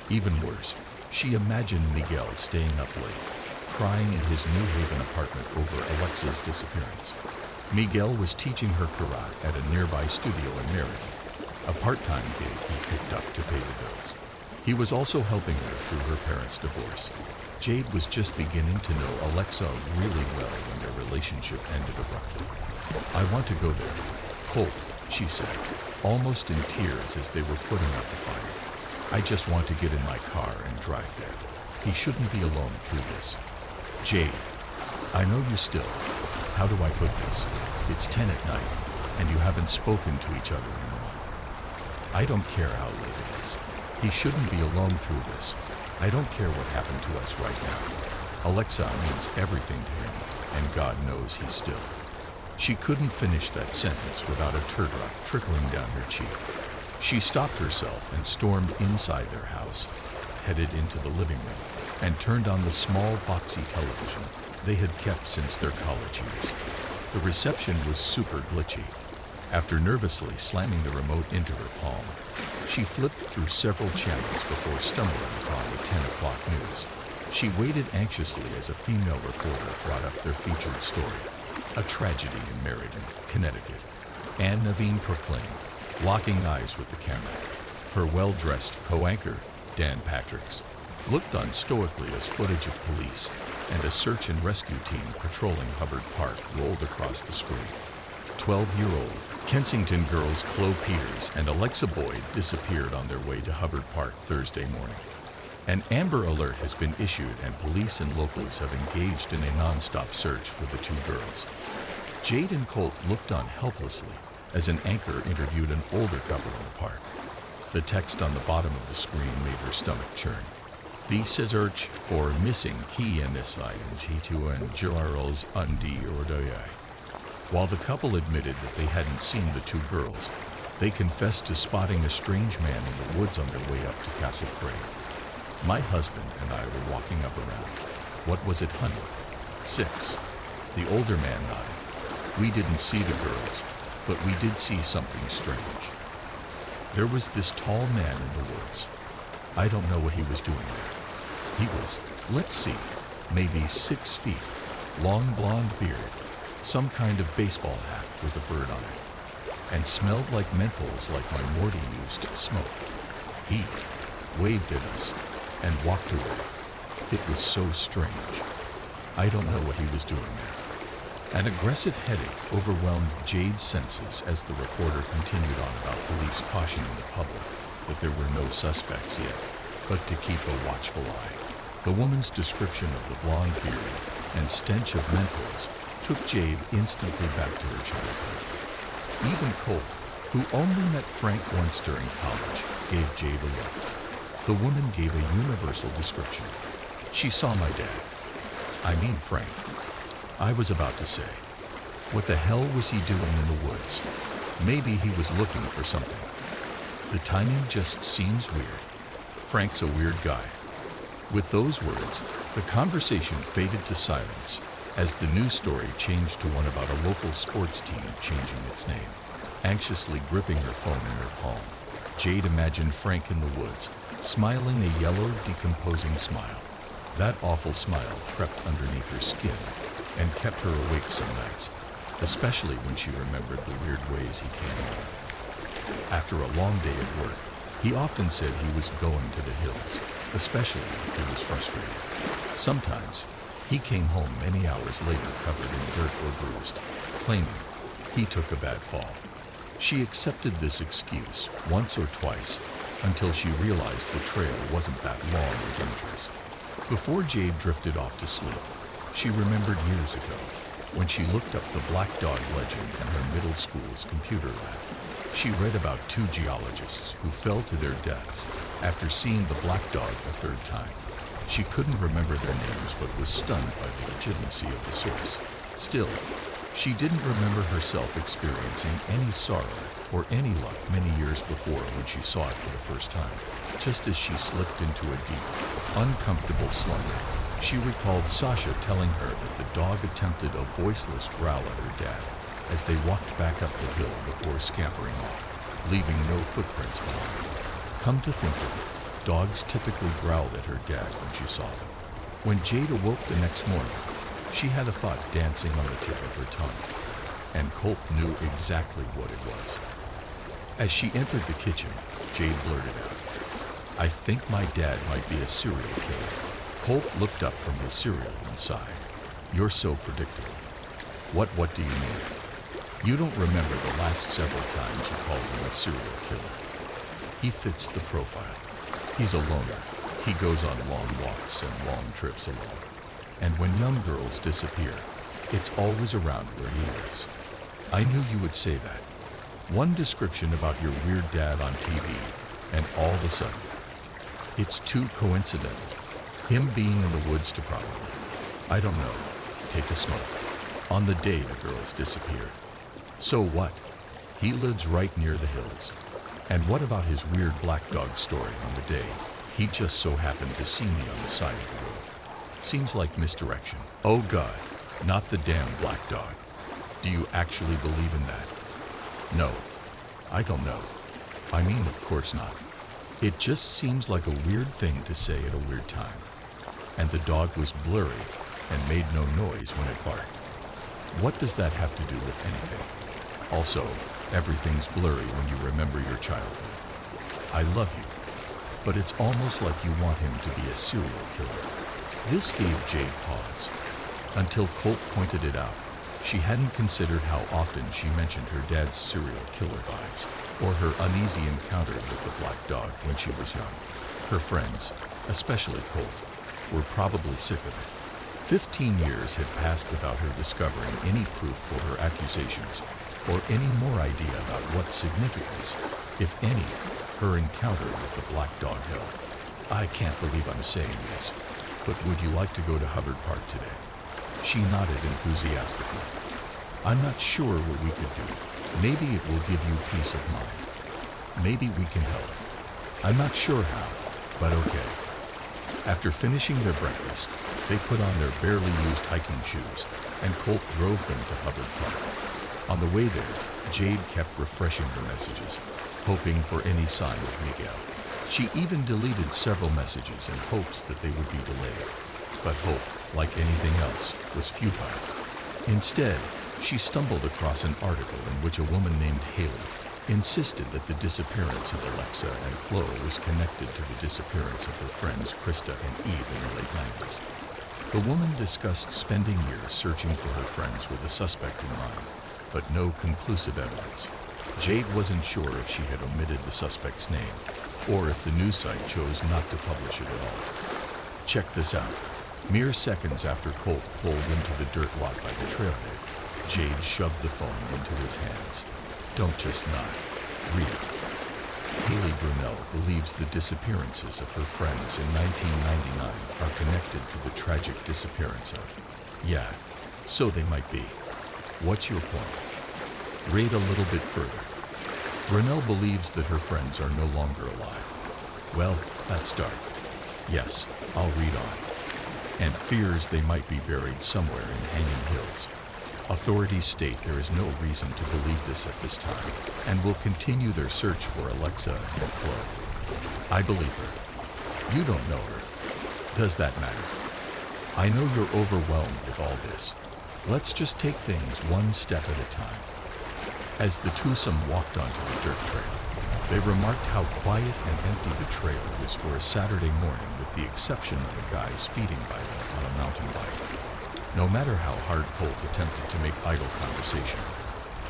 A: Even worse, she imagined Miguel staying up late, crying in his New Haven apartment over Alexa's disappearance. Miguel was teaching her karate at a nearby studio in Meriden, a part-time gig he picked up to pay the bills. He was also helping her through her parents' divorce. Jade was just beginning to know Alexa really well when their relationship ended abruptly. I want to go there. Colt, she said, almost in tears as they were putting out the fire. I just want to get in my car and drive there. He shouldn't be alone through this. Jade, I know you still. How do I put this? It's 10 at night, and you haven't spoken to each other in a month. I don't care how late it is. He shouldn't be alone through this. I don't care what happened to us right now. Alexa means everything to him, and God knows he's still. She couldn't finish that sentence without a teardrop trickling down her cheek. She stopped herself and stormed inside their house, headed into the living room, and turned on the small boxy television they had kept since their college years. The reception was super glitchy. After nervously slamming the remote into her palm, she flipped through several channels before stumbling upon the 10 o'clock news. She waited anxiously as a female reporter brought up their featured story, a tragedy in Meriden, Connecticut. Anne Naveen proclaimed, locking eyes with the camera. Her well-dressed co-anchor, Dan Patricks, looked on stoically as footage of police and a search and rescue team patrolling Hubbard Park rolled across the screen. 12-year-old Kensington girls Chloe Peters and Alexa Boyd disappeared on their way to Hubbard Park Thursday morning. An Amber Alert has been issued and police and locals have engaged in a non-stop search for the two girls. Jade and Colt looked on helplessly as an anchor interviewed an older couple in the park. The text on the bottom of the screen made her stomach churn. The search for missing key in this line G2 and Girls undi ordoyai. While the couple admitted that they hadn't seen the two girls, they confessed to spotting a strange man in the woods on their way up to Castle Craig. My husband and I were walking up around. What was it, honey? 6. The older man nodded. We didn't see the girls, but we did see something strange. There was this tall man in the woods. I don't know what he was doing there. He was, let's see, maybe 6 feet, long blonde beard, some kind of baseball hat with a bird on it. and smelled like menthols like my Morty used to smoke. He waved at us and walked away. It was so strange. I don't know what he was doing there. An aggressive headache overwhelmed Jade's senses as the reporter continued on about police cautioning the public that there were no suspects yet, but to keep a watchful eye. The woman's description of the blonde beard and stench of menthols took Jade instantly back to her childhood. Even Colt, who only met Frank once during college, gave Jade a look. The woman gave a universal description. She saw my dad. I mean Frank. I was about to say, what the hell was he doing in the woods? Maybe he was looking for something. The timing just seems weird. Frank's a weird guy. With those words, the conversation faded to silence as the news story changed to one about a local sports team changing its name. Anxiously gripping her phone in her palm, Jade imagined Frank in the woods, smiling a yellow, decomposing smile. That awful smile crept underneath her skin and kept her awake some nights, especially when she remembered the weird ways he came home. After a long day at work, he often said he was going to the hills, especially if he was frustrated. Sometimes, he came home many hours later covered in dirt or bruised, claiming he took a bad fall. She accepted this excuse once or twice until she realized the trail wasn't that long or dangerous. Before Jade drifted off to sleep, she remembered years ago when she looked up the black dog legend in her middle school's computer lab. She read about two geologists who fell to their deaths after seeing the black dog a third time. She couldn't remember their names but was stunned by the legitimacy of the source. Still, she didn't remember herself experiencing any sorrow or any luck many years before when she saw it for the first time. Just as she slipped into a deep, uncomfortable slumber, she recalled Sasha telling her that the dog attempted a voiceless growl at her dad as they walked back up the hill before scampering off, leaving no footprints behind. Come to think of it, dogs typically growled at her dad when she saw them. When Jade awoke the next morning, she had a thought dancing on the tip of her tongue, and Colt knew exactly what it was. As she entered the kitchen, Jade blurted out, "I think my dad might be a serial killer." Colt looked up from his cereal and sighed. "You're so predictable." What do you mean?" "You don't remember the last several times you called him a serial killer. He fits the profile. He's a loner. He goes on long walks and long trips alone. And when young girls disappear, it's always around where he lives." "I knew you would say that. One description about your weird dad on TV, and all of a sudden, it's too coincidental. Him being in the woods to probably, I don't know, take a smoke on the day the girls disappeared. So what? He lives right near the hills. And what about his weird black dog story on the day he just so happened to see me on the side of the road? Seems like misdirection." "Oh God, not the damn black dog. Do you actually believe in that?" "No, I don't know. I mean, of course not. It just seems like a weird thing to say at a weird time. And the dog was blurry and made no noise when it barked. What does that have to do with anything? Also, everything's blurry when you remember your childhood. I love you, but it's almost like you want him to be a serial killer." This gave Jade pause. Until Colt pointed it out, she hadn't considered how often she mentioned her dad's serial killer vibes, or her uneasy encounter with the black dog when she was young. Her friends, especially Colt, were probably sick of it. 15 years had passed without her discovering any proof for her accusations, or any more idea about what significance, if any, her encounter with the black dog held. "I can't believe I'm saying this, but would you like to go to Hubbard Park today?" She nodded enthusiastically. "I'm not sure what we could do. Maybe it will give you peace of mind. Maybe we can help. I'm not sure how, but okay." After finishing their breakfast, they put on their barely used hiking shoes, and Colt drove them to Hubbard Park. On the way there, Jade kept refreshing her messages, hoping for any sign of Miguel. She even deleted several messages in hopes that they would be delayed. But hope, like anything else, was futile. Instead, She stumbled across an article in which a woman named Haley insisted that the disappearance of Alexa and Chloe was connected to the disappearance of her friends Krista and Eve in the late 90s. The woman discussed spending years searching for her friends with a suspect in mind, but no conclusive evidence. Jade wasn't sure if she had omitted the suspect's name, or if the news site chose not to publish it at all. Check this out. Mere seconds after Colt pulled into the dirt lot by the trailhead, Jade shoved the phone into his hands. Don't just nod. Read it. Haley Brunel believes the disappearances of her friends in 1999 are connected to the tragic disappearance of... Yeah, so they might be. What's your point? Read a little bit further. Brunel believes that her friends are no longer alive. Well, that's dark. Yes, I'll read on. And fears they might be buried somewhere in Hanging Hills. Authorities state there is no reason to believe this at this time, and will continue their search for Alexa and Chloe. I believe her. You don't know her. Does that matter? I know you're overwhelmed with all this. Let's just take things one step at a time. As the twosome walked onto the dirt trail, they remarked how quiet and empty the trail was for a Saturday morning, with the exception of a guy speeding by them on a mountain bike. No matter how hard Colt attempted to make idle conversation,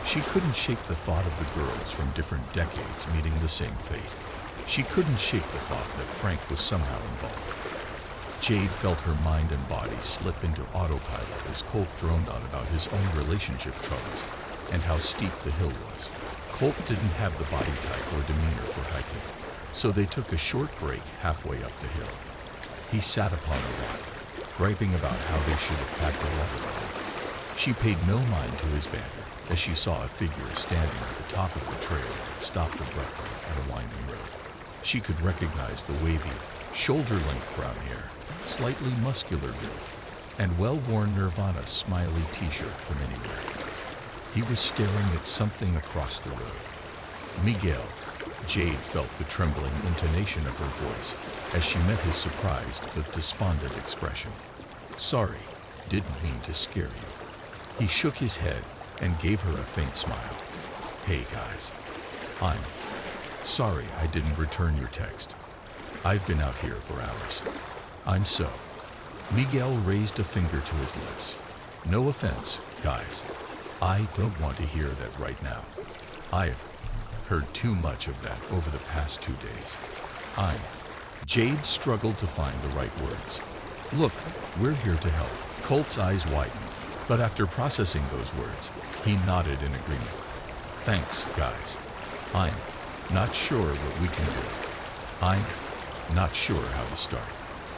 A: she couldn't shake the thought of the girls from different decades meeting the same fate. She couldn't shake the thought that Frank was somehow involved. Jade felt her mind and body slip into autopilot as Colt droned on about his own relationship troubles and how steep the hill was. Colt didn't have the body type or demeanor for hiking, so they took a short break halfway up the hill. He sat upon a rock, griping about how they should have packed a water bottle. She paid no mind to his banter as she saw a figure standing at the top of the trail that stopped abruptly at a winding road. She could recognize the wavy, shoulder-length brown hair, slightly muscular build, and well-worn Nirvana smiley t-shirt from anywhere. He was staring at something across the road. Miguel. Jade felt the trembling intonation of her voice as she met his surprised but despondent expression. Sorry, didn't mean to scare you. He shook his head and gave her a faint smile. Hey guys, I'm sorry I didn't return your text. I've been out here for hours. I'm so... Miguel raised a finger to his lips. No offense, guys. I don't want to hear that right now. I've heard too much of that over the past 2 days. Jade struggled to find the right words. Look, we're here to help. Colt's eyes widened, but after processing those words, he nodded in agreement. Thanks, guys. I'm not sure what we can do. I'm not sure how to start.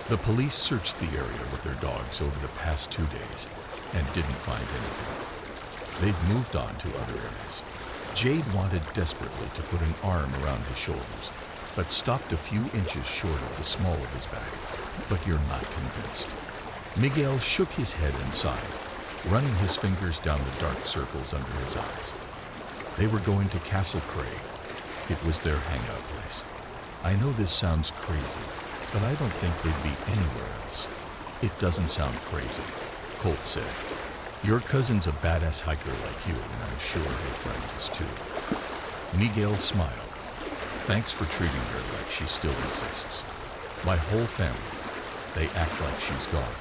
A: The police searched the area with their dogs over the past 2 days and didn't find anything. They've moved on to other areas. Jade wanted desperately to put an arm around his shoulders, but stopped a few inches short of the small of his back. But you're not convinced. Miguel shook his head and sighed, running his fingers down the dark circles under his eyes. They were going to Castle Craig. It was their hangout place. I know this sounds crazy, but I don't think they'd be anywhere else. It doesn't sound crazy, Colt said. Your cousin's a badass hiker like you, and I'm sure her friend is too. Miguel smiled. Thanks for treating her like she still exists. My whole family, they act like she's gone.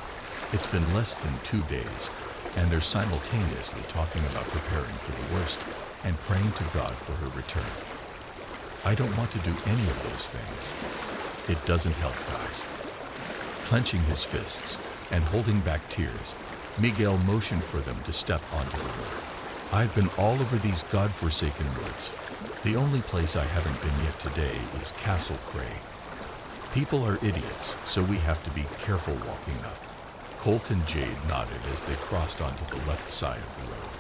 A: It's been less than 2 days, and they're simultaneously talking about preparing for the worst and praying to God for her return. I don't want to do any of those things. It doesn't help, guys. Clenching his fists and holding back tears, Miguel motioned for them to step onto the road. I've been all over these godforsaken woods. The only place I haven't been yet today is Castle Craig. People are idiots, so we have to be careful walking up. Colt and Jade nodded as they crossed onto the left side of the road.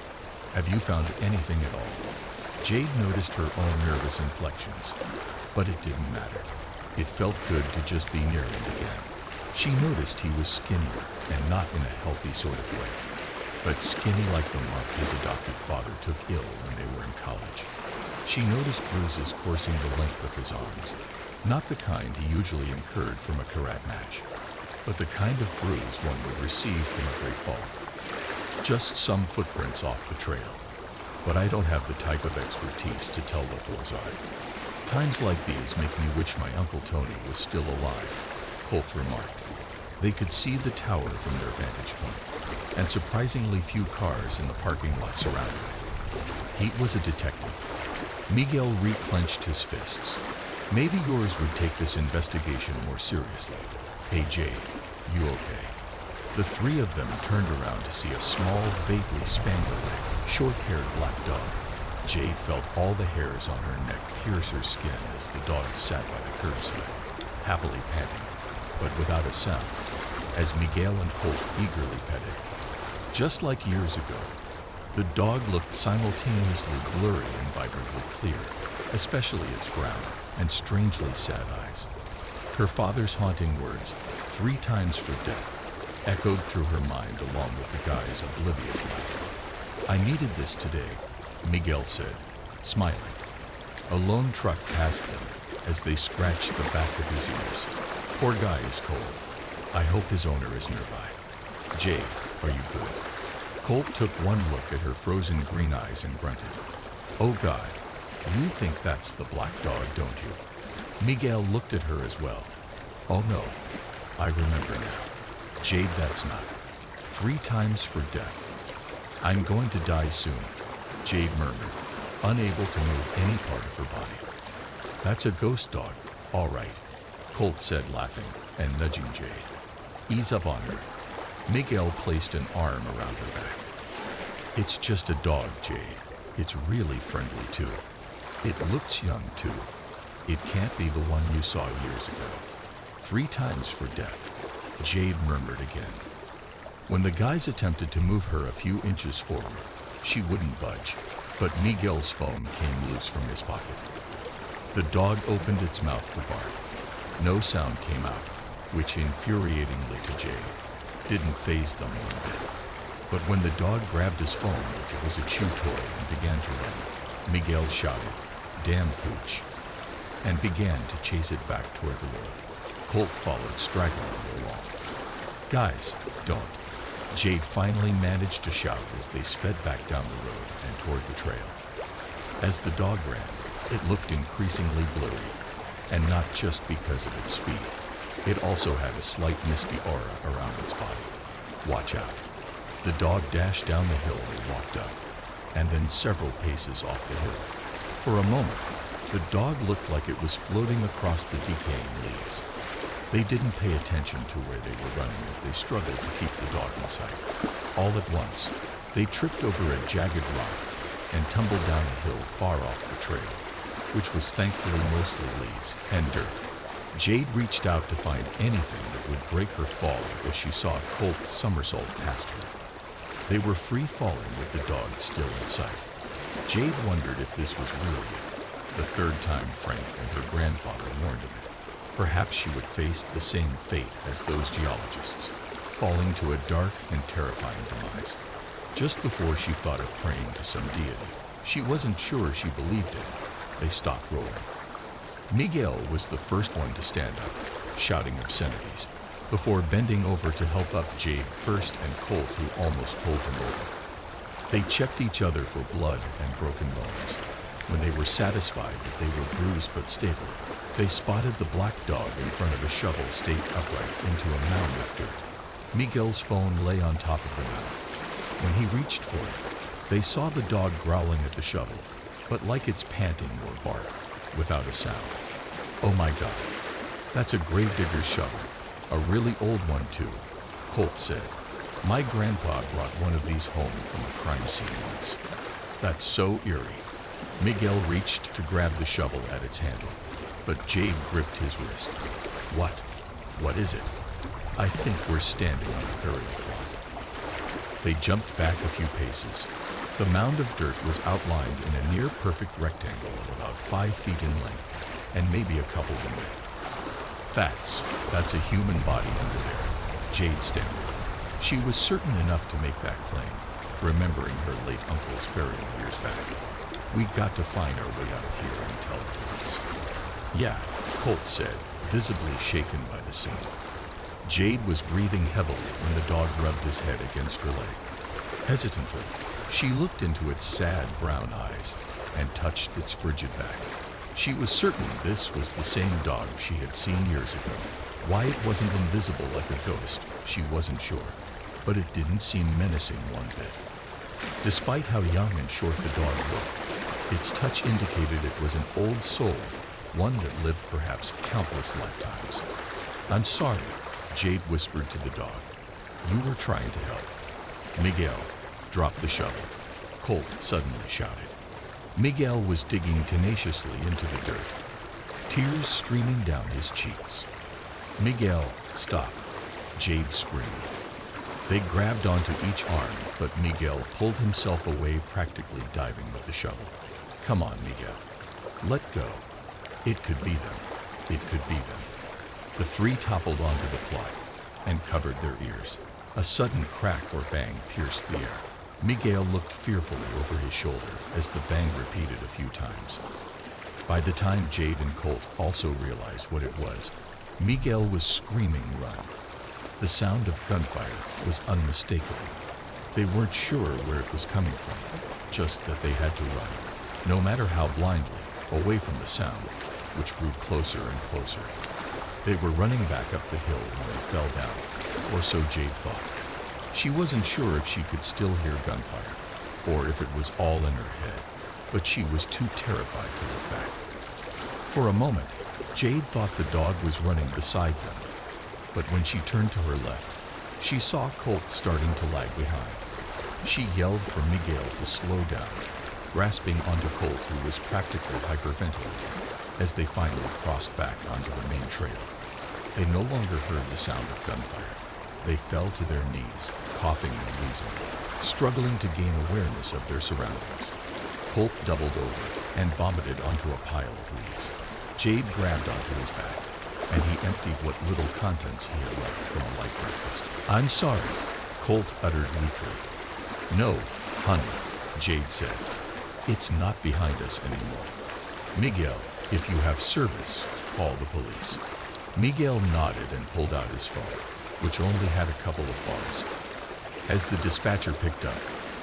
A: Have you found anything at all? Jade noticed her own nervous inflections, but it didn't matter. It felt good to just be near him again. She noticed he was skinnier and not in a healthy sort of way, but skinny like the month his adopted father took ill when they were in college. She noticed bruises coursing the length of his arms, not the kind he usually incurred from a karate match, but the kind of bruise one would receive from a great fall. Just some footprints off the trail. But I don't have the type of expertise to tell what those are. Times like these make me wish my Uncle Tony was still alive, Colt remarked. They could see the tower from their vantage point, and surprisingly few cars in the parking lot surrounding it. He was a detective. Miguel reclenched his fists. Maybe yours would take this investigation more seriously. Hey Jade, you okay? The three of them turned around to see a small, vaguely spangled, short-haired black dog. Jade felt all the hairs on her neck pierce her skin as the dog sat by the curbside, happily panting, but without a sound, as Miguel and Colt eagerly petted. Just like years ago, the dog looked simultaneously blurry and vibrantly clear, especially its brown and strangely sad eyes. Her father's haunting words, 3 times for death, echoed through her mind along with the guy's oblivious laugh. I needed this today, Miguel said, smiling. A lone truck passed them as they scratched the back of his ears. Poor guy is cold. I hope his owner is nearby. Jade, are you good? Colt took one look at her frozen green eyes and grunted. Oh God, you think that's the black dog, don't you? Miguel looked at her as well. Oh no, I remember now. Jade, that's not. 3 times for death. I'm going to die soon, Jade murmured, unable to move any part of her body. That's a ghost dog, all right, Colt said, laughing and nudging Jade. Ease up on her. Miguel placed an arm around her back. It's just a dog, Jade. It's really friendly too. It looks young too. It can't be the one you saw years ago. 3 times for death, Jade murmured again. When the guys attempted to move her a few inches forward, she wouldn't budge, but Miguel's phone came loose from his pocket. The dog opened its mouth to bark. No sound came out, which infuriatingly to Jade didn't faze them one bit. But when the dog grabbed his phone like it was a chew toy and began to run, Miguel shouted, "Damn pooch," and began to chase it back toward the road. Colt followed stragglingly along. Guys, don't. Jade finally managed to shout as they sped back down the road and toward the trail. As the dog ran, it looked increasingly blurry, and not just because of its speed. It also had a slight misty aura around its body. Watch out. The dog dashed down the hill they walked up, and then several paces off the hill. For a moment, the dog looked like it was floating across the decaying leaves. They didn't pay attention to where they were running as they struggled to keep the dog in sight. All at once, they tripped over a jagged rock and tumbled down a hill far off the trail, which was thankfully mostly leaves and dirt. Jade reached out to find anything that would break her fall as she saw Colt somersault past her. They were free falling with the dog still in sight. Jade wondered if this was really it, the 3rd time Frank and her grandfather warned of it. Perhaps she would face the same fate as those geologists, falling to a dark and terrifying demise. Just before she thought of praying to some deity, she wasn't sure she believed it. They stopped rolling. Miguel was the first one to stand up, shouting obscenities, before bending over to help up Jade first and Colt, who almost pulled him over. They checked each other for blood and broken bones. When they were satisfied that they were bruised but stable, they spotted the black dog in front of a shovel staked upright into a mound of dirt. Miguel's phone lay on top of the mound. When he reached for it, they saw the dog growling at the shovel, but like its panting or bark, without a sound. Oh my God, that's a gravedigger's shovel, a really old one too, Colt said. My grandpa brought one of these home from a crime scene once. That's so eerie. Miguel reached to grab the shovel at its handle, but Jade gripped his wrist. What? What is it? I think we're standing on a burial plot. They jumped back a few paces. The mound of dirt was outlined in a near-perfect rectangle of about 5 feet in length and maybe a couple in width. Facts, that's a human body under there, Jade stammered. She was certain enough to make that claim, remembering her late uncle's burial years back. We got to find our way out of here and tell the police. Yeah, Colt said, visibly shaken by the scene. Jade was breathing heavily when the dog rubbed his head against her leg. Hesitantly, she looked into its sad brown eyes and touched its frigid back. She was certain this was the same dog she had seen years ago. Why it wasn't invisible like a ghost, she wasn't sure, but it didn't seem menacing one bit. Despite how young and short the dog looked, its touch indicated it was an old soul, one that lived perhaps countless lifetimes. "I'm sorry," Jade whispered to the dog. "You were trying to help." "Miguel, drop the shovel," Colt suddenly shouted. Miguel was digging tenaciously into the dirt, tears streaming down his cheeks. "Miguel, stop," Jade screamed. They grabbed onto each arm, but Miguel pulled himself away, practically diving with the shovel. "Come on, Miguel. Let go." It could be them. It could be them. The three toppled onto the plot and covered their ears. A sudden crack or bang pierced the air. Miguel looked fearfully over his shoulder as the bang repeated a few times. By the time Jade and Colt also realized what it was, Miguel was screaming run. The sound of gunfire was unmistakable. They weren't sure where it was coming from, just that they had to run, no matter how blindly, away from the sound, which grew closer and closer. They were running back up the hill when they fell down, or so Jade thought. She wasn't sure if she could still hear gunfire, or if it was all in her head, but she was too terrified to look back. For a moment, Jade thought the dog was running beside them, but when she turned to her left, she saw Colt starting to lag behind. She yelled for Miguel to slow down, grasping onto Colt, who was practically hyperventilating, as they finally crossed back onto the main trail. They no longer heard the sound of gunfire. They fell to their knees, coughing and wheezing, struggling to gain awareness of their surroundings. Colt doubled over and vomited onto a pile of leaves. Jade grabbed onto his back, and he emptied what little contents he had left from a light breakfast. "I'm sorry," Colt uttered weakly. "No, honey," Jade said. "It's not behind us anymore. Miguel, if you have service, call the police." Miguel nodded and pulled out his phone, which only had a couple of bars. As the dispatcher picked up,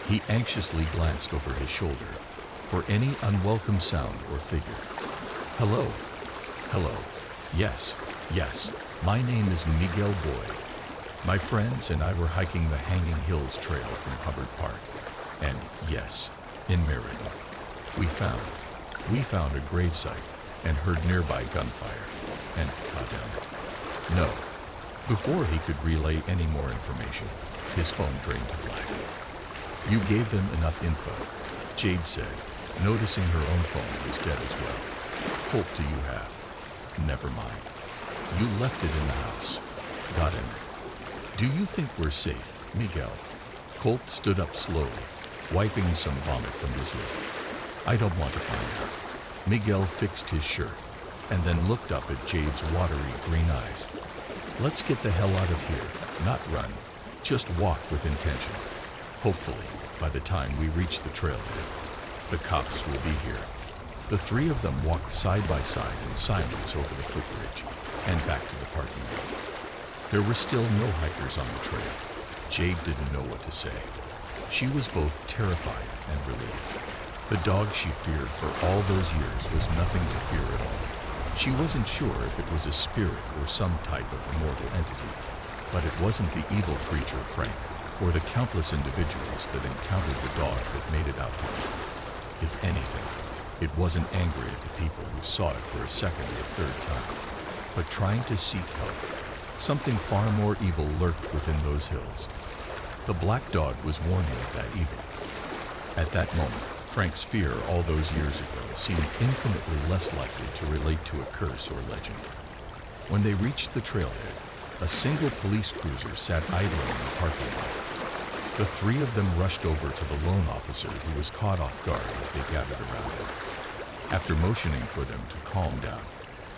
A: he anxiously glanced over his shoulder for any unwelcome sound or figure. "Hello. Hello. Yes, my name is Miguel Boyd. My friends and I were hiking the Hanging Hills Trail from Hubbard Park, and yes, in Meriden. We found a gravesite and heard nearby gunfire, and goddamn it. No." Before he could relay any more information, his phone drained to black. "You gave them enough info," Jade said, noticing her own phone was dead as well. "Colt do you have?" "Never mind. You left it in the house. Got in it. Do you think we're safe, Miguel?" Colt stood up slowly, wiping some vomit from his lip. "I don't want to find out." Miguel fixed his shirt and then looked up at Jade's watery green eyes. "Let's get the hell out of here, not run. Just walk with intention. Hopefully, by the time we reach the trailhead, the cops will be here." The three of them walked side by side in silence over the footbridge and back to the parking lot. There were still no hikers on the trail. Jade didn't know what to say. She was both terrified and relieved. The dog she feared for all those years was nothing to fear at all. She wasn't sure if it was a spirit or some type of immortal entity, but it wasn't the evil creature Frank or the countless individuals that encountered the dog that made it out to them. If anything, it wasn't angry at the people who saw it for a second or third time, but trying to seek help. Something far more evil lurked within those hills. The black dog was warning of that evil. At that moment, Frank's fear all those years ago seemed infinitely less likely to relate to a curse or legend. When they reached the trailhead, a single police cruiser sat idling in the parking lot. The three of them rushed over to the lone officer, who was caught off guard as they gathered around him. After motioning for them to calm down,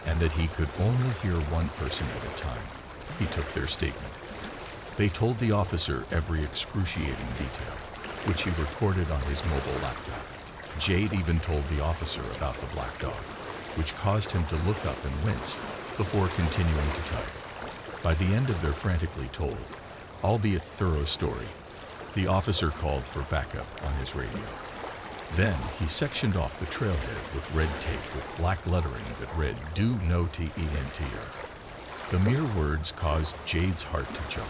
A: and that he could only hear one person at a time, he took their statement. They told the officer every excruciating detail, which he recorded on his mobile laptop. Jade even told the officer about the black dog, which caused him to look up and wince before continuing to type. By the end of their frantically told, albeit thorough story, The officer called for backup on his radio. Then he sectioned off the trailhead with red tape with black lettering that read, "Do no TENTer." The mere words caused Jade's heart to jump.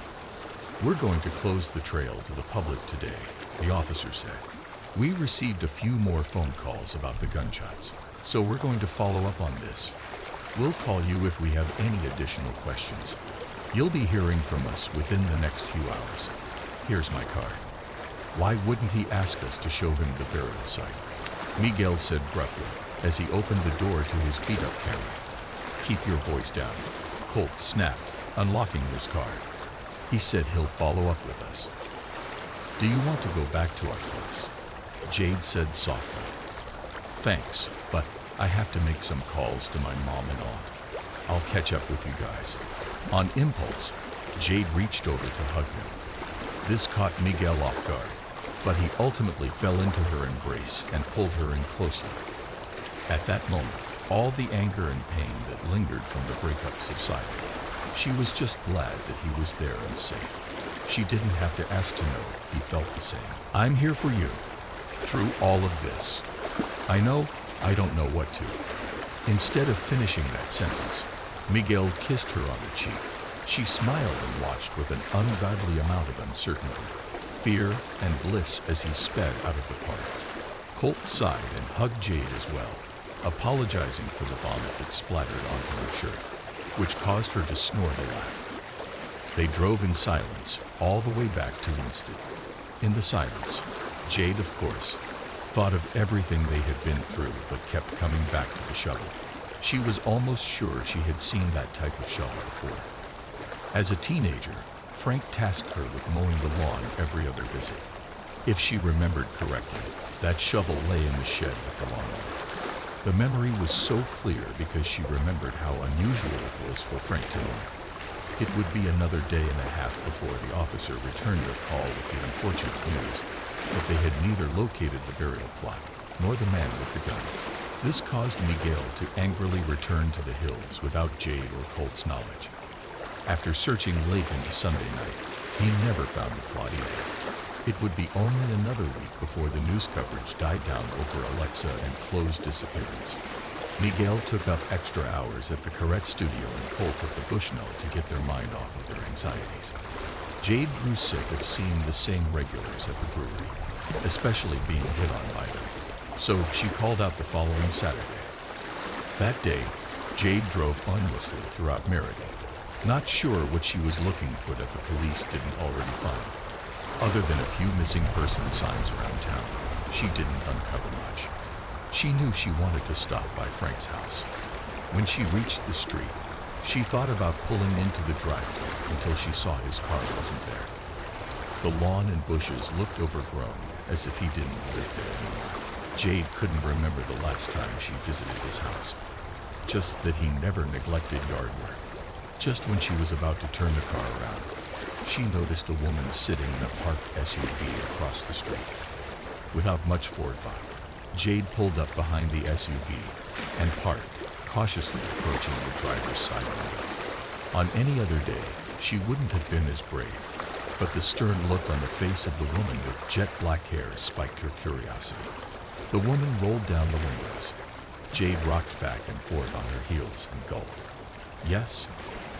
A: "We're going to close the trail to the public today," the officer said. "We received a few more phone calls about the gunshots, so we're going to follow up on this. We'll call you if we have any additional questions. You'll be hearing from us within the next few hours. Here's my card." Why wouldn't he ask us to show him the burial site? Miguel said gruffly as he opened the door to his beat-up camera. "Keep your voice down," Colt snapped, unlocking his card. He said he'll follow up with us. "Do you want to go back to our place?" Jade said softly. "Thanks, but I have to make some calls to my mom and aunt. I'll catch up with you guys." On impulse, Jade reached over to hug him. This caught Miguel off guard, but he ultimately fell into her embrace and pulled her in closely. At that moment, all the anger and pain that lingered from the breakup subsided. She was just glad that he was there and safe. She didn't have to ask to know he felt the same. "I'm here for you, through all of this. I know I don't know what to." Instead of finishing that sentence, Miguel kissed her on the cheek. She smiled and watched with an ungodly amount of uncertainty, fear, and bliss as he sped out of the park. Colt sighed and hugged Jade as well, apologizing for the vomit that splattered onto her shirt, which caused her to snort a laugh. They drove in silence all the way back to Winston. In the silence, Jade, of course, thought of everything they had been through but kept coming back to the shovel. She was almost sure she had seen that type of shovel before. As a teenager, Frank tasked her with mowing the lawn every other visit. If she remembered correctly, that shovel lay in the shed with the lawnmower. The memory was so clear because she remembered how unusual it was for Frank to know it. It would be another day and a half before the officer returned their call with the unfortunate news that they had neither located the burial plot nor the man with the gun. This caused Miguel to angrily return to the hills without Jade or Colt's knowledge. After searching late into Sunday night, he never found the plot either. It would be only another week before the news coverage died down over Alexa and Chloe's disappearance. Miguel took up extra hours at the Corrette studio and Colt at the Bushnell to get their mind off of their anxieties. Jade grew sick of seeing the same regulars at the brewery, especially being hit on by them, so she called out the following Saturday. That day, Jade drove aimlessly throughout Meriden, not sure what she was looking for that the police didn't already find. Other than a few missing person signs around town, she didn't uncover much. She knew she wanted to stop by Frank's house. When she reached the street, she thought about pulling into the driveway until she saw his car wasn't there. The lawn and bushes looked overgrown, as if he didn't live there anymore. Jade couldn't remember the last time she visited his house, just that he never neglected yard work. Just when she was about to turn the car around, she noticed a woman sitting in a parked SUV across the street. Without much forethought, Jade pulled up behind the SUV and parked, cautiously approaching the driver's side window. On any other day, she wouldn't have been as brave, but the stern look on the face of the woman with jet black hair spiked her curiosity. The woman rolled down the windows. Jade rocked back and forth on her heels and gulped. "Yes?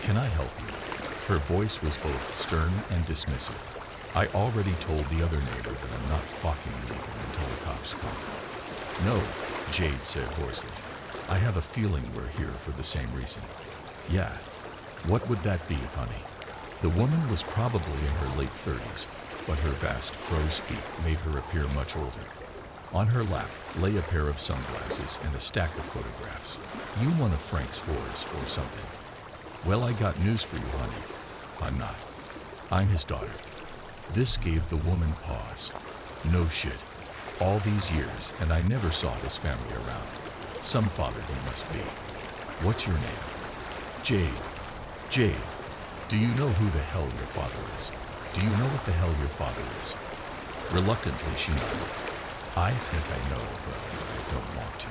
A: Can I help you?" Her voice was both stern and dismissive. "I already told the other neighbor that I'm not walking leaving until the cops come." "No," Jade said hoarsely. "I have a feeling we're here for the same reason." "Yeah. What would that be, honey?" The woman was probably in her late 30s, but her vast crow's feet made her appear much older. On her lap lay a pair of sunglasses and a stack of photographs. "You one of Frank's whores or something?" "Well, I got news for you, honey. I'm not. I'm his daughter." This gave the woman pause. "No shit. All these years, and I never saw his family around. Some father he must be. What's your name?" "Jade." "Jade, do you know who the hell your father is? Do you know what the hell your father is?" Reluctantly, she nodded. "I think I know, but I don't want to."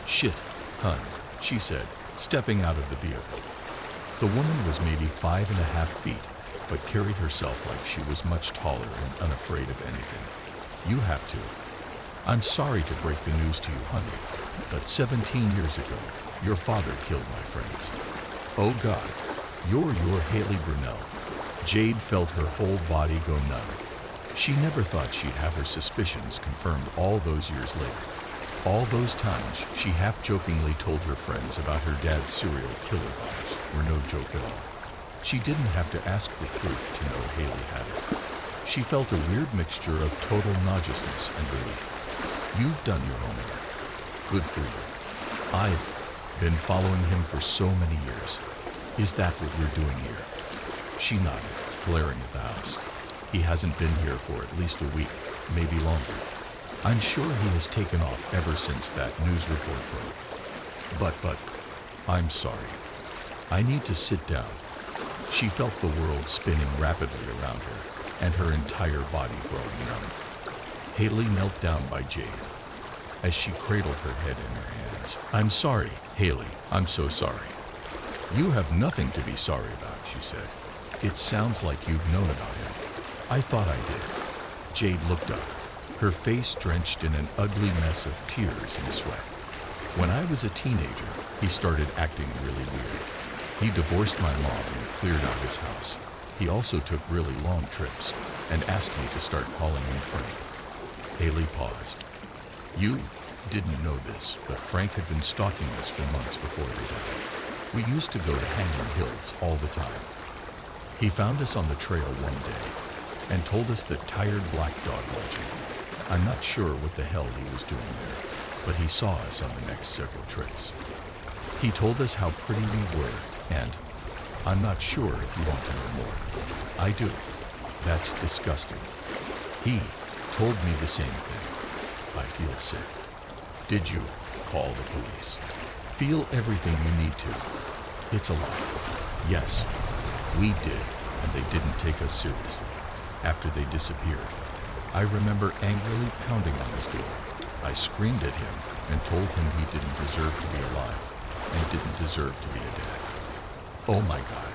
A: "Shit, hun," she said, stepping out of the vehicle. The woman was maybe 5.5 feet, but carried herself like she was much taller and unafraid of anything. You have to. I'm sorry to break the news to you, honey, but 17 years ago, your father killed my friends. Oh God, you're Haley Brunell. Jade felt her whole body go numb. She never thought she'd have her suspicions confirmed all those years later. All those times she half-jokingly told her friends about her dad's serial killer vibes were no joke at all. She didn't have to ask for proof to know Haley had it. She felt a weird mixture of total nauseousness and relief. You've done your homework. Good for you. I've been following him for so many years. Is that what you're doing here? She nodded, glaring at the house. He hasn't been here for at least a week, maybe longer. I'm sure he has taken off ever since that news report broke. But, I'm sorry. I need to sit down. She felt the world spinning rapidly around her, and her entire body growing numb. Haley knelt down by Jade. As she cradled her head in her hands. I'm sorry, Haley. I'm so sorry. You have nothing to be sorry about, she said. It sounds like you've known about him. I thought I did. Jade looked up, her face drenched in an ugly mess of tears and sweat. When I was a teenager, he started acting really weird. He divorced my mom and cleared out his house. He also took really long trips and asked me to start calling him Frank. Haley paused. You didn't know this, but Frank had been stalking us for months before they died. We used to go to Hanging Hills all the time. He found us on the trail one day and told us that tired black dog legend. I'm not sure what the hell he was doing there, but he saw us on the next several trips. He told us how pretty we were, and I'm not sure if you want to know more. I do. That's disgusting. He told me the same thing. I feel sick. Did you call the police? Feel everything you need to. It's a lie. Yes, we did, and they didn't take us seriously. After they disappeared, I remember angrily pounding on his door. I screamed at him and told him he didn't deserve to be alive and didn't deserve to be a dad. Oh my God.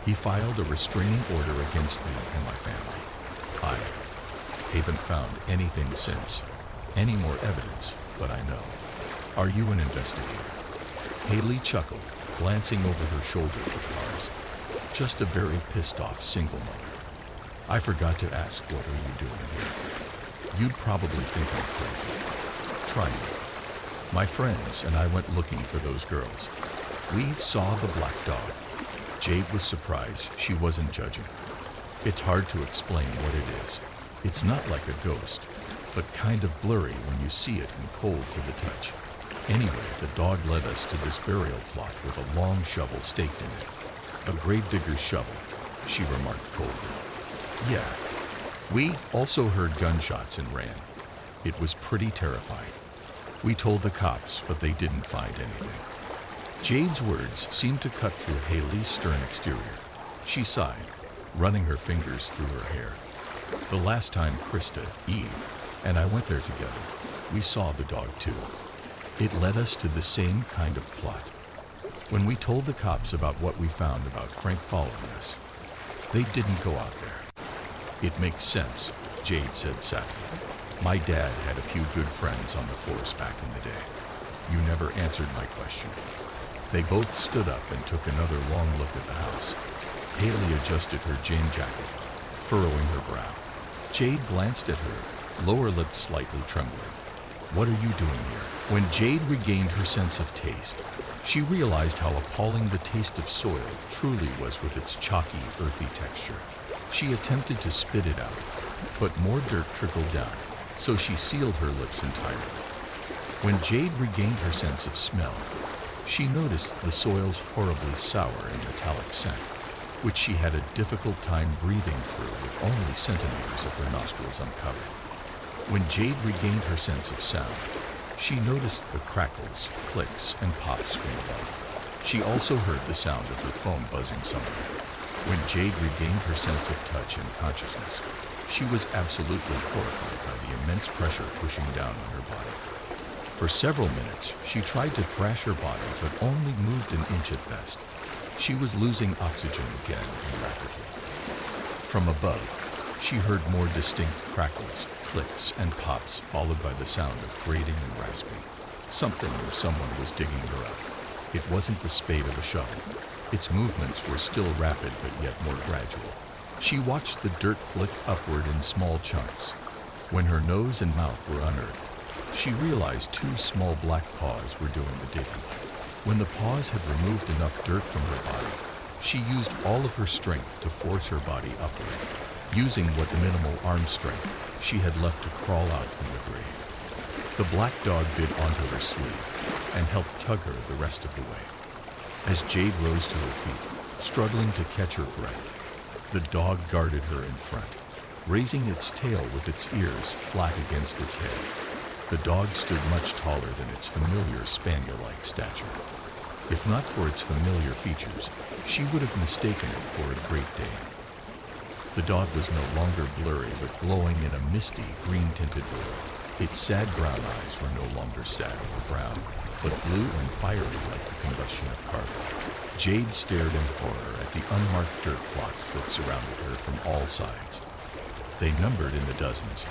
A: He filed a restraining order against me and my family. I haven't found anything since. Any more evidence, but I know. Are you an investigator? Haley chuckled, glancing over her shoulder at the cars. Just a very pissed-off single mother. I forgot to ask, what are you doing here? You'd probably think I'm crazy. Try me. My friends and I went looking for those girls. We saw the black dog. Jade was surprised she wasn't judging. It's hard to explain what it is. It's not like a ghost, but kind of blurry when you see it and cold to the touch. Anyway, the dog led us to this burial plot with a long shovel staked in it. A gravedigger's shovel, she remarked coldly. Yeah. We also heard gunshots and ran. It was pretty terrifying. We told the cops, but they didn't find anything. Jade's words seemed to cut through Haley's stern exterior. She sighed, running her fingers through her hair. The last time Krista, Eve, and I went there together, we saw the dog too. It led us to the same kind of plot. When we told the cops about what we found about Frank following us, they didn't go out there. It makes sense, Jade said sadly. My dad had a few good friends on the force back in the day. You never answered my question. They both stood up and took another long look at the house. Haley adjusted her jean jacket, furrowing her brow. Jade glanced at her, lower lip slightly trembling. What are you doing here? When Jade regained her sense of taste, she realized how appalling the taste of soil truly was with its chalky, earthy texture. She attempted to spit it out, but more dirt trickled down, so she sealed her lips entirely. When Jade regained her sense of smell, she noticed the soil's horribly sour and metallic scent, which she had a difficult time breathing through with only centimeters of her nostrils uncovered. When Jade regained her sense of sound, she noticed the crackles, clicks, and pops from above. She also heard the sound of the phone buzzing somewhere. When Jade regained her sense of touch and consciousness, she was absolutely horrified by the immense pressure pushing down on her body. For several minutes, she tried to thrash her body, but only moved an inch at best. She was losing oxygen again and rapidly. From above, she heard more distinct crackles, clicks, and pops, followed by the sound of grating and rasping. Something or someone was digging her up. It wasn't the spade of a shovel. Its movements were still rapid but yet more gradual. She watched the dirt flick upward in small chunks. When her nose and mouth were unearthed, she realized two small black paws were doing the digging. When the paws had removed enough dirt from her body, she used all of her strength to force her body upward. Using what minimal arm strength she had left to crawl out from the grave. The black dog bit onto her sleeve and helped tug her the rest of the way. As Jade rose to her feet, struggling to catch her breath, the dog guarded her in front, raising its tail with its ears flat against its head. The dog stood much taller than its familiar spaniel-like stature. If not for its familiar features, she would have mistaken it for a Great Dane. The dog was no longer blurry but glowing in a misty, green-tinted world. Its sad brown eyes were no longer sad or brown, but blue and fiery like the combustion of carbon. Jade stared in horror at the unmarked dirt plots that surrounded her from all sides. They numbered in the dozens,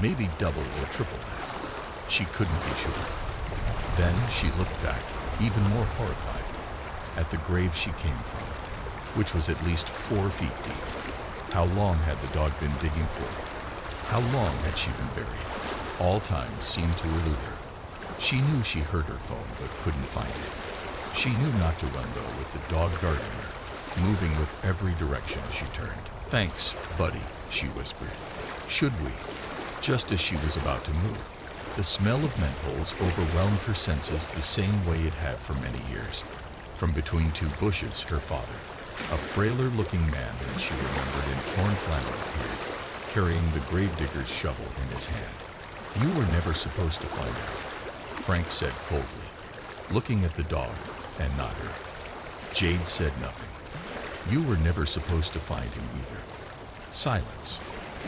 A: maybe double or triple that. She couldn't be sure. Then she looked back, even more horrified, at the grave she came from, which was at least 4 feet deep. How long had the dog been digging for? How long had she been buried? All time seemed to elude her. She knew she heard her phone, but couldn't find it. She knew not to run, though, with the dog guarding her, moving with every direction she turned. "Thanks, buddy," she whispered. "Should we?" Just as she was about to move, the smell of menthols overwhelmed her senses the same way it had for many years. From between two bushes, her father, a frailer-looking man than she remembered in torn flannel, appeared, carrying the gravedigger's shovel in his hand. "You were never supposed to find out," Frank said coldly, looking at the dog and not her. Jade said nothing. "You were never supposed to find him either." Silence.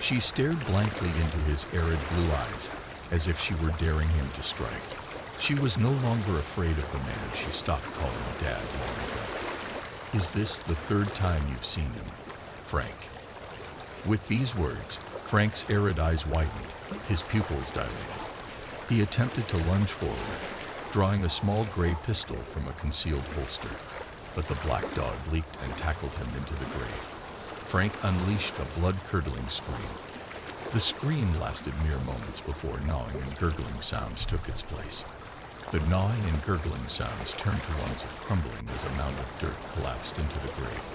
A: She stared blankly into his arid blue eyes, as if she were daring him to strike. She was no longer afraid of the man she stopped calling Dad long ago. "Is this the third time you've seen him, Frank?" With these words, Frank's arid eyes widened, his pupils dilated. He attempted to lunge forward, drawing a small gray pistol from a concealed holster, but the black dog leaped and tackled him into the grave. Frank unleashed a blood-curdling scream. The scream lasted mere moments before gnawing and gurgling sounds took its place. The gnawing and gurgling sounds turned to ones of crumbling as a mound of dirt collapsed into the grave.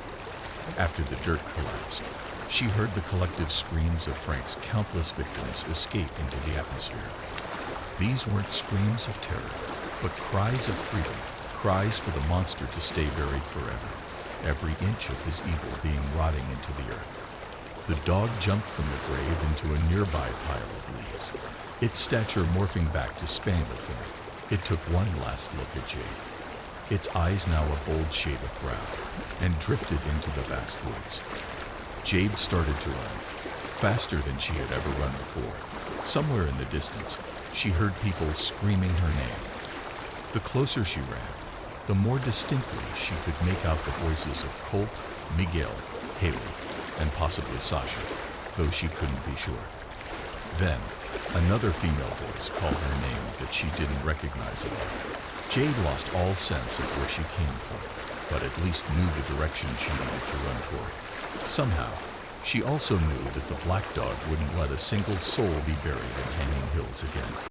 A: After the dirt collapsed, she heard the collective screams of Frank's countless victims escape into the atmosphere. These weren't screams of terror, but cries of freedom, cries for the monster to stay buried forever, every inch of his evil being rotting into the earth. The dog jumped from the grave into a nearby pile of leaves, its stature morphing back to spaniel form. It took one last look at Jade, its eyes now a bold shade of brown, and drifted into the vast woods. Jade started to run, faster than she had ever run before. Somewhere in the distance, she heard people screaming her name. The closer she ran, the more distinctly she could make out the voices of Colt, Miguel, Haley, and possibly Sasha, though she couldn't be sure. Then, another female voice called her name that she didn't recognize at all. Jade lost all sense of where she came from, but at least knew the direction she needed to run toward. Somehow, she also knew that the black dog wouldn't let a single soul be buried in Hanging Hills again.